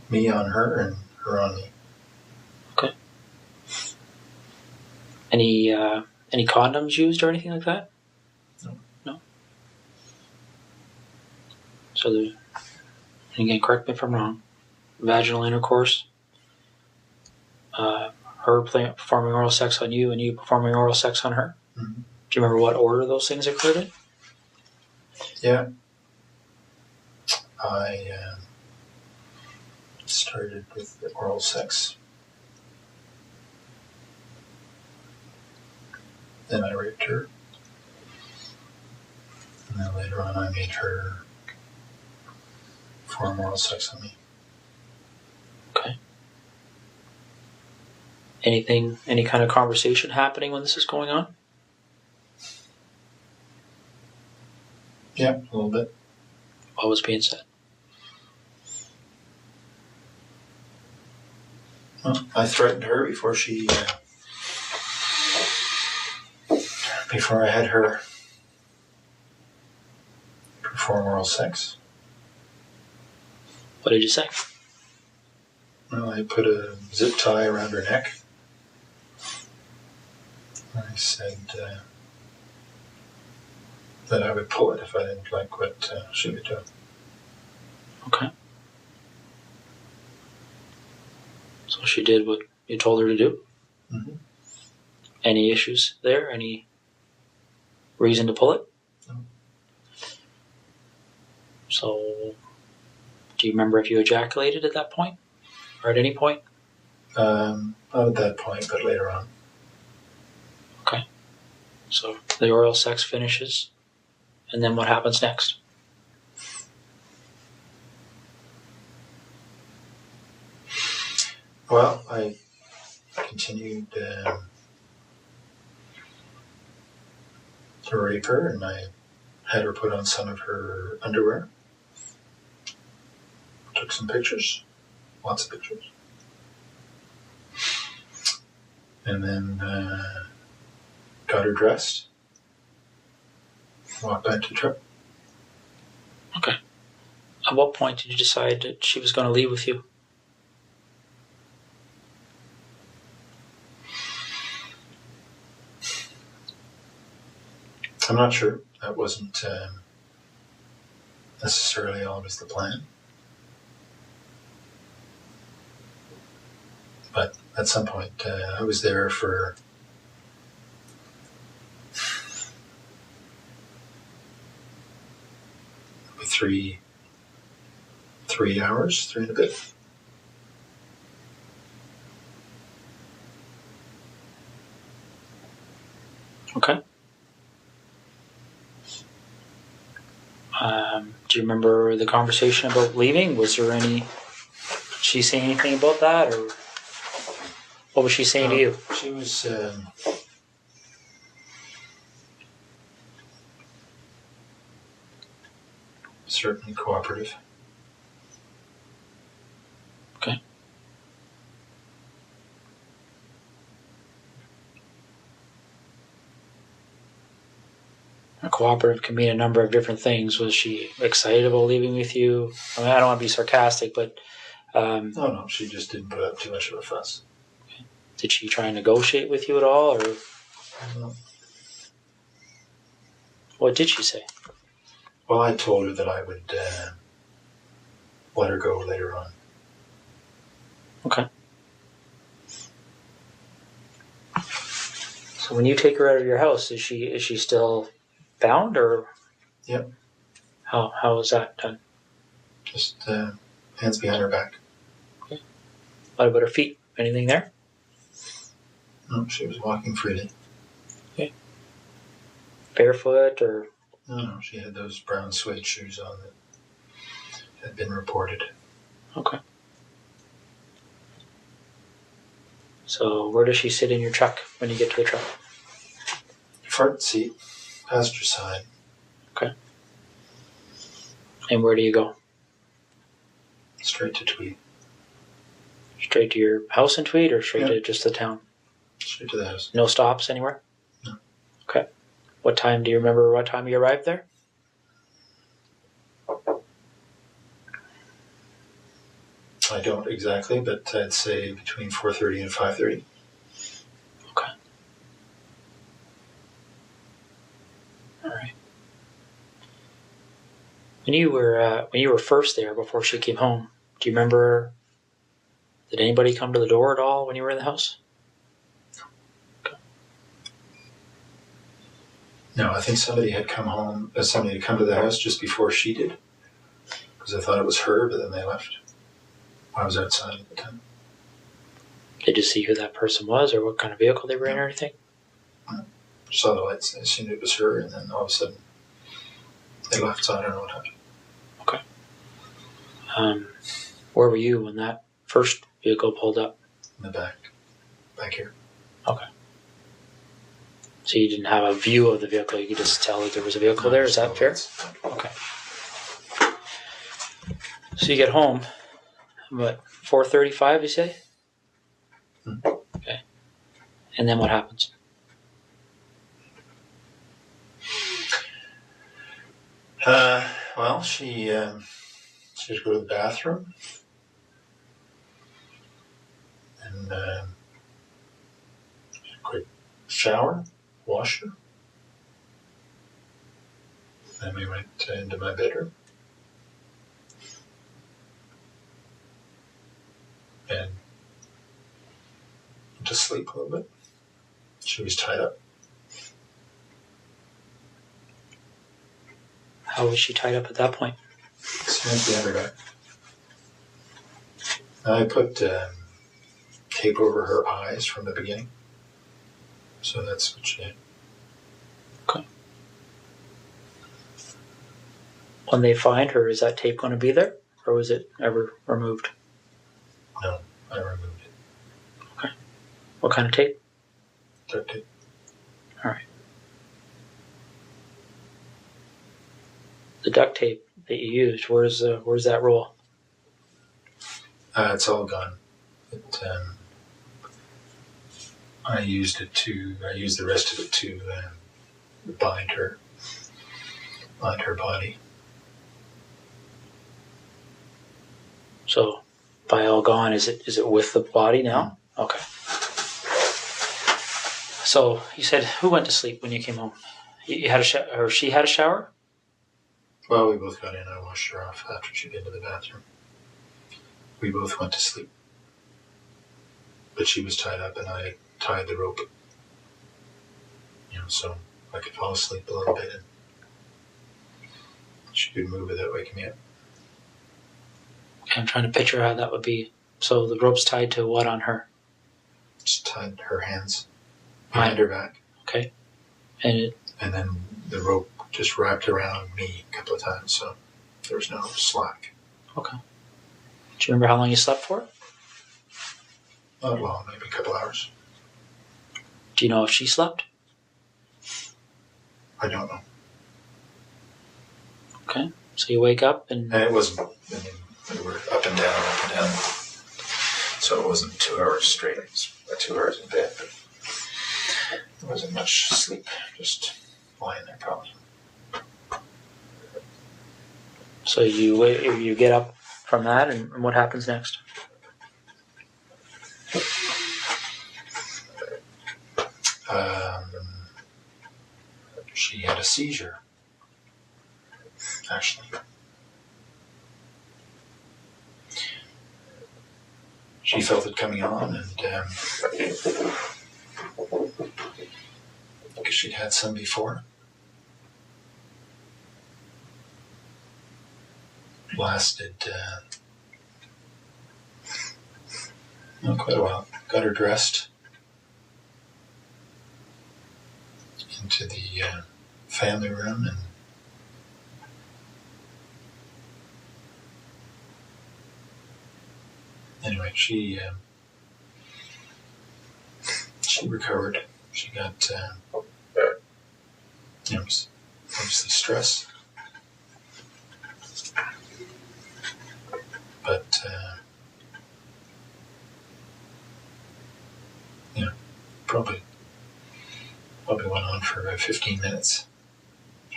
Me on her and her on me. Okay. Any condoms used or anything like that? No. So and again, correct me if I'm wrong. Vaginal intercourse. Her performing oral sex on you, and you performing oral sex on her. Mm-hmm. Do you remember what order those things occurred in? Yeah. I started with the oral sex. Then I raped her. And then later on I made her perform oral sex on me. Okay. Any kind of conversation happening when this is going on? Yeah, a little bit. What was being said? Well, I threatened her before I had her perform oral sex. What did you say? Well, I put a zip tie around her neck. I said that I would pull it if I didn't like what she would do. Okay. So she did what you told her to do? Mm-hmm. Any issues there? Any reason to pull it? No. So, do you remember if you ejaculated at that point? Or at any point? Not at that point, but later on. Okay. So, the oral sex finishes, and then what happens next? Well, I continued to rape her, and I had her put on some of her underwear. Took some pictures, lots of pictures. And then got her dressed, walked back to the truck. Okay. At what point did you decide that she was going to leave with you? I'm not sure. That wasn't necessarily always the plan. But at some point, I was there for maybe 3 hours, 3 and a bit. Okay. Do you remember the conversation about leaving? Was there any... Did she say anything about that, or what was she saying to you? She was certainly cooperative. Okay. A cooperative can mean a number of different things. Was she excited about leaving with you? I mean, I don't want to be sarcastic, but No, she just didn't put up too much of a fuss. did she try and negotiate with you at all, or No. what did she say? Well, I told her that I would let her go later on. Okay. So when you take her out of your house, is she still bound, or? Yep. How is that done? Just hands behind her back. Okay. What about her feet? Anything there? No, she was walking freely. Okay. Barefoot, or? No, she had those brown suede shoes on that had been reported. Okay. So where does she sit in your truck when you get to the truck? Front seat, passenger side. Okay. And where do you go? Straight to Tweed. Straight to your house in Tweed, or straight to just the town? Straight to the house. No stops anywhere? No. Okay. What time, do you remember what time you arrived there? I don't exactly, but I'd say between 4:30 and 5:30. Okay. All right. When you were first there before she came home, do you remember? Did anybody come to the door at all when you were in the house? Okay. No, I think somebody had come home. Somebody had come to the house just before she did, because I thought it was her, but then they left. I was outside at the time. Did you see who that person was, or what kind of vehicle they were in, or anything? Saw the lights. I assumed it was her, and then all of a sudden they left. So I don't know what happened. Okay. Where were you when that first vehicle pulled up? In the back here. Okay. So you didn't have a view of the vehicle; you could just tell that there was a vehicle there. Is that fair? Okay. So you get home. What, 4:35? You say? Okay. And then what happens? Well, she had to go to the bathroom and a quick shower, wash her. Then we went into my bedroom and to sleep a little bit. She was tied up. How was she tied up at that point? Smacked the underback. I put tape over her eyes from the beginning. So that's what she did. Okay. When they find her, is that tape going to be there? Or was it ever removed? No, I removed it. Okay. What kind of tape? Duct tape. All right. The duct tape that you used, where's that roll? It's all gone. I used the rest of it to bind her body. So, by all gone, is it with the body now? Okay. So you said, who went to sleep when you came home? You had a shower, or she had a shower? Well, we both got in. I washed her off after she'd been to the bathroom. We both went to sleep. But she was tied up and I tied the rope. So I could fall asleep a little bit and she could move without waking me up. I'm trying to picture how that would be. So the rope's tied to what on her? Just tied her hands behind her back. Okay. And then the rope just wrapped around me a couple of times, so there was no slack. Okay. Do you remember how long you slept for? Not long, maybe a couple hours. Do you know if she slept? I don't know. Okay. So you wake up and it wasn't, we were up and down. So it wasn't 2 hours straight. It was 2 hours in bed, but there wasn't much sleep, just lying there probably. so you get up from that, and what happens next? She had a seizure, actually. She felt it coming on, and because she'd had some before. Lasted quite a while. Got her dressed into the family room, and anyway, she recovered. She got obviously stress, but probably went on for about 15 minutes.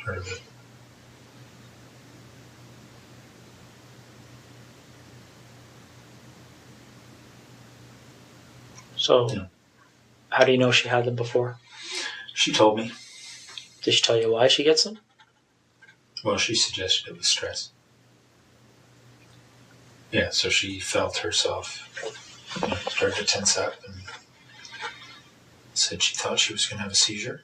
Part of it. So, how do you know she had them before? She told me. Did she tell you why she gets them? Well, she suggested it was stress. Yeah, so she felt herself start to tense up and said she thought she was going to have a seizure.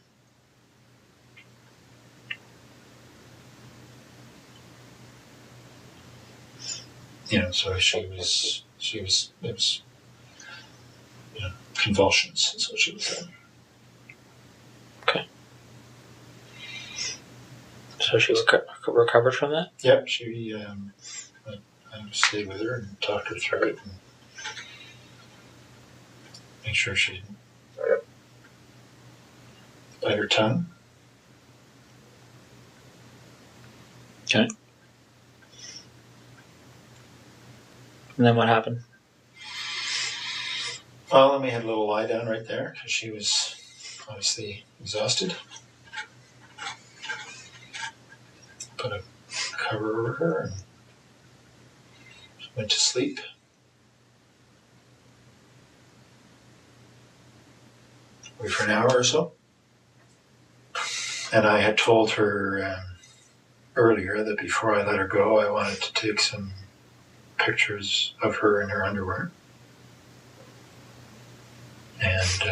So it was convulsions, is what she was saying. Okay. So she recovered from that? Yep, I stayed with her and talked her through it and make sure she didn't bite her tongue. Okay. And then what happened? Well, then we had a little lie down right there because she was obviously exhausted. Put a cover over her and went to sleep. Wait for an hour or so. And I had told her earlier that before I let her go, I wanted to take some pictures of her in her underwear. And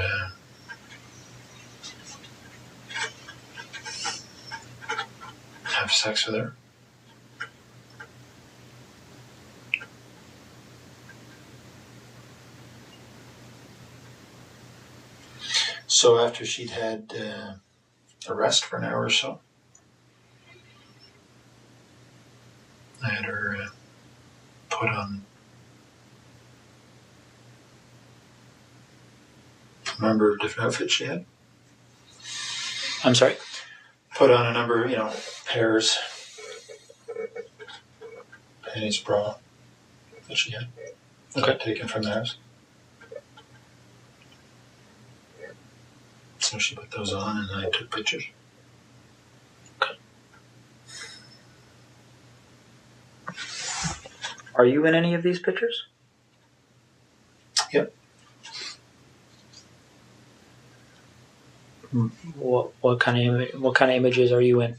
have sex with her. So after she'd had a rest for an hour or so, I had her put on a number of different outfits she had. I'm sorry? Put on a number, pairs, panties, bra that she had. Okay. Taken from the house. So she put those on and I took pictures. Okay. Are you in any of these pictures? Yep. What kind of images are you in?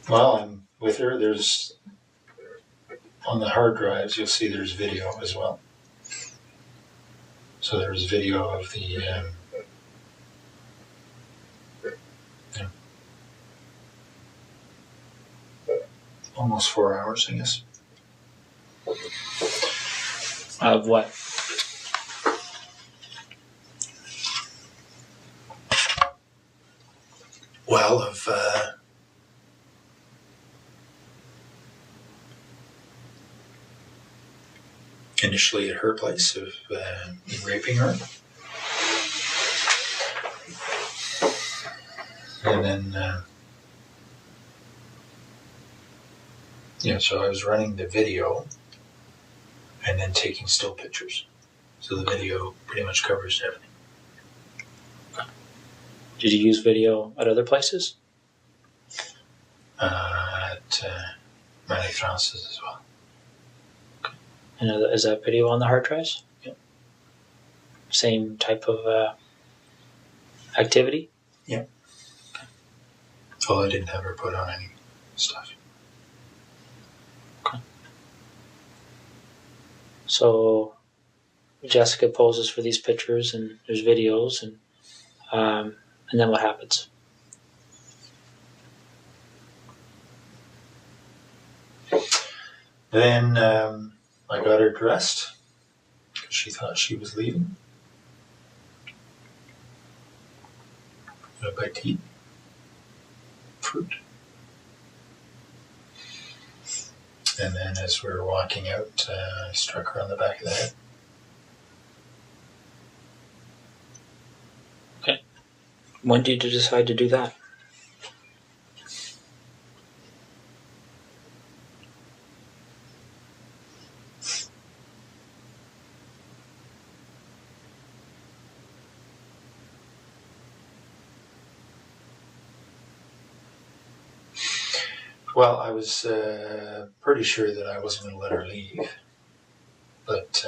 Well, I'm with her. There's on the hard drives. You'll see there's video as well. So there's video of the almost 4 hours, I guess. Of what? Well, of initially at her place of me raping her. And then, so I was running the video and then taking still pictures. So the video pretty much covers everything. Did you use video at other places? At Marie France's as well. Okay. And is that video on the hard drives? Yep. Same type of activity? Yeah. Okay. Although I didn't have her put on any stuff. Okay. So Jessica poses for these pictures and there's videos and then what happens? Then I got her dressed because she thought she was leaving. Got a bite to eat. Fruit. And then as we were walking out, I struck her on the back of the head. Okay. When did you decide to do that? Well, I was pretty sure that I wasn't going to let her leave. But,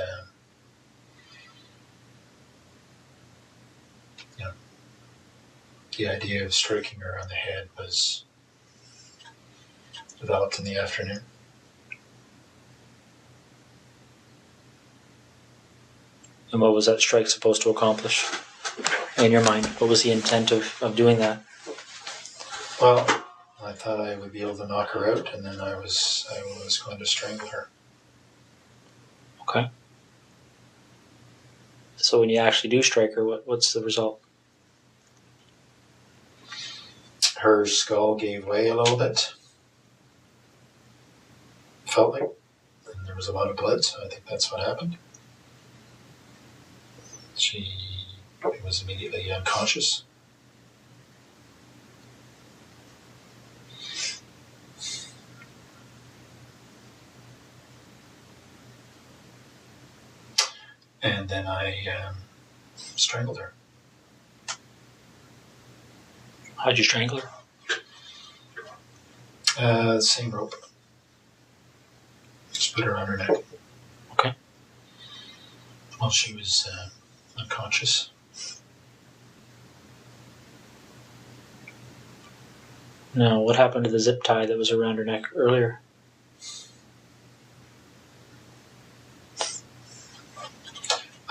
the idea of striking her on the head was developed in the afternoon. And what was that strike supposed to accomplish in your mind? What was the intent of doing that? Well, I thought I would be able to knock her out, and then I was going to strangle her. Okay. So when you actually do strike her, what's the result? Her skull gave way a little bit. Felt like, and there was a lot of blood, so I think that's what happened. She was immediately unconscious. And then I strangled her. How'd you strangle her? Same rope. Just put her on her neck. Okay. While she was unconscious. Now, what happened to the zip tie that was around her neck earlier?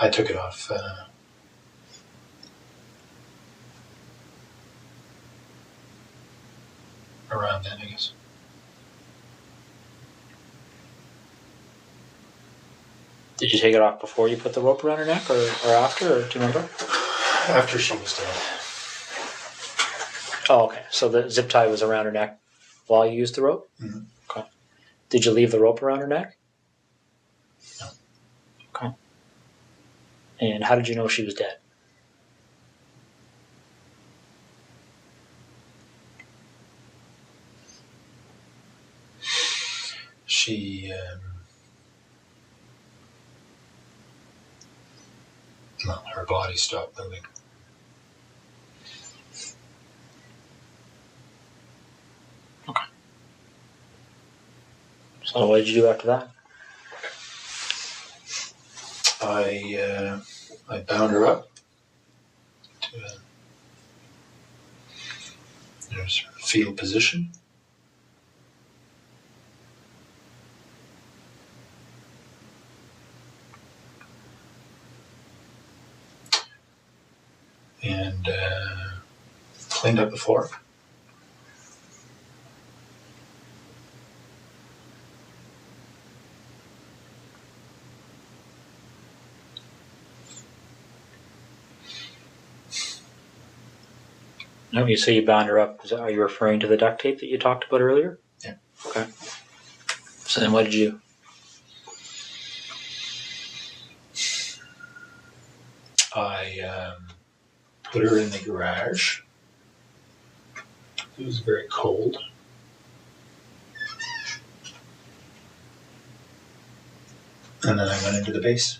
I took it off around then, I guess. Did you take it off before you put the rope around her neck, or after, or do you remember? After she was dead. Oh, okay. So the zip tie was around her neck while you used the rope? Mm-hmm. Okay. Did you leave the rope around her neck? No. Okay. And how did you know she was dead? She, well, her body stopped moving. Okay. So what did you do after that? I bound her up to a fetal position. And cleaned up the floor. No, you say you bound her up. Are you referring to the duct tape that you talked about earlier? Yeah. Okay. So then what did you do? I put her in the garage. It was very cold. And then I went into the base.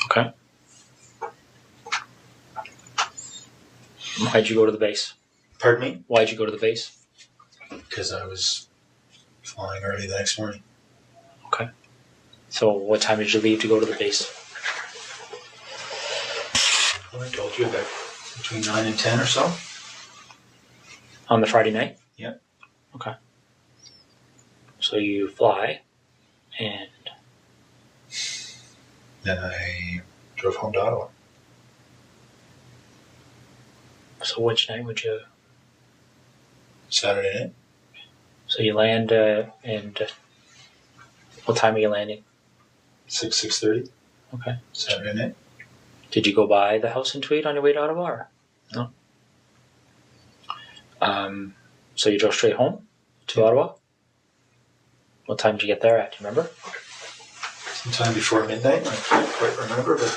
Okay. Why'd you go to the base? Pardon me? Why'd you go to the base? Because I was flying early the next morning. Okay. So what time did you leave to go to the base? Well, I told you about between 9 and 10 or so. On the Friday night? Yeah. Okay. So you fly, and Then I drove home to Ottawa. so which night would you... Saturday night. So you land, and what time are you landing? 6:30. Okay. Saturday night. Did you go by the house in Tweed on your way to Ottawa? Or? No. So you drove straight home to Ottawa? What time did you get there at? Do you remember? Sometime before midnight. I can't quite remember, but I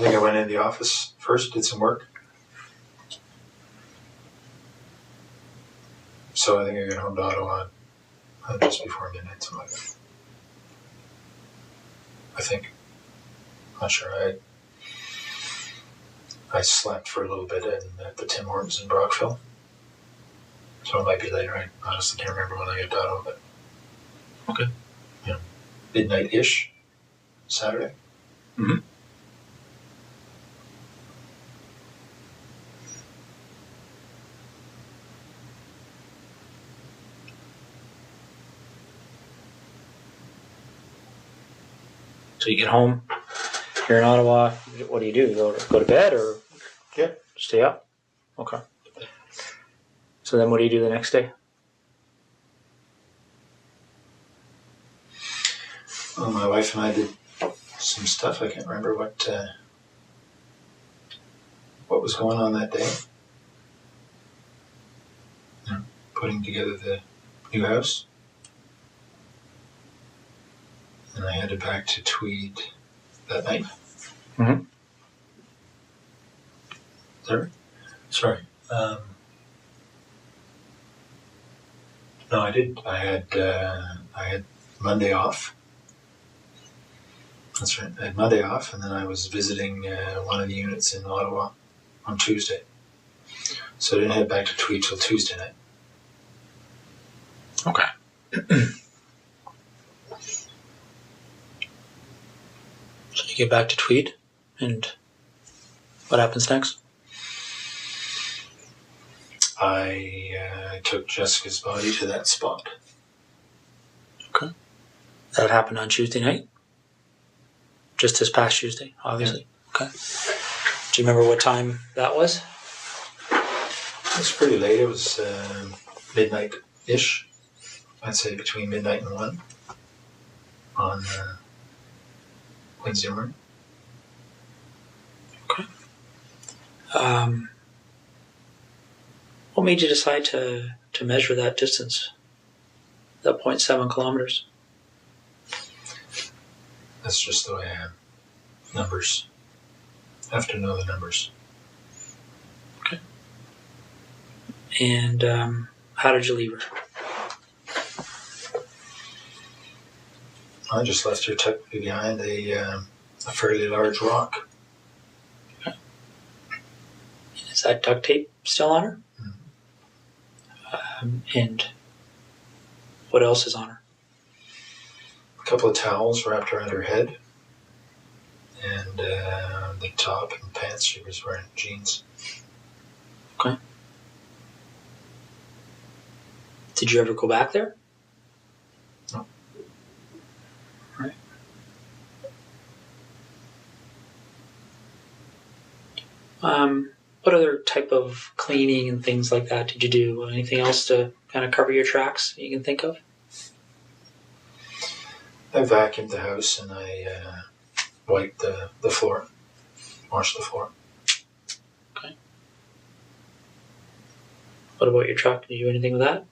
think I went in the office first, did some work. So I think I got home to Ottawa just before midnight, something like that. I think. Not sure. I slept for a little bit at the Tim Hortons in Brockville. So it might be later. I honestly can't remember when I got to Ottawa, but Okay. Yeah, midnight-ish, Saturday. Mm-hmm. So you get home, you're in Ottawa, what do? You go to bed or Yeah. stay up? Okay. So then what do you do the next day? Well, my wife and I did some stuff. I can't remember what was going on that day. Putting together the new house. And I headed back to Tweed that night. Mm-hmm. Sorry. No, I did. I had Monday off. That's right. I had Monday off, and then I was visiting one of the units in Ottawa on Tuesday. So I didn't head back to Tweed till Tuesday night. Okay. So you get back to Tweed, and what happens next? I took Jessica's body to that spot. Okay. That happened on Tuesday night? Just this past Tuesday, obviously. Yeah. Okay. Do you remember what time that was? It was pretty late. It was midnight-ish. I'd say between midnight and 1 on Wednesday morning. Okay. What made you decide to measure that distance, that 0.7 kilometers? That's just the way I am. Numbers. Have to know the numbers. Okay. And how did you leave her? I just left her tucked behind a fairly large rock. Okay. Is that duct tape still on her? Mm-hmm. And what else is on her? A couple of towels wrapped around her head. And the top and pants, she was wearing jeans. Okay. Did you ever go back there? No. Right. What other type of cleaning and things like that did you do? Anything else to kind of cover your tracks that you can think of? I vacuumed the house and I wiped the floor, washed the floor. Okay. What about your truck? Did you do anything with that?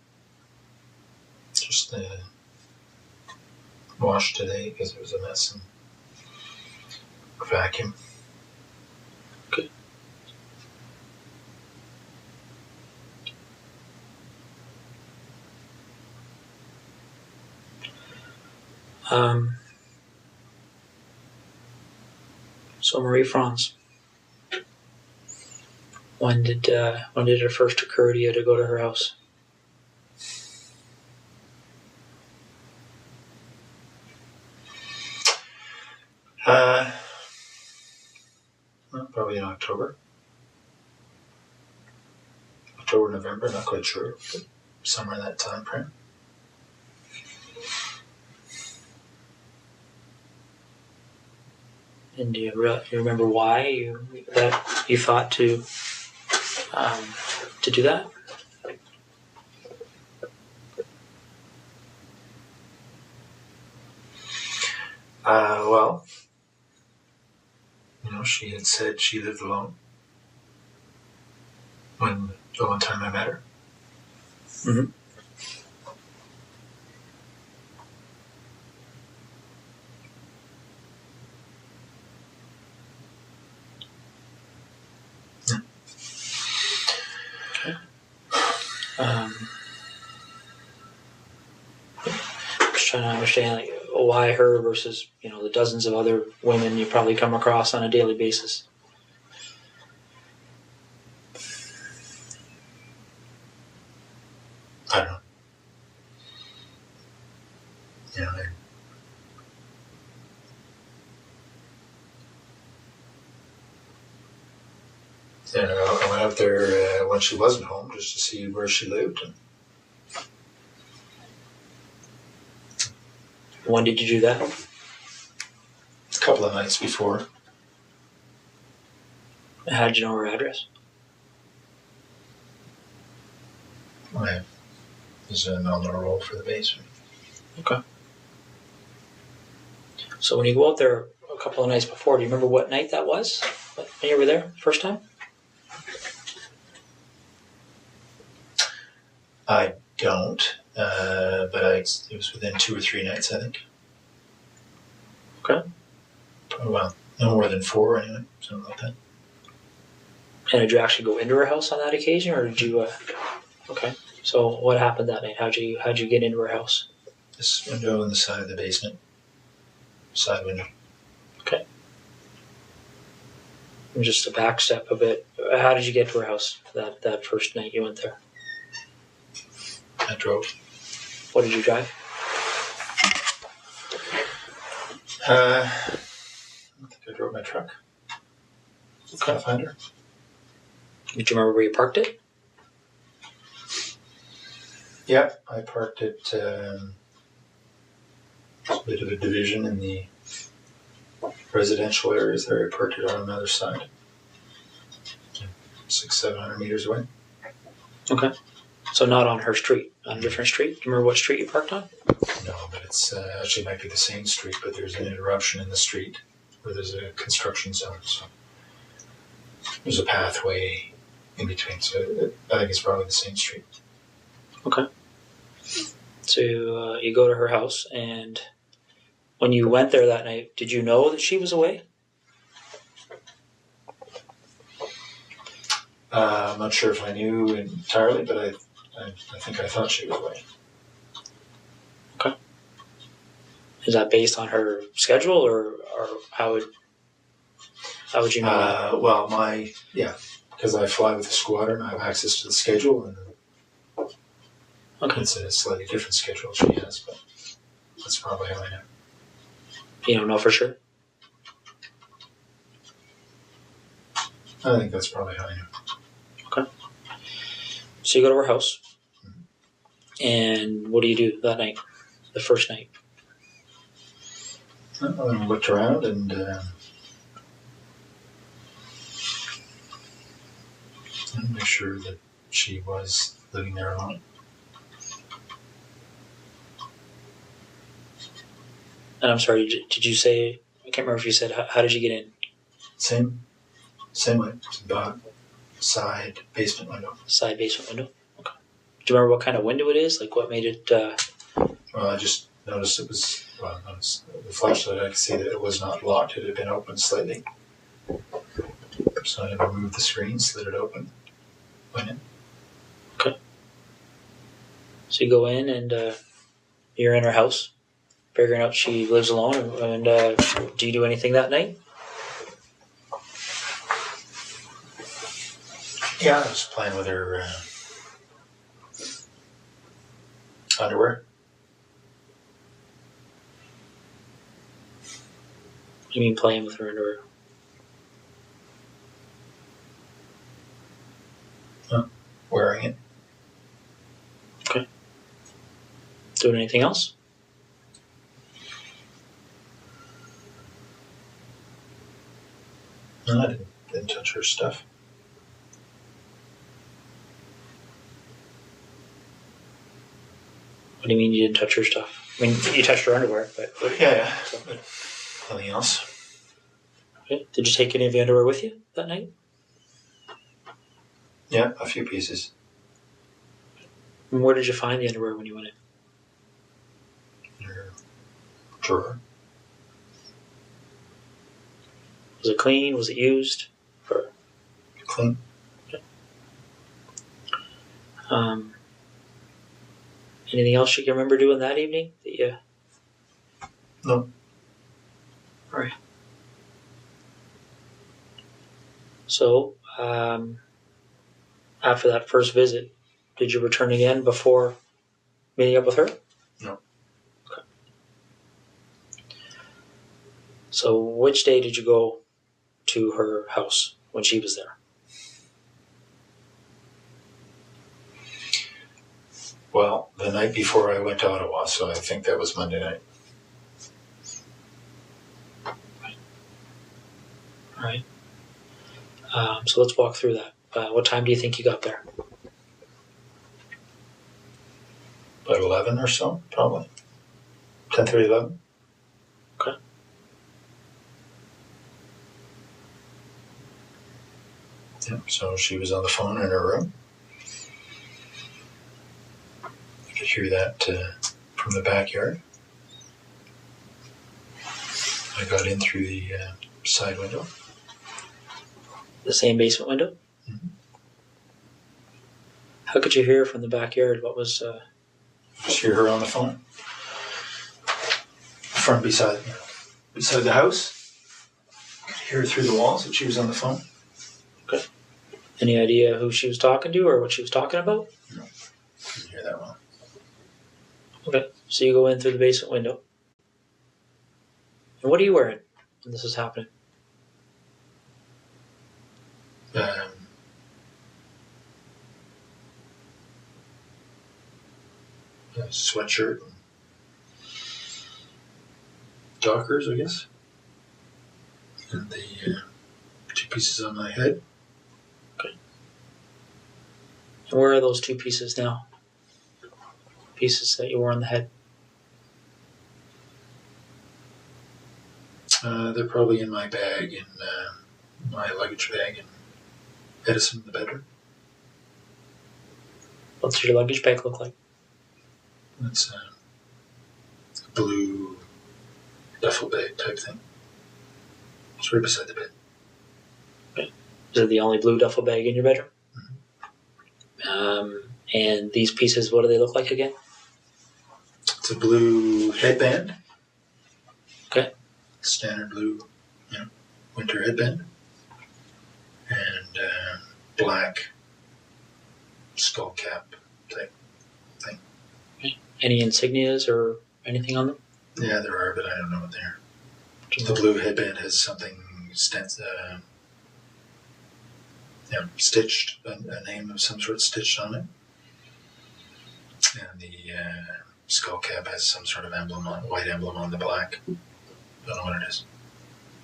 Just washed today because it was a mess and vacuum. Okay. So Marie France, when did it first occur to you to go to her house? Well, probably in October, November, not quite sure, but somewhere in that time frame. And do you remember why you thought to do that? Well, she had said she lived alone when the one time I met her. Mm-hmm. Just trying to understand why her versus the dozens of other women you probably come across on a daily basis. I don't know. I went out there when she wasn't home just to see where she lived. And when did you do that? A couple of nights before. How did you know her address? I was on the roll for the basement. Okay. So when you go out there a couple of nights before, do you remember what night that was? When you were there first time? I don't, but it was within 2 or 3 nights, I think. Okay. Well, no more than 4 anyway, something like that. And did you actually go into her house on that occasion, or did you? Okay. So what happened that night? How'd you get into her house? This window in the side of the basement. Side window. Okay. And just to back step a bit, how did you get to her house that first night you went there? I drove. What did you drive? I think I drove my truck. Pathfinder. Did you remember where you parked it? Yeah, I parked it. A bit of a division in the residential areas there. I parked it on another side. 600-700 meters away. Okay. So not on her street, on a different street. Do you remember what street you parked on? No, but it's actually might be the same street, but there's an interruption in the street where there's a construction zone. So there's a pathway in between. So I think it's probably the same street. Okay. So you go to her house, and when you went there that night, did you know that she was away? I'm not sure if I knew entirely, but I think I thought she was away. Okay. Is that based on her schedule, or how would you know that? Well, because I fly with the squadron, I have access to the schedule, and Okay. it's a slightly different schedule she has, but that's probably how I know. You don't know for sure? I think that's probably how I know. Okay. So you go to her house, and what do you do that night, the first night? I looked around and make sure that she was living there alone. And I'm sorry, did you say, I can't remember if you said, how did you get in? Same way. It's about side basement window. Side basement window? Okay. Do you remember what kind of window it is? Like what made it... Well, I just noticed it was, the flashlight, I could see that it was not locked. It had been opened slightly. So I removed the screen, slid it open, went in. Okay. So you go in and you're in her house, figuring out she lives alone, and do you do anything that night? Yeah, I was playing with her underwear. You mean playing with her underwear? Wearing it. Okay. Doing anything else? No, I didn't touch her stuff. What do you mean you didn't touch her stuff? I mean, you touched her underwear, but... Yeah. But nothing else. Okay. Did you take any of the underwear with you that night? Yeah, a few pieces. And where did you find the underwear when you went in? Her drawer. Was it clean? Was it used? Or, Clean. okay. Anything else you can remember doing that evening? No. All right. So, after that first visit, did you return again before meeting up with her? No. Okay. So, which day did you go to her house when she was there? Well, the night before I went to Ottawa, so I think that was Monday night. All right. So let's walk through that. What time do you think you got there? About 11 or so, probably. 10:30, 11. Okay. Yeah, so she was on the phone in her room. I could hear that from the backyard. I got in through the side window. The same basement window? Mm-hmm. How could you hear from the backyard? What was... Just hear her on the phone. From beside the house. I could hear her through the walls that she was on the phone. Okay. Any idea who she was talking to or what she was talking about? No, couldn't hear that well. Okay. So you go in through the basement window. And what are you wearing when this is happening? A sweatshirt, Dockers, I guess. and the 2 pieces on my head. And where are those 2 pieces now? Pieces that you wore on the head? They're probably in my bag, in my luggage bag in Edison, the bedroom. What's your luggage bag look like? It's a blue duffel bag type thing. It's right beside the bed. Okay. Is it the only blue duffel bag in your bedroom? Mm-hmm. And these pieces, what do they look like again? It's a blue headband. Okay. Standard blue, winter headband. And black skull cap type thing. Okay. Any insignias or anything on them? Yeah, there are, but I don't know what they are. The blue headband has something stitched, a name of some sort stitched on it. And the skull cap has some sort of white emblem on the black. Don't know what it is.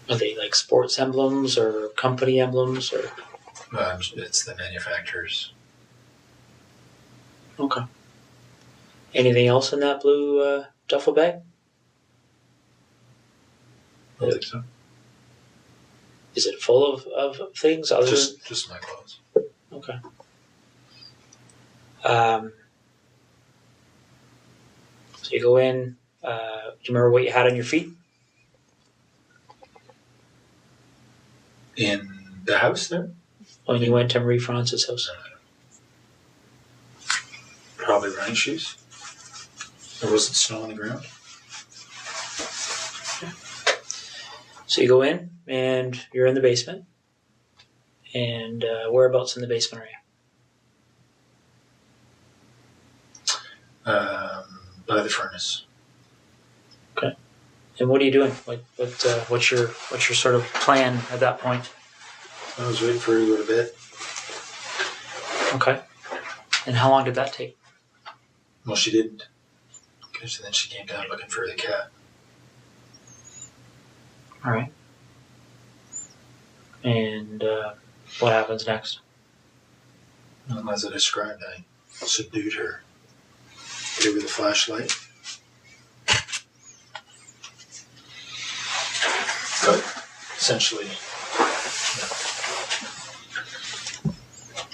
Are they like sports emblems or company emblems or? It's the manufacturer's. Okay. Anything else in that blue duffel bag? I don't think so. Is it full of things other than just my clothes? Okay. So you go in. Do you remember what you had on your feet? In the house there? When you went to Marie France's house? Probably running shoes. There wasn't snow on the ground. So you go in, and you're in the basement. And whereabouts in the basement are you? By the furnace. Okay. And what are you doing? What's your sort of plan at that point? I was waiting for her to go to bed. Okay. And how long did that take? Well, she didn't. Because then she came down looking for the cat. All right. And what happens next? Well, as I described, I subdued her. Gave her the flashlight. But essentially,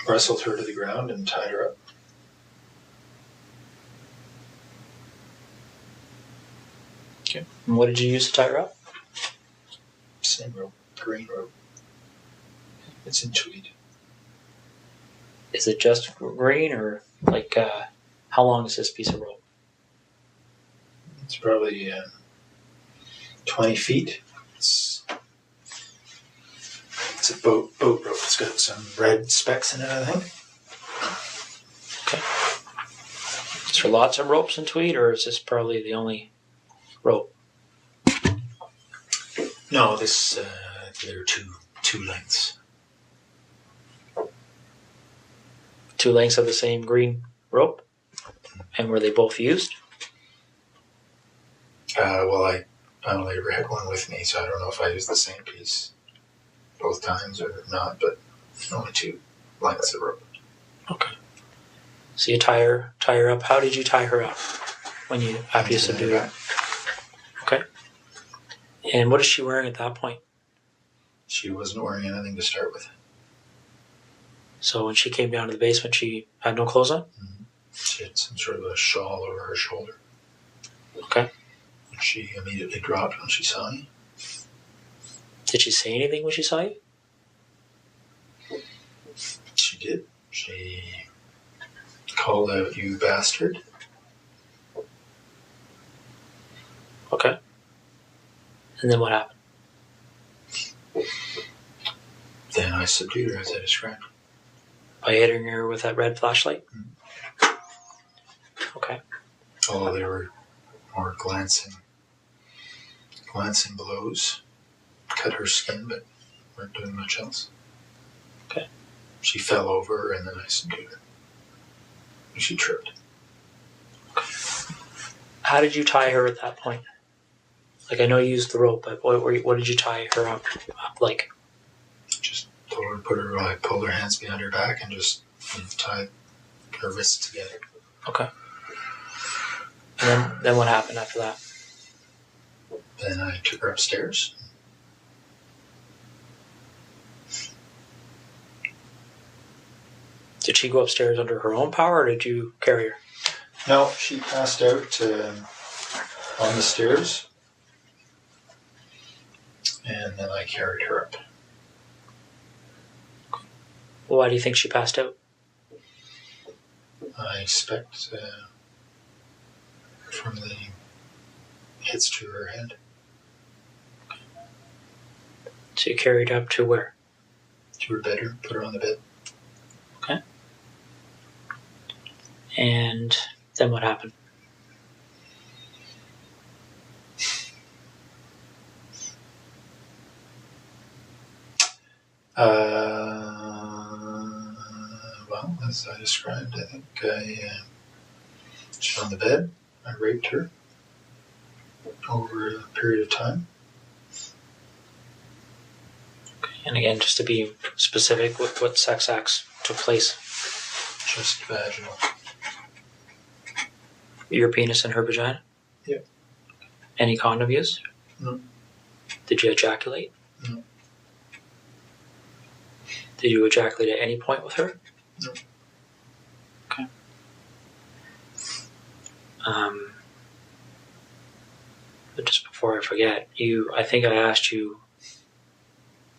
wrestled her to the ground and tied her up. Okay. And what did you use to tie her up? Same rope, green rope. It's in tweed. Is it just green or how long is this piece of rope? It's probably 20 feet. It's a boat rope. It's got some red specks in it, I think. Okay. Is there lots of ropes in tweed, or is this probably the only rope? No, there are two lengths. 2 lengths of the same green rope? And were they both used? Well, I only ever had one with me, so I don't know if I used the same piece both times or not, but only 2 lengths of rope. Okay. So you tie her up. How did you tie her up after you subdued her? Okay. And what is she wearing at that point? She wasn't wearing anything to start with. So when she came down to the basement, she had no clothes on? Mm-hmm. She had some sort of a shawl over her shoulder. Okay. And she immediately dropped when she saw me. Did she say anything when she saw you? She did. She called out, "You bastard." Okay. And then what happened? Then I subdued her as I described. By hitting her with that red flashlight? Mm-hmm. Okay. Although they were more glancing blows. Cut her skin, but weren't doing much else. Okay. She fell over, and then I subdued her. She tripped. How did you tie her at that point? Like, I know you used the rope, but what did you tie her up like? Just told her to pull her hands behind her back and just tie her wrists together. Okay. And then what happened after that? Then I took her upstairs. Did she go upstairs under her own power, or did you carry her? No, she passed out on the stairs, and then I carried her up. Why do you think she passed out? I expect from the hits to her head. So you carried her up to where? To her bedroom, put her on the bed. Okay. And then what happened? Well, as I described, I think she's on the bed. I raped her over a period of time. Okay. And again, just to be specific, what sex acts took place? Just vaginal. Your penis and her vagina? Yeah. Any condom used? No. Did you ejaculate? No. Did you ejaculate at any point with her? No. Okay. But just before I forget, I think I asked you,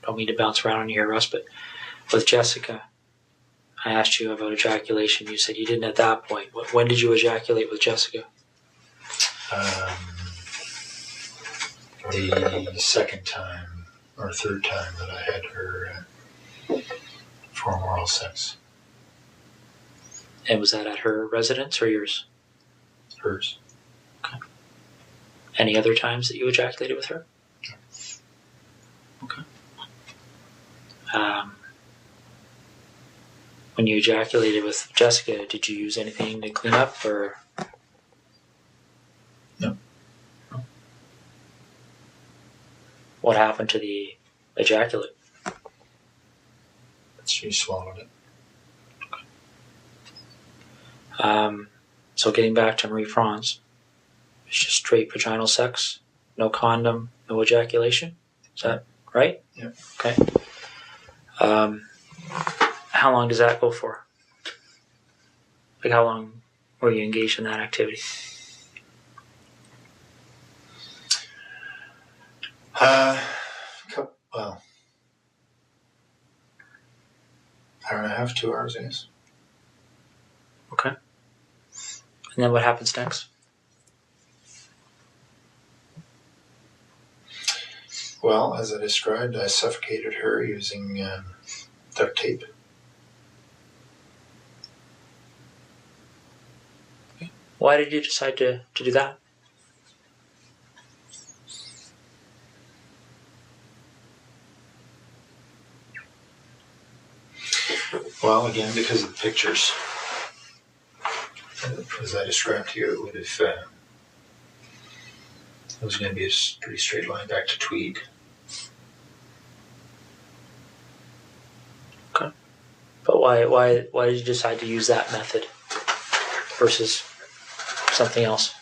don't mean to bounce around on you here, Russ, but with Jessica, I asked you about ejaculation. You said you didn't at that point. When did you ejaculate with Jessica? The second time or third time that I had her for oral sex. And was that at her residence or yours? Hers. Okay. Any other times that you ejaculated with her? No. Okay. When you ejaculated with Jessica, did you use anything to clean up, or? No. What happened to the ejaculate? She swallowed it. So getting back to Marie France, it's just straight vaginal sex, no condom, no ejaculation. Is that right? Yeah. Okay. How long does that go for? Like, how long were you engaged in that activity? Well, hour and a half, 2 hours, I guess. Okay. And then what happens next? Well, as I described, I suffocated her using duct tape. Why did you decide to do that? Well, again, because of the pictures. As I described to you, it would have. It was going to be a pretty straight line back to Tweed. Okay. But why did you decide to use that method versus something else?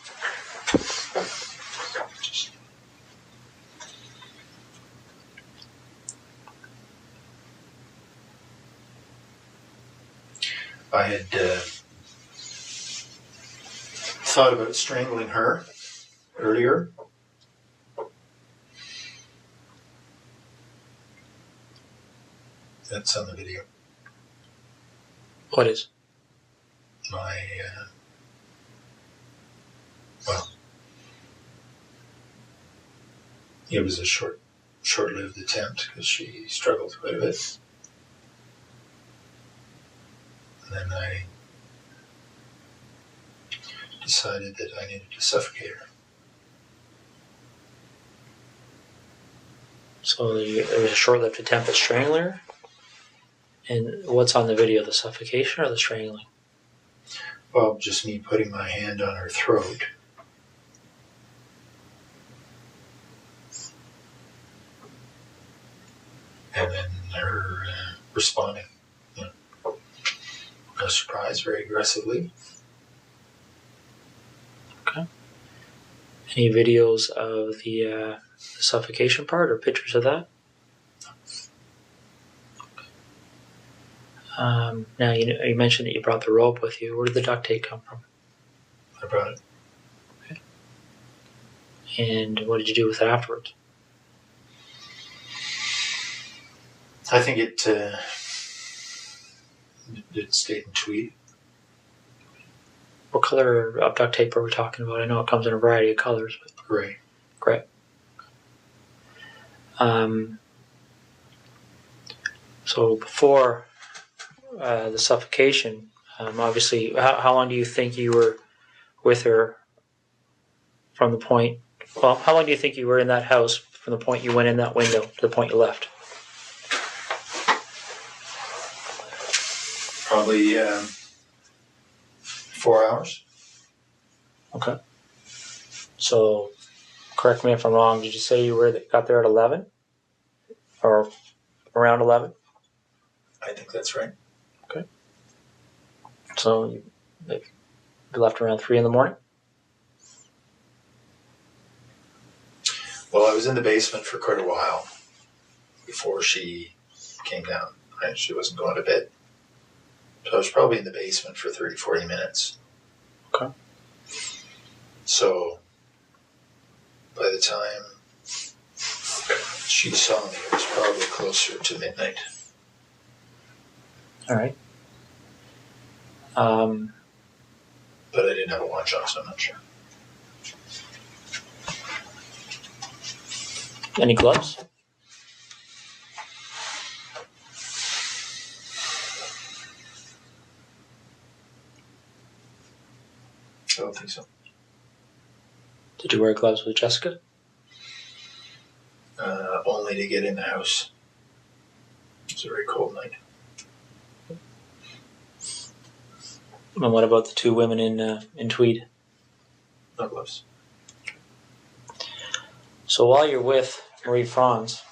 I had thought about strangling her earlier. That's on the video. What is? My, well, it was a short-lived attempt because she struggled quite a bit. And then I decided that I needed to suffocate her. So it was a short-lived attempt at strangling her? And what's on the video, the suffocation or the strangling? Well, just me putting my hand on her throat And then her responding. No surprise, very aggressively. Okay. Any videos of the suffocation part or pictures of that? Now, you mentioned that you brought the rope with you. Where did the duct tape come from? I brought it. Okay. And what did you do with it afterwards? I think it stayed in tweed. What color of duct tape are we talking about? I know it comes in a variety of colors. But Gray. Great. So before the suffocation, obviously, how long do you think you were with her from the point? Well, how long do you think you were in that house from the point you went in that window to the point you left? Probably 4 hours. Okay. So, correct me if I'm wrong. Did you say you got there at 11, or around 11? I think that's right. Okay. So you left around 3 in the morning. Well, I was in the basement for quite a while before she came down. Right? She wasn't going to bed. So I was probably in the basement for 30, 40 minutes. Okay. So by the time she saw me, it was probably closer to midnight. All right. But I didn't have a watch on, so I'm not sure. Any gloves? I don't think so. Did you wear gloves with Jessica? Only to get in the house. It was a very cold night. And what about the 2 women in tweed? No gloves. So while you're with Marie Franz,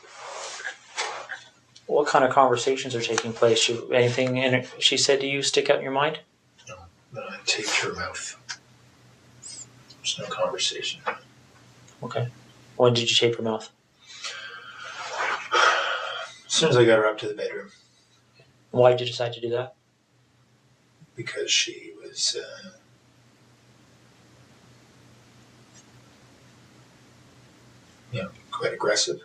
what kind of conversations are taking place? Anything she said to you stick out in your mind? No. Then I taped her mouth. There's no conversation. Okay. When did you tape her mouth? As soon as I got her up to the bedroom. Why did you decide to do that? Because she was quite aggressive.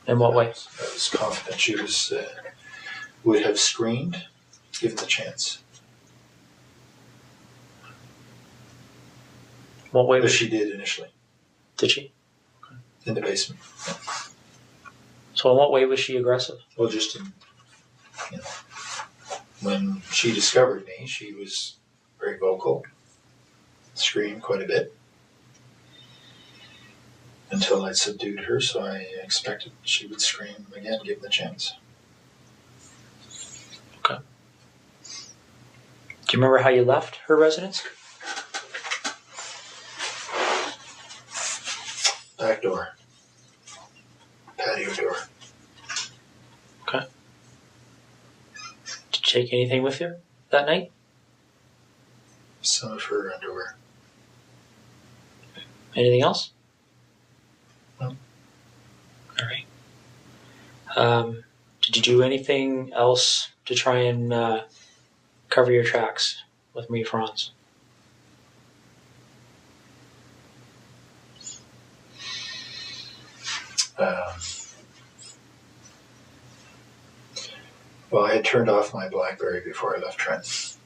In what way? I was confident she would have screamed given the chance. What way But was she did initially. Did she? In the basement. So in what way was she aggressive? Well, just when she discovered me, she was very vocal, screamed quite a bit until I subdued her, so I expected she would scream again, given the chance. Okay. Do you remember how you left her residence? Back door. Patio door. Okay. Did you take anything with you that night? Some of her underwear. Anything else? No. All right. Did you do anything else to try and cover your tracks with Marie Franz? Well, I had turned off my BlackBerry before I left Trent.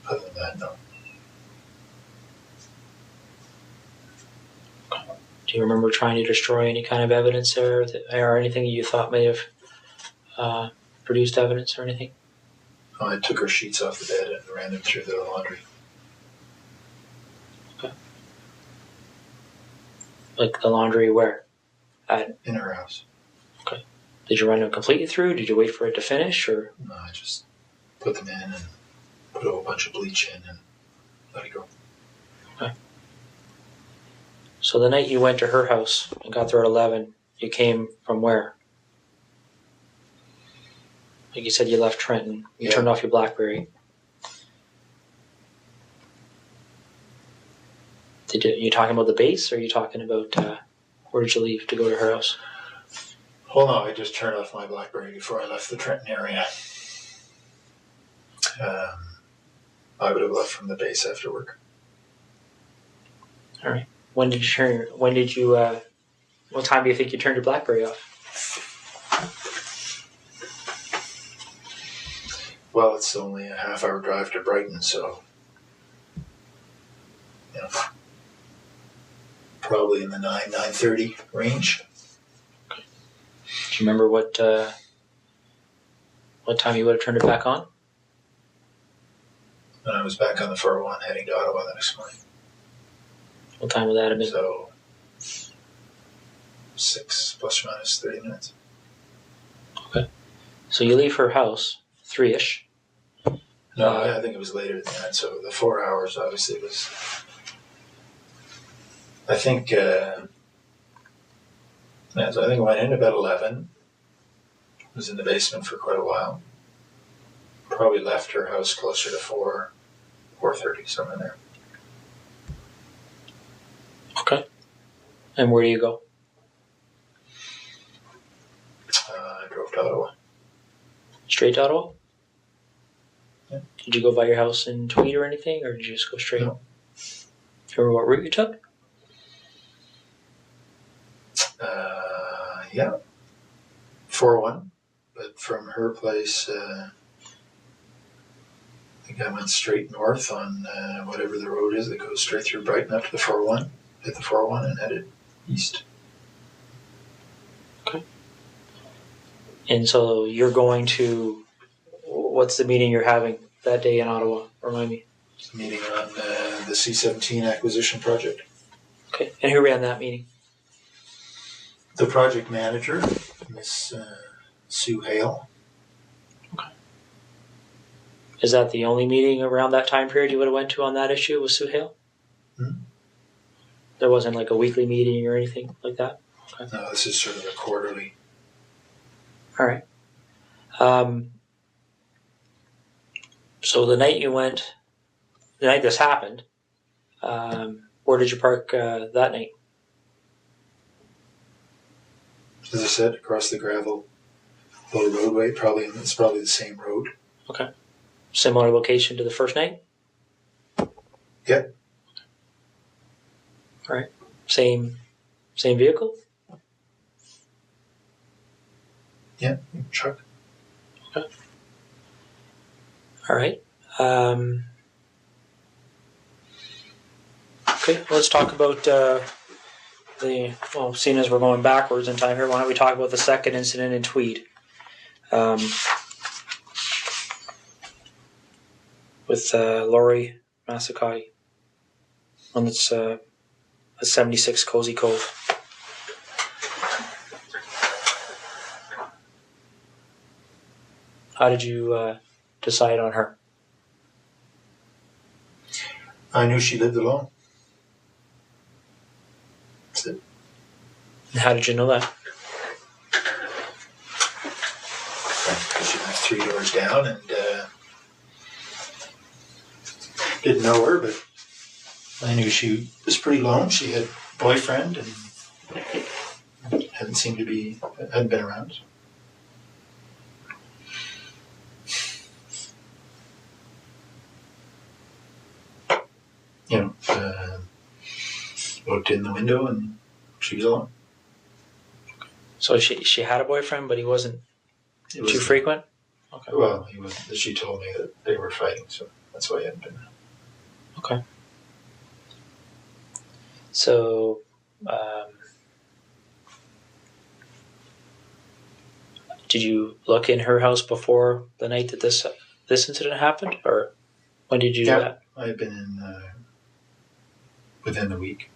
Other than that, no. Do you remember trying to destroy any kind of evidence there, or anything you thought may have produced evidence or anything? I took her sheets off the bed and ran them through the laundry. Okay. Like the laundry where? In her house. Okay. Did you run them completely through? Did you wait for it to finish, or? No, I just put them in and put a whole bunch of bleach in and let it go. Okay. So the night you went to her house and got there at 11, you came from where? Like you said, you left Trenton. You turned off your BlackBerry. You talking about the base, or are you talking about where did you leave to go to her house? Well, no, I just turned off my BlackBerry before I left the Trenton area. I would have left from the base after work. All right. When did you what time do you think you turned your BlackBerry off? Well, it's only a half-hour drive to Brighton, so probably in the 9:30 range. Do you remember what time you would have turned it back on? And I was back on the 401 heading to Ottawa the next morning. What time would that have been? So 6 plus or minus 30 minutes. Okay. So you leave her house 3-ish. No, I think it was later than that. So the 4 hours obviously was. I think. I went in about 11. Was in the basement for quite a while. Probably left her house closer to 4:30, somewhere there. Okay. And where do you go? I drove to Ottawa. Straight to Ottawa? Yeah. Did you go by your house in Tweed or anything, or did you just go straight? No. Remember what route you took? Yeah. 401. But from her place, I think I went straight north on whatever the road is that goes straight through Brighton up to the 401. Hit the 401 and headed east. Okay. And so you're going to, what's the meeting you're having that day in Ottawa? Remind me. Meeting on the C-17 acquisition project. Okay. And who ran that meeting? The project manager, Miss Sue Hale. Okay. Is that the only meeting around that time period you would have went to on that issue with Sue Hale? Hmm? There wasn't like a weekly meeting or anything like that? Okay. No, this is sort of a quarterly. All right. So the night this happened, where did you park that night? As I said, across the gravel little roadway. It's probably the same road. Okay. Similar location to the first night? Yeah. All right. Same vehicle? Yeah, truck. Okay. All right. Okay, let's talk about seeing as we're going backwards in time here, why don't we talk about the second incident in Tweed? With Laurie Masakai. One that's a 76 Cozy Cove. How did you decide on her? I knew she lived alone. That's it. How did you know that? She lived 3 doors down and didn't know her, but I knew she was pretty lone. She had a boyfriend and hadn't been around. Looked in the window and she was alone. So she had a boyfriend, but he wasn't too frequent? Okay. Well, he was. She told me that they were fighting, so that's why he hadn't been around. Okay. So, did you look in her house before the night that this incident happened, or when did you do that? I had been in within the week,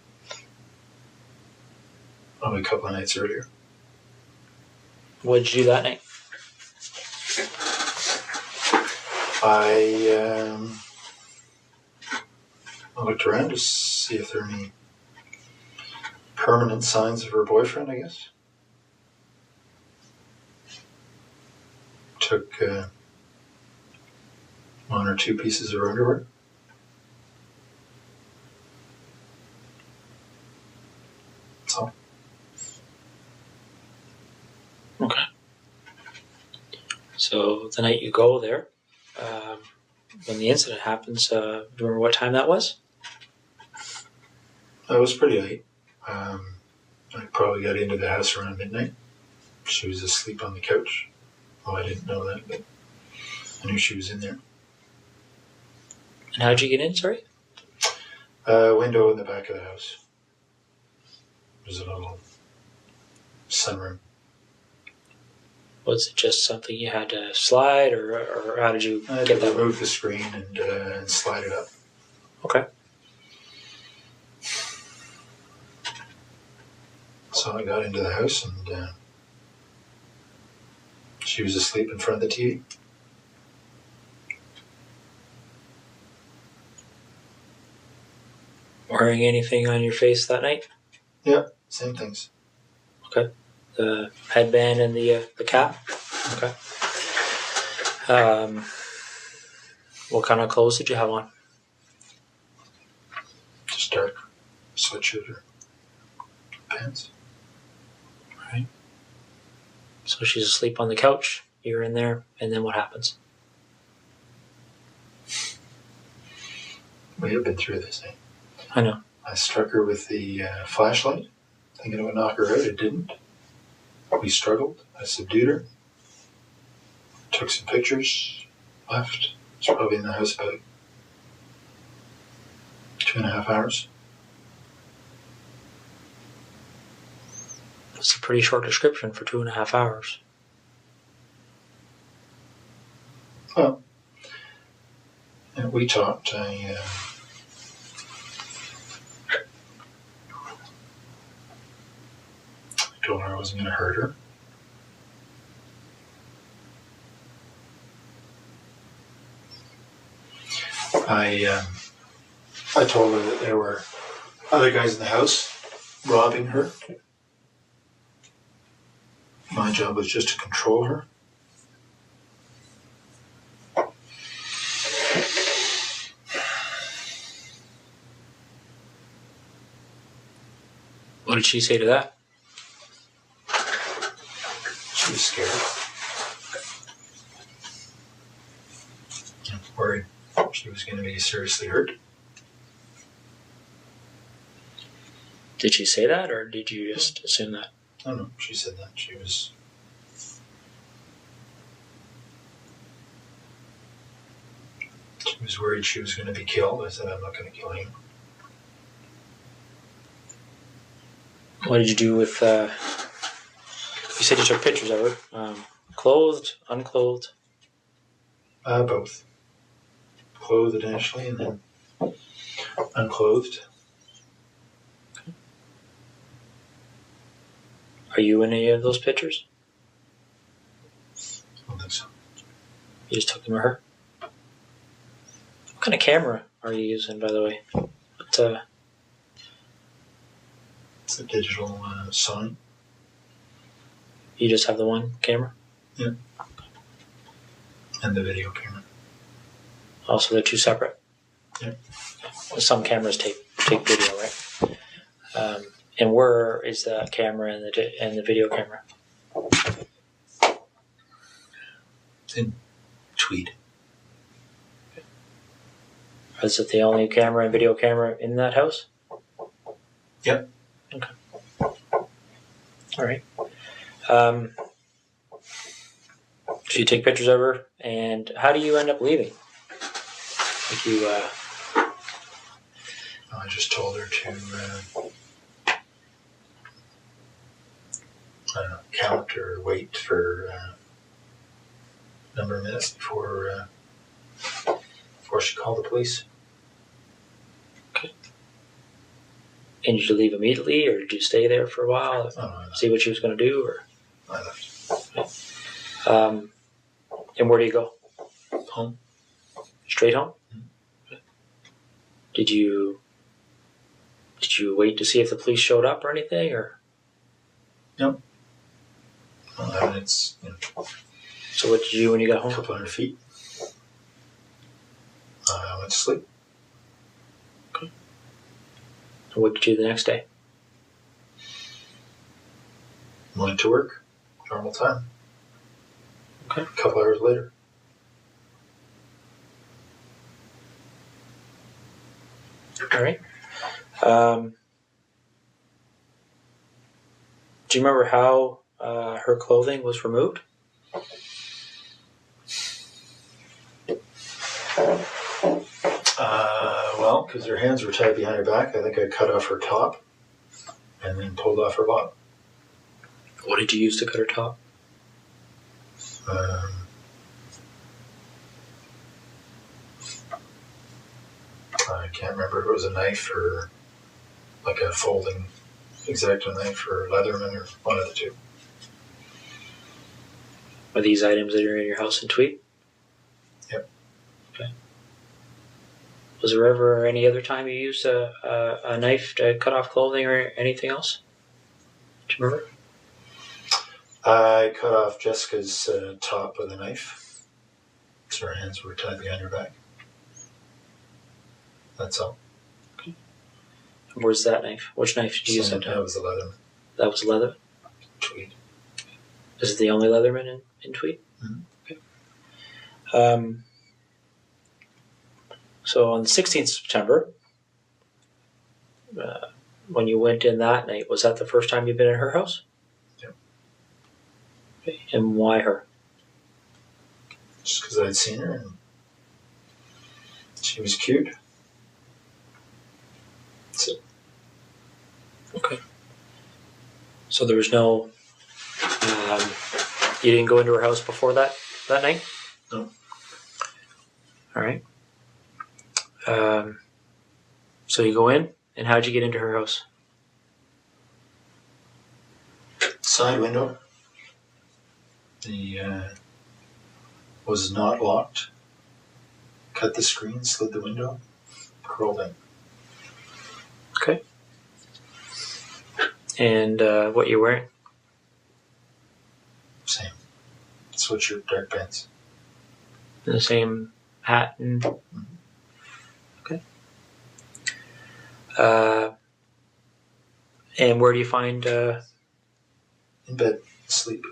probably a couple of nights earlier. What did you do that night? I looked around to see if there were any permanent signs of her boyfriend, I guess. Took one or two pieces of her underwear. That's all. Okay. So the night you go there, when the incident happens, do you remember what time that was? It was pretty late. I probably got into the house around midnight. She was asleep on the couch. Oh, I didn't know that, but I knew she was in there. And how'd you get in, sorry? Window in the back of the house. There's a little sunroom. Was it just something you had to slide, or how did you I had get to that? remove the screen and slide it up. Okay. So I got into the house and she was asleep in front of the TV. Wearing anything on your face that night? Yeah, same things. Okay. The headband and the cap? Okay. What kind of clothes did you have on? Just dark sweatshirt or pants. Right. So she's asleep on the couch, you're in there, and then what happens? We have been through this, eh? I know. I struck her with the flashlight, thinking it would knock her out. It didn't. We struggled. I subdued her. Took some pictures. Left. It's probably in the house about 2.5 hours. That's a pretty short description for 2.5 hours. Well, and we talked. I told her I wasn't going to hurt her. I told her that there were other guys in the house robbing her. My job was just to control her. What did she say to that? She was scared. Worried she was going to be seriously hurt. Did she say that, or did you just assume that? I don't know. She said that. She was worried she was going to be killed. I said, I'm not going to kill him. What did you do with, you said you took pictures of her. Clothed, unclothed? Both. Clothed initially and then unclothed. Are you in any of those pictures? I don't think so. You just took them of her? What kind of camera are you using, by the way? It's a digital Sony. You just have the one camera? Yeah. And the video camera. Also, they're two separate? Yeah. Some cameras take video, right? And where is the camera and the video camera? It's in Tweed. Is it the only camera and video camera in that house? Yep. Okay. All right. So you take pictures of her, and how do you end up leaving? Like you, I just told her to, I don't know, count or wait for a number of minutes before she called the police. and did you leave immediately, or did you stay there for a while, see what she was going to do, or? I left. And where do you go? Home. Straight home? Mm-hmm. Did you Did you wait to see if the police showed up or anything, or? Nope. Well, it's So what did you do when you got a home? couple hundred feet. I went to sleep. And what did you do the next day? Went to work. Normal time. Okay. A couple hours later. All right. Do you remember how her clothing was removed? Well, because her hands were tied behind her back, I think I cut off her top and then pulled off her bottom. What did you use to cut her top? I can't remember if it was a knife or like a folding X-Acto knife or Leatherman or one of the two. Are these items that are in your house in Tweed? Yep. Okay. Was there ever any other time you used a knife to cut off clothing or anything else? Do you remember? I cut off Jessica's top with a knife, so her hands were tied behind her back. That's all. Where's that knife? Which knife did you use that That time? was the Leatherman. That was leather. Tweed. Is it the only Leatherman in Tweed? Mm-hmm. Okay. So on the 16th of September, when you went in that night, was that the first time you've been in her house? Yep. Okay. And why her? Just because I'd seen her and she was cute. That's it. Okay. So there was no. You didn't go into her house before that night? No. All right. So you go in, and how'd you get into her house? Side window. The was not locked. Cut the screen, slid the window, crawled in. Okay. And what you wearing? Same. Sweatshirt, dark pants. The same hat and. Okay. And where do you find? In bed, sleep.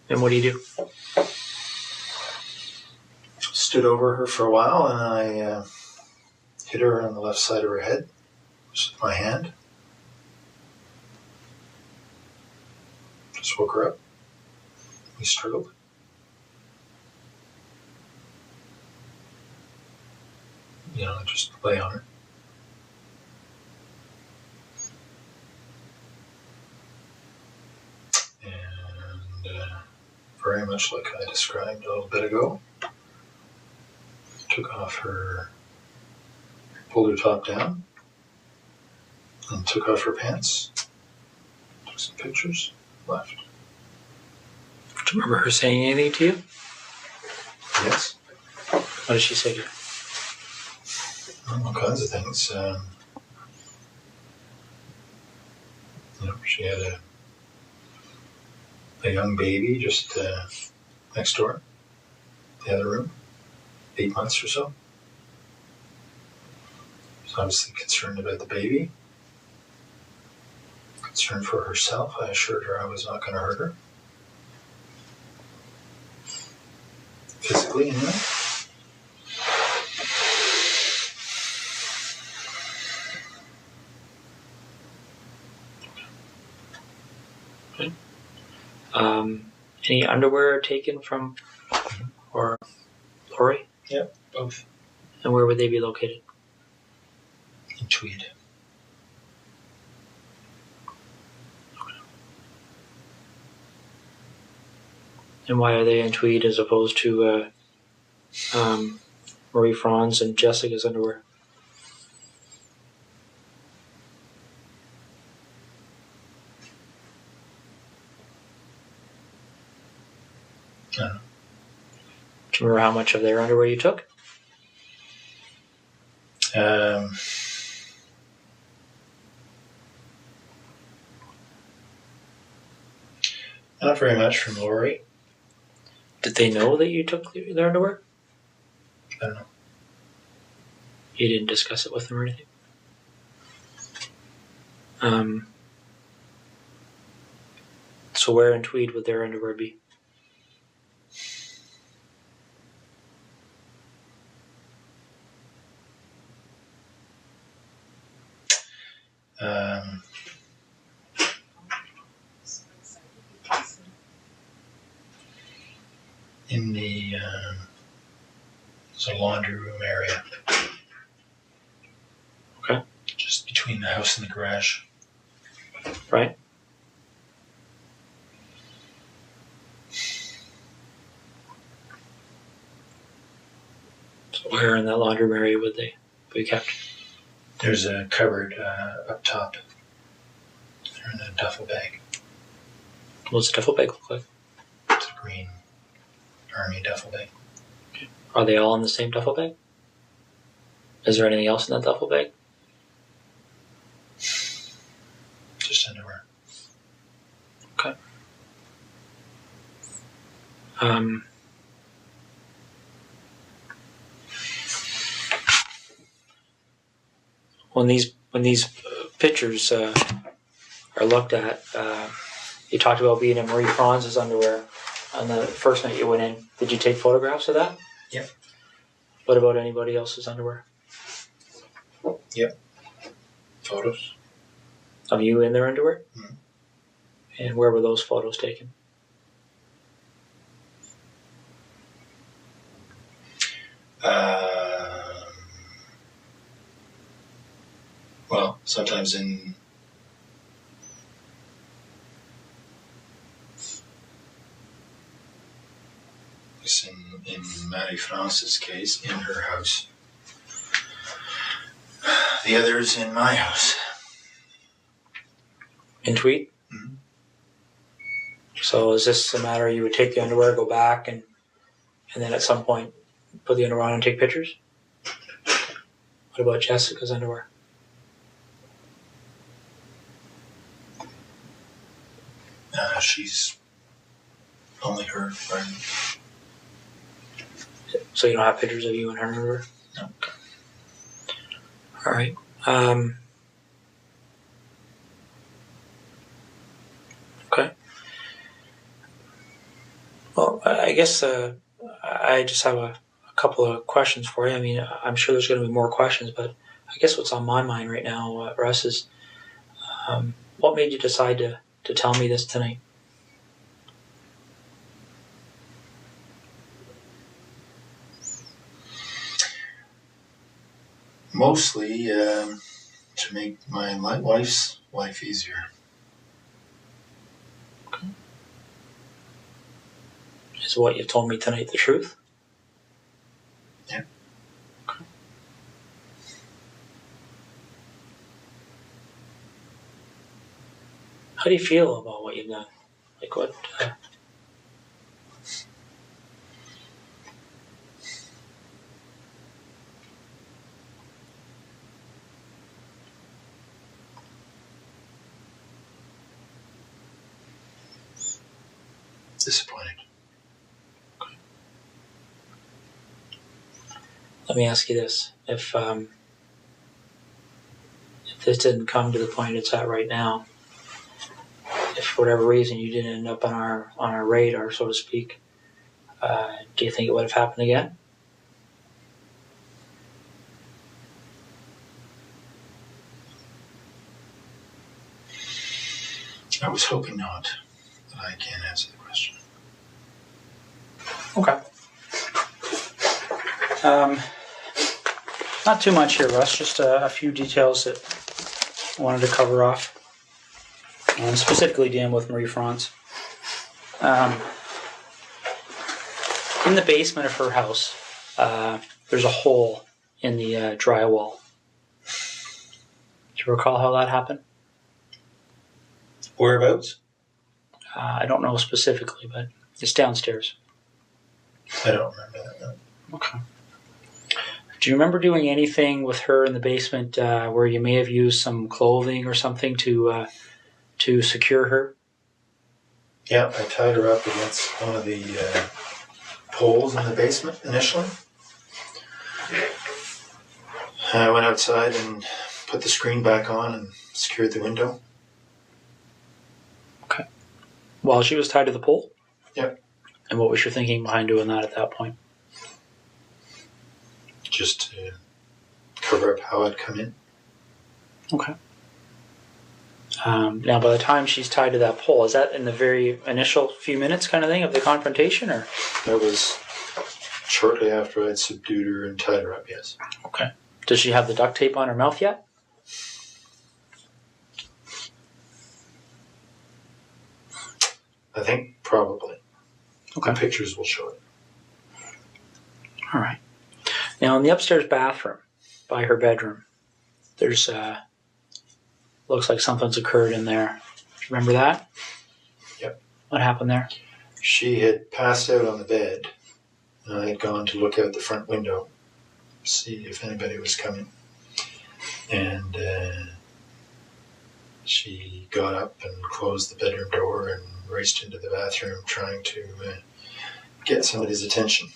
And what do you do? Stood over her for a while and I hit her on the left side of her head just with my hand. Just woke her up. We struggled. Just lay on her. And very much like I described a little bit ago, took off her, pulled her top down, and took off her pants. Took some pictures, left. Do you remember her saying anything to you? Yes. What did she say to you? All kinds of things. She had a young baby just next door, the other room, 8 months or so. So obviously concerned about the baby, concerned for herself. I assured her I was not going to hurt her. Physically, anyway. Any underwear taken from or Lori? Yep, both. And where would they be located? In Tweed. And why are they in Tweed as opposed to Marie Franz and Jessica's underwear? I don't know. Do you remember how much of their underwear you took? Not very much from Lori. Did they know that you took their underwear? I don't know. You didn't discuss it with them or anything? So where in Tweed would their underwear be? In the there's a laundry room area. Okay. Just between the house and the garage. Right. So where in that laundry room area would they be kept? There's a cupboard up top. They're in a duffel bag. What's the duffel bag look like? It's a green army duffel bag. Okay. Are they all in the same duffel bag? Is there anything else in that duffel bag? Just underwear. Okay. When these pictures are looked at, you talked about being in Marie Franz's underwear on the first night you went in. Did you take photographs of that? Yep. What about anybody else's underwear? Yep. Photos. Of you in their underwear? Mm-hmm. And where were those photos taken? Well, sometimes in Marie France's case, in her house. The others in my house. In Tweed? Mm-hmm. So is this a matter you would take the underwear, go back, and then at some point put the underwear on and take pictures? What about Jessica's underwear? She's only her. Right? So you don't have pictures of you in her underwear? No. All right. Okay. Well, I guess I just have a couple of questions for you. I mean, I'm sure there's going to be more questions, but I guess what's on my mind right now, Russ, is what made you decide to tell me this tonight? Mostly to make my wife's life easier. Okay. Is what you've told me tonight the truth? Yeah. Okay. How do you feel about what you've done? Like what? Disappointed. Okay. Let me ask you this: if this didn't come to the point it's at right now, if for whatever reason you didn't end up on our radar, so to speak, do you think it would have happened again? I was hoping not, but I can't answer the question. Okay. Not too much here, Russ. Just a few details that I wanted to cover off. Specifically dealing with Marie France. In the basement of her house, there's a hole in the drywall. Do you recall how that happened? Whereabouts? I don't know specifically, but it's downstairs. I don't remember that, no. Okay. Do you remember doing anything with her in the basement where you may have used some clothing or something to secure her? Yeah, I tied her up against one of the poles in the basement initially. I went outside and put the screen back on and secured the window. Okay. While she was tied to the pole? Yep. And what was your thinking behind doing that at that point? Just to cover up how I'd come in. Okay. Now, by the time she's tied to that pole, is that in the very initial few minutes kind of thing of the confrontation, or? That was shortly after I'd subdued her and tied her up, yes. Okay. Does she have the duct tape on her mouth yet? I think probably. Okay. The pictures will show it. All right. Now, in the upstairs bathroom by her bedroom, there's looks like something's occurred in there. Remember that? Yep. What happened there? She had passed out on the bed, and I had gone to look out the front window, see if anybody was coming. And she got up and closed the bedroom door and raced into the bathroom trying to get somebody's attention.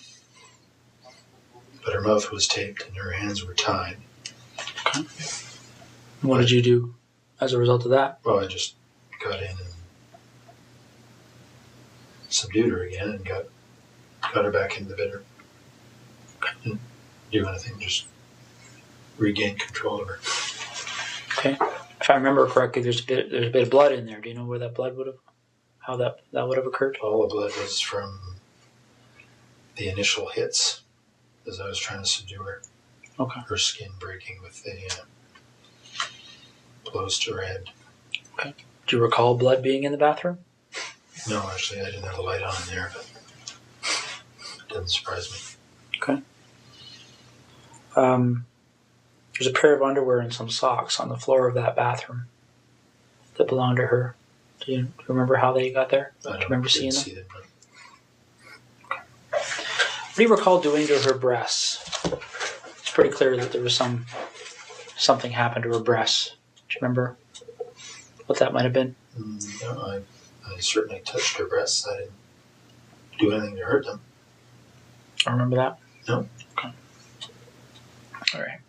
But her mouth was taped and her hands were tied. Okay. What did you do as a result of that? Well, I just got in and subdued her again and got her back into the bedroom. Didn't do anything, just regained control of her. Okay. If I remember correctly, there's a bit of blood in there. Do you know where that blood how that would have occurred? All the blood was from the initial hits as I was trying to subdue her. Okay. Her skin breaking with the blows to her head. Okay. Do you recall blood being in the bathroom? No, actually, I didn't have the light on in there, but it doesn't surprise me. Okay. There's a pair of underwear and some socks on the floor of that bathroom that belonged to her. Do you remember how they got there? I don't remember seeing them? see them. What do you recall doing to her breasts? It's pretty clear that there was something happened to her breasts. Do you remember what that might have been? No, I certainly touched her breasts. I didn't do anything to hurt them. I remember that? No. Okay. All right.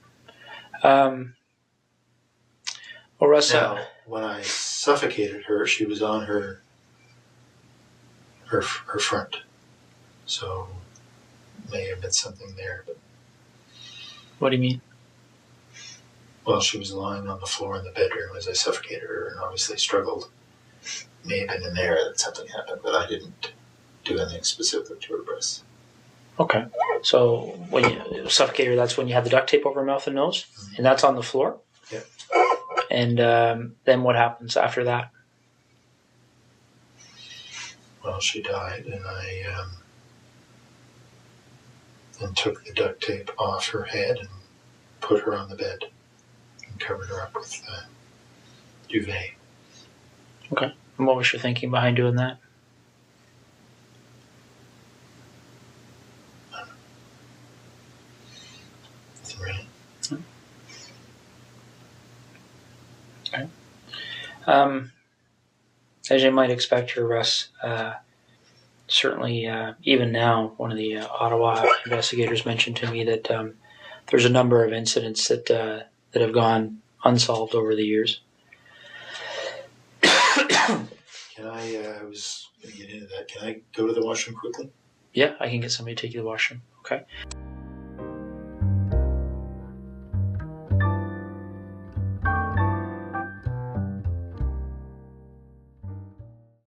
Well, Russ, Now, when I suffocated her, she was on her front. So may have been something there, but what do you mean? well, she was lying on the floor in the bedroom as I suffocated her and obviously struggled. May have been in there that something happened, but I didn't do anything specific to her breasts. Okay. So when you suffocated her, that's when you had the duct tape over her mouth and nose? Mm-hmm. And that's on the floor? Yeah. And then what happens after that? Well, she died, and I then took the duct tape off her head and put her on the bed and covered her up with duvet. Okay. And what was your thinking behind doing that? Nothing really. Okay. As you might expect here, Russ, certainly even now, one of the Ottawa investigators mentioned to me that there's a number of incidents that have gone unsolved over the years. Can I was going to get into that. Can I go to the washroom quickly? Yeah, I can get somebody to take you to the washroom. Okay.